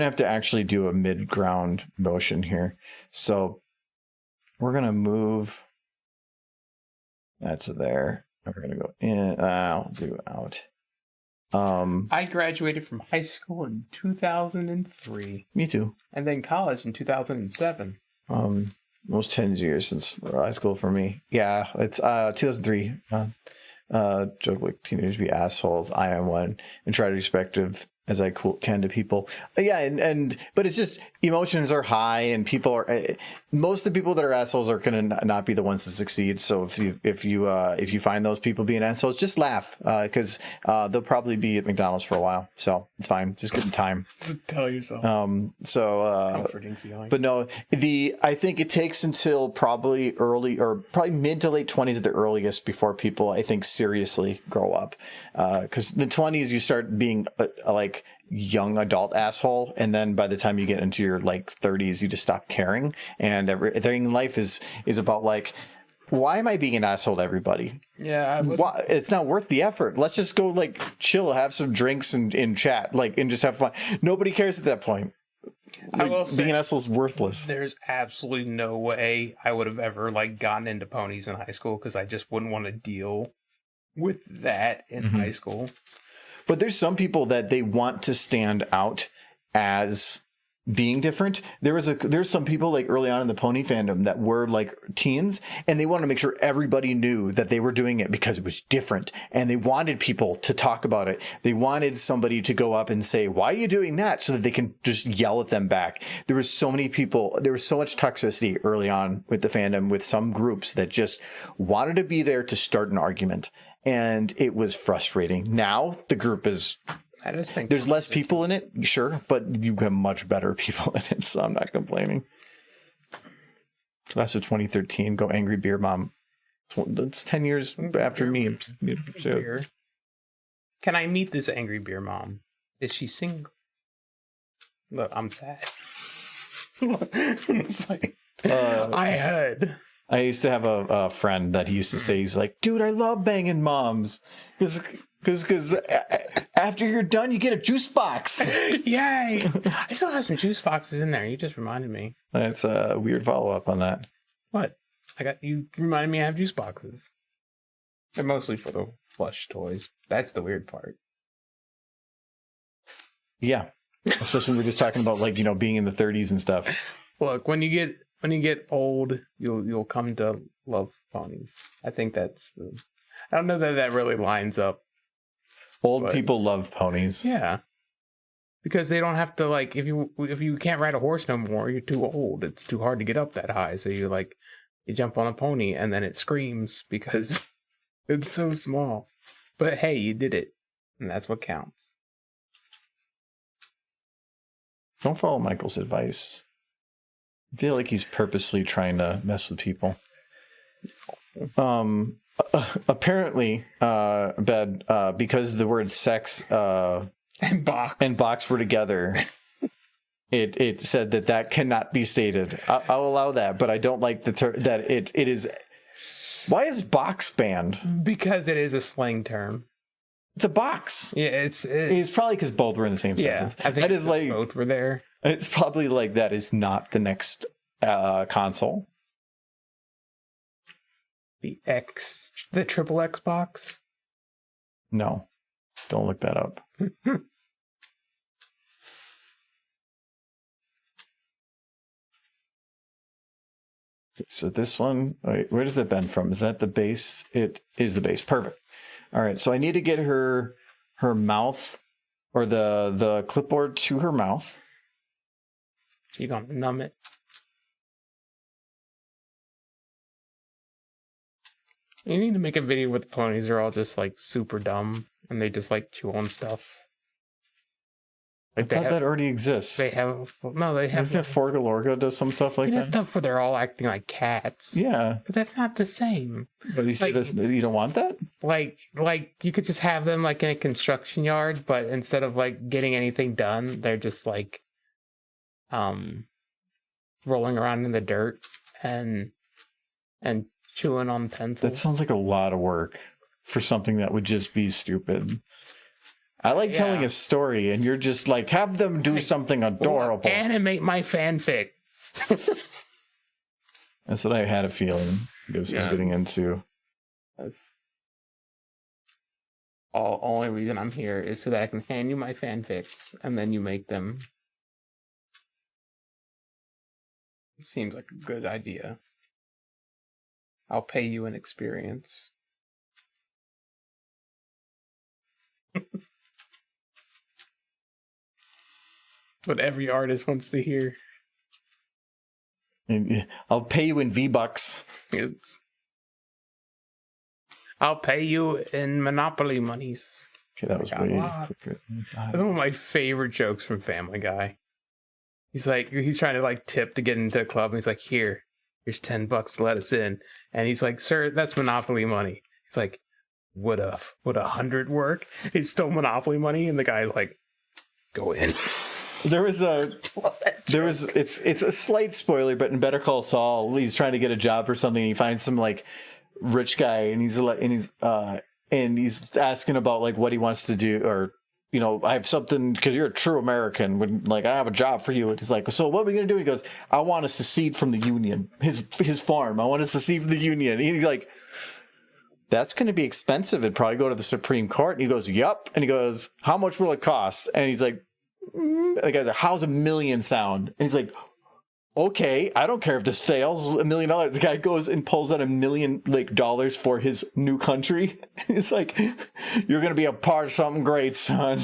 Speaker 2: have to actually do a mid-ground motion here. So we're going to move that to there. We're going to go in, I'll do out.
Speaker 1: I graduated from high school in 2003.
Speaker 2: Me too.
Speaker 1: And then college in 2007.
Speaker 2: Almost 10 years since high school for me. Yeah, it's 2003. Joke like teenagers be assholes. I am one. And try to respect can to people. Yeah, and but it's just emotions are high, and people are most of the people that are assholes are going to not be the ones to succeed. So if you find those people being assholes, just laugh because they'll probably be at McDonald's for a while. So it's fine. Just give them time.
Speaker 1: Tell yourself.
Speaker 2: Comforting feeling. But no, I think it takes until probably mid to late 20s at the earliest before people, I think, seriously grow up. Because in the 20s you start being like young adult asshole, and then by the time you get into your like 30s you just stop caring, and everything in life is about like, why am I being an asshole to everybody?
Speaker 1: Yeah,
Speaker 2: it's not worth the effort. Let's just go like chill, have some drinks and chat, like, and just have fun. Nobody cares at that point.
Speaker 1: I will say,
Speaker 2: being an asshole is worthless.
Speaker 1: There's absolutely no way I would have ever like gotten into ponies in high school, because I just wouldn't want to deal with that in high school.
Speaker 2: But there's some people that they want to stand out as being different. There's some people like early on in the pony fandom that were like teens, and they wanted to make sure everybody knew that they were doing it because it was different, and they wanted people to talk about it. They wanted somebody to go up and say, "Why are you doing that?" so that they can just yell at them back. There was so many people. There was so much toxicity early on with the fandom, with some groups that just wanted to be there to start an argument. And it was frustrating. Now the group is,
Speaker 1: I just think
Speaker 2: there's less people in it, sure, but you have much better people in it, so I'm not complaining. That's of 2013. Go Angry Beer Mom. It's 10 years after me.
Speaker 1: Beer. Can I meet this Angry Beer Mom? Is she single? Look, I'm sad. It's like, I heard.
Speaker 2: I used to have a friend that he used to say, he's like, dude, I love banging moms. Because after you're done, you get a juice box.
Speaker 1: Yay! I still have some juice boxes in there. You just reminded me.
Speaker 2: That's a weird follow-up on that.
Speaker 1: What? You reminded me I have juice boxes. They're mostly for the plush toys. That's the weird part.
Speaker 2: Yeah. Especially when we're just talking about, like, being in the 30s and stuff.
Speaker 1: Look, when you get old, you'll come to love ponies. I think that's I don't know that really lines up.
Speaker 2: Old people love ponies.
Speaker 1: Yeah. Because they don't have to, like, if you can't ride a horse no more, you're too old. It's too hard to get up that high. So you jump on a pony and then it screams because it's so small. But hey, you did it. And that's what counts.
Speaker 2: Don't follow Michael's advice. I feel like he's purposely trying to mess with people. Apparently, because the word sex
Speaker 1: and box
Speaker 2: were together, it said that cannot be stated. I'll allow that, but I don't like the term that it is. Why is box banned?
Speaker 1: Because it is a slang term.
Speaker 2: It's a box.
Speaker 1: Yeah, it's
Speaker 2: probably because both were in the same sentence.
Speaker 1: I think
Speaker 2: that is like
Speaker 1: both were there.
Speaker 2: It's probably like that is not the next console.
Speaker 1: The triple X box?
Speaker 2: No, don't look that up. So this one, wait, where does that bend from? Is that the base? It is the base. Perfect. All right, so I need to get her mouth, or the clipboard to her mouth.
Speaker 1: You gonna numb it? You need to make a video where the ponies are all just like super dumb and they just like chew on stuff.
Speaker 2: Like I thought that already exists.
Speaker 1: They have They have.
Speaker 2: Isn't it Forgalorga does some stuff like that?
Speaker 1: Stuff where they're all acting like cats.
Speaker 2: Yeah,
Speaker 1: but that's not the same.
Speaker 2: But you see this, you don't want that.
Speaker 1: Like you could just have them like in a construction yard, but instead of like getting anything done, they're just like, rolling around in the dirt and chewing on pencils.
Speaker 2: That sounds like a lot of work for something that would just be stupid. I like telling a story, and you're just like, have them do something adorable.
Speaker 1: Animate my fanfic.
Speaker 2: That's what I had a feeling this was getting into.
Speaker 1: Only reason I'm here is so that I can hand you my fanfics, and then you make them. Seems like a good idea. I'll pay you an experience. What every artist wants to hear.
Speaker 2: I'll pay you in V-Bucks.
Speaker 1: Oops. I'll pay you in Monopoly monies.
Speaker 2: Okay, that was way quicker.
Speaker 1: That's one of my favorite jokes from Family Guy. He's trying to like tip to get into a club, and he's like, here's $10 to let us in. And he's like, sir, that's Monopoly money. He's like, would 100 work? It's still Monopoly money, and the guy's like, go in.
Speaker 2: It's a slight spoiler, but in Better Call Saul, he's trying to get a job or something, and he finds some like rich guy, and he's asking about like what he wants to do, or I have something, because you're a true American, when like I have a job for you. And he's like, so what are we gonna do? He goes, I want to secede from the Union, his farm. I want to secede from the Union. And he's like, that's going to be expensive. It'd probably go to the Supreme Court. And he goes, yup. And he goes, how much will it cost? And he's like, the guy's like, how's $1 million sound? And he's like, okay, I don't care if this fails. $1 million. The guy goes and pulls out $1 million dollars for his new country. And it's like, you're going to be a part of something great, son.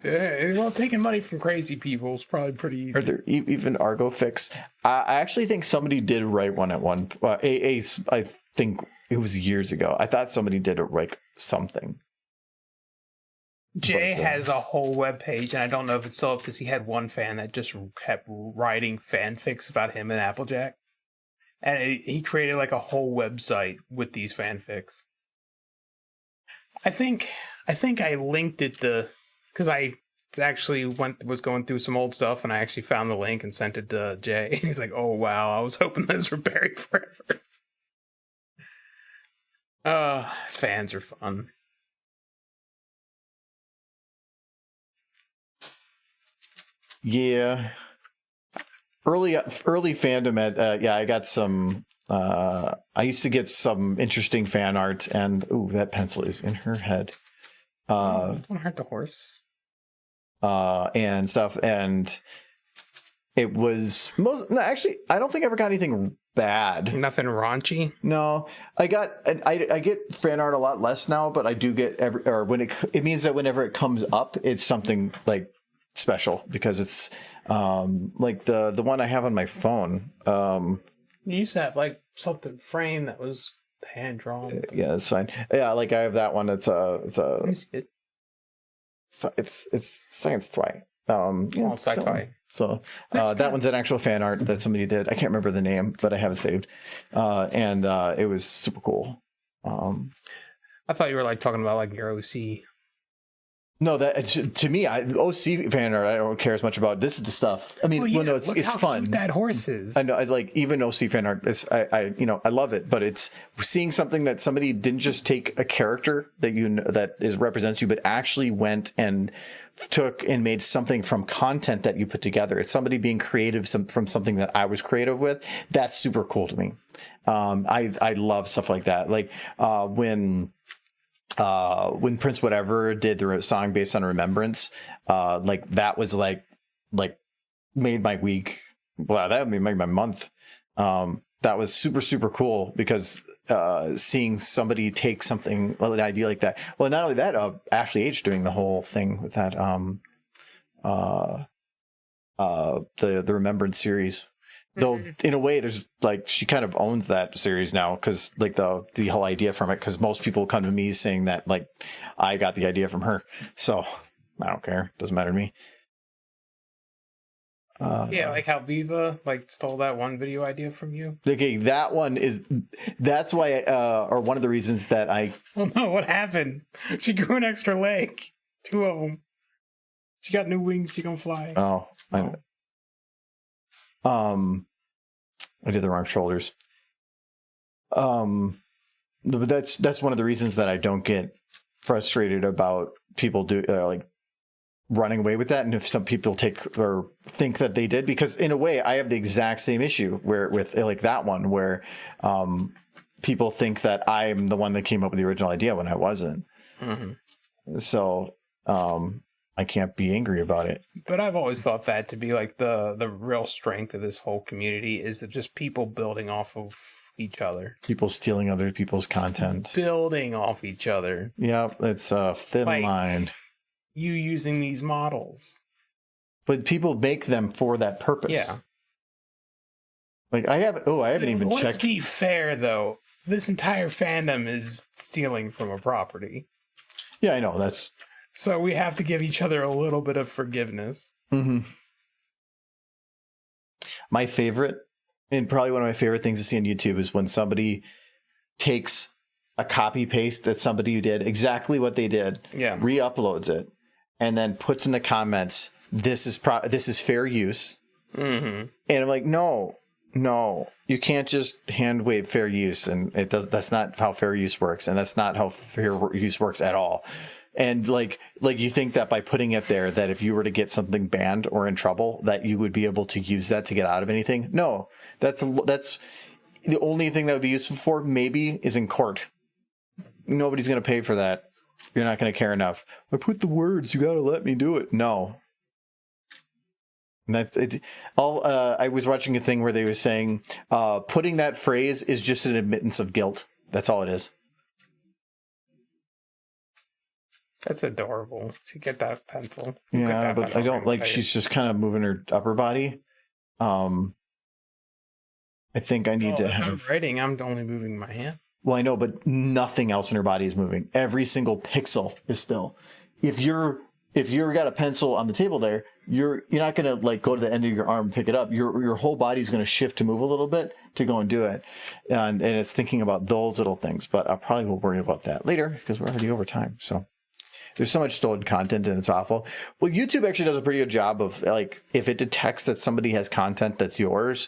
Speaker 1: Well, taking money from crazy people is probably pretty easy.
Speaker 2: Are there even Argo fix? I actually think somebody did write one at one. I think it was years ago. I thought somebody did write something.
Speaker 1: Jay has a whole web page, and I don't know if it's still up because he had one fan that just kept writing fanfics about him and Applejack, and he created like a whole website with these fanfics. I think I linked it because I actually was going through some old stuff, and I actually found the link and sent it to Jay. And he's like, "Oh wow, I was hoping those were buried forever." Fans are fun.
Speaker 2: Yeah, early fandom at I got some. I used to get some interesting fan art, and that pencil is in her head.
Speaker 1: Don't hurt the horse.
Speaker 2: And stuff, and it was actually, I don't think I ever got anything bad.
Speaker 1: Nothing raunchy.
Speaker 2: No, I get fan art a lot less now, but I do get when it means that whenever it comes up, it's something like special, because it's like the one I have on my phone.
Speaker 1: You used to have like something framed that was hand drawn.
Speaker 2: Yeah, that's fine. Yeah, like I have that one. It's
Speaker 1: Let me see it.
Speaker 2: It's I think it's Twi.
Speaker 1: Twi.
Speaker 2: So that one's an actual fan art that somebody did. I can't remember the name, but I have it saved. And it was super cool.
Speaker 1: I thought you were like talking about like your OC.
Speaker 2: No, that to me, OC fan art, I don't care as much about. This is the stuff. I mean, no, it's fun.
Speaker 1: Cute that horse is.
Speaker 2: I know. I like even OC fan art. I love it, but it's seeing something that somebody didn't just take a character that represents you, but actually went and took and made something from content that you put together. It's somebody being creative from something that I was creative with. That's super cool to me. I love stuff like that. Like when Prince Whatever did the song based on Remembrance, like that was like made my week. Wow, that made my month. That was super, super cool, because seeing somebody take something, an idea like that. Well, not only that, Ashley H doing the whole thing with that the Remembrance series. Though in a way, there's like, she kind of owns that series now, because like the whole idea from it, because most people come to me saying that like I got the idea from her, so I don't care, doesn't matter to me.
Speaker 1: Yeah, like how Viva like stole that one video idea from you.
Speaker 2: Okay, that's why or one of the reasons that I
Speaker 1: oh no, what happened? She grew an extra leg, 2 of them. She got new wings, she gonna fly.
Speaker 2: I did the wrong shoulders. But that's one of the reasons that I don't get frustrated about people like running away with that. And if some people take or think that they did, because in a way I have the exact same issue with like that one, where people think that I'm the one that came up with the original idea when I wasn't. Mm-hmm. So I can't be angry about it.
Speaker 1: But I've always thought that to be like the real strength of this whole community is that just people building off of each other.
Speaker 2: People stealing other people's content.
Speaker 1: Building off each other.
Speaker 2: Yeah, it's a thin line.
Speaker 1: you using these models.
Speaker 2: But people make them for that purpose.
Speaker 1: Yeah.
Speaker 2: Like I haven't even checked.
Speaker 1: Let's be fair, though. This entire fandom is stealing from a property.
Speaker 2: Yeah, I know. That's...
Speaker 1: So we have to give each other a little bit of forgiveness.
Speaker 2: Mm-hmm. My favorite, and probably one of my favorite things to see on YouTube, is when somebody takes a copy paste that somebody did exactly what they did, re-uploads it, and then puts in the comments, "This is fair use."
Speaker 1: Mm-hmm.
Speaker 2: And I'm like, no, you can't just hand wave fair use, and that's not how fair use works, and that's not how fair use works at all. And like you think that by putting it there, that if you were to get something banned or in trouble, that you would be able to use that to get out of anything. No, that's the only thing that would be useful for maybe is in court. Nobody's going to pay for that. You're not going to care enough. I put the words, you got to let me do it. No. And that's it. I was watching a thing where they were saying, putting that phrase is just an admittance of guilt. That's all it is.
Speaker 1: That's adorable. To get that pencil.
Speaker 2: Yeah, but I don't like. She's just kind of moving her upper body. I think I need to have.
Speaker 1: I'm writing. I'm only moving my hand.
Speaker 2: Well, I know, but nothing else in her body is moving. Every single pixel is still. If you're got a pencil on the table there, you're not gonna like go to the end of your arm and pick it up. Your whole body's gonna shift to move a little bit to go and do it, and it's thinking about those little things. But I probably will worry about that later because we're already over time. So. There's so much stolen content and it's awful. Well, YouTube actually does a pretty good job of like, if it detects that somebody has content that's yours,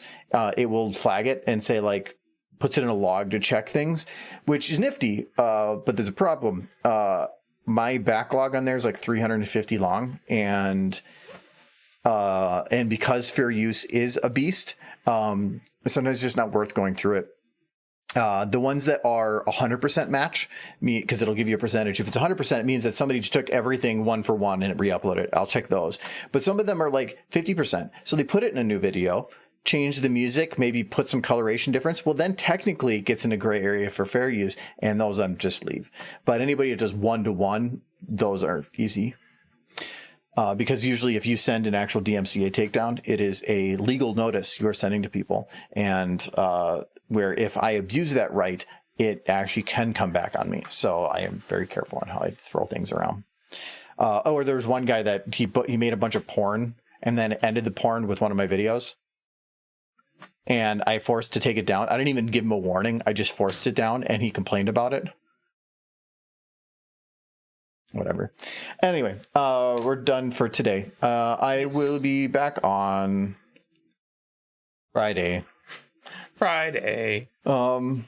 Speaker 2: it will flag it and say like, puts it in a log to check things, which is nifty. But there's a problem. My backlog on there is like 350 long, and because fair use is a beast, sometimes it's just not worth going through it. The ones that are 100% match, because it'll give you a percentage. If it's 100%, it means that somebody just took everything one for one and re-uploaded it. I'll check those. But some of them are like 50%. So they put it in a new video, change the music, maybe put some coloration difference. Well, then technically it gets in a gray area for fair use, and those just leave. But anybody that does 1-to-1, those are easy. Because usually if you send an actual DMCA takedown, it is a legal notice you are sending to people. And where if I abuse that right, it actually can come back on me. So I am very careful on how I throw things around. Or there was one guy that he made a bunch of porn and then ended the porn with one of my videos. And I forced to take it down. I didn't even give him a warning. I just forced it down, and he complained about it. Whatever. Anyway, we're done for today. I will be back on Friday. We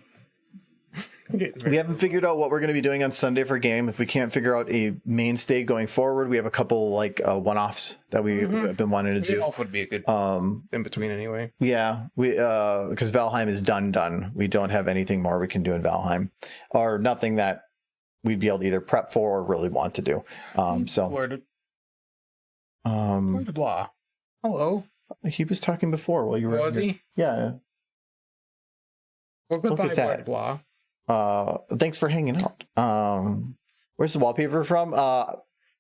Speaker 2: haven't figured out what we're going to be doing on Sunday for game. If we can't figure out a mainstay going forward, we have a couple like one-offs that we've been wanting to do.
Speaker 1: Off would be a good in between anyway.
Speaker 2: Yeah, we because Valheim is done. We don't have anything more we can do in Valheim, or nothing that we'd be able to either prep for or really want to do.
Speaker 1: Lord blah. Hello.
Speaker 2: He was talking before while you were.
Speaker 1: Was he?
Speaker 2: Yeah.
Speaker 1: Well, goodbye, Lord blah.
Speaker 2: Thanks for hanging out. Where's the wallpaper from?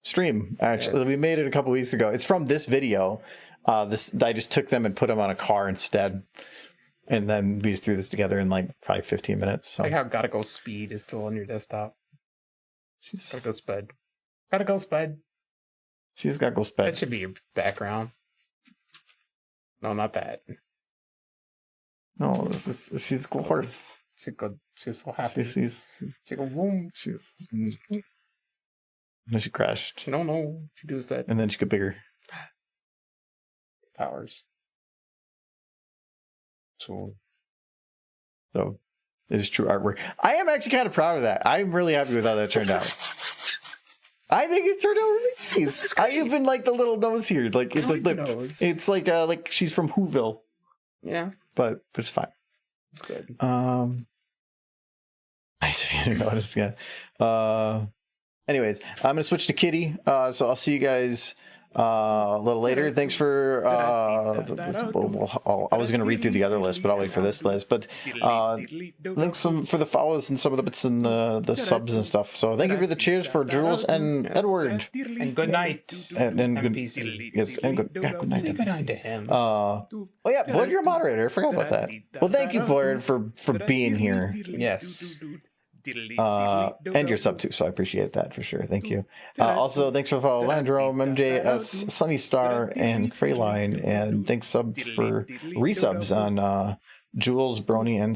Speaker 2: Stream, actually. We made it a couple weeks ago. It's from this video. I just took them and put them on a car instead. And then we just threw this together in like probably 15 minutes. So.
Speaker 1: Like how Gotta Go Speed is still on your desktop. Gotta Go Sped. Gotta Go Sped.
Speaker 2: She's Gotta Go Sped.
Speaker 1: That should be your background. No, not that.
Speaker 2: No, she's a horse.
Speaker 1: She's so happy.
Speaker 2: She
Speaker 1: go boom.
Speaker 2: No, she crashed.
Speaker 1: No. She does that.
Speaker 2: And then she got bigger.
Speaker 1: Powers. So it's true artwork.
Speaker 2: I am actually kind of proud of that. I'm really happy with how that turned out. I think it turned out really nice. I even like the little nose here. Like
Speaker 1: nose.
Speaker 2: It's like she's from Whoville.
Speaker 1: Yeah.
Speaker 2: But it's fine.
Speaker 1: It's good.
Speaker 2: Nice if you didn't notice. Yeah. Anyways, I'm gonna switch to Kitty. So I'll see you guys A little later, thanks for. I was going to read through the other list, but I'll wait for this list. But thanks for the follows and some of the bits and the subs and stuff. So thank you for the cheers for Jules and Edward.
Speaker 1: And good night.
Speaker 2: And good,
Speaker 1: NPC.
Speaker 2: yes, and good night.
Speaker 1: Say good night to him.
Speaker 2: Oh yeah, Blurred, you're a moderator. I forgot about that. Well, thank you, Blurred, for being here.
Speaker 1: Yes.
Speaker 2: And your sub too, so I appreciate that for sure. Thank you. Also, thanks for the follow, Landro, MJS, Sunny Star, and Crayline, and thanks sub for resubs on Jules, Brony, and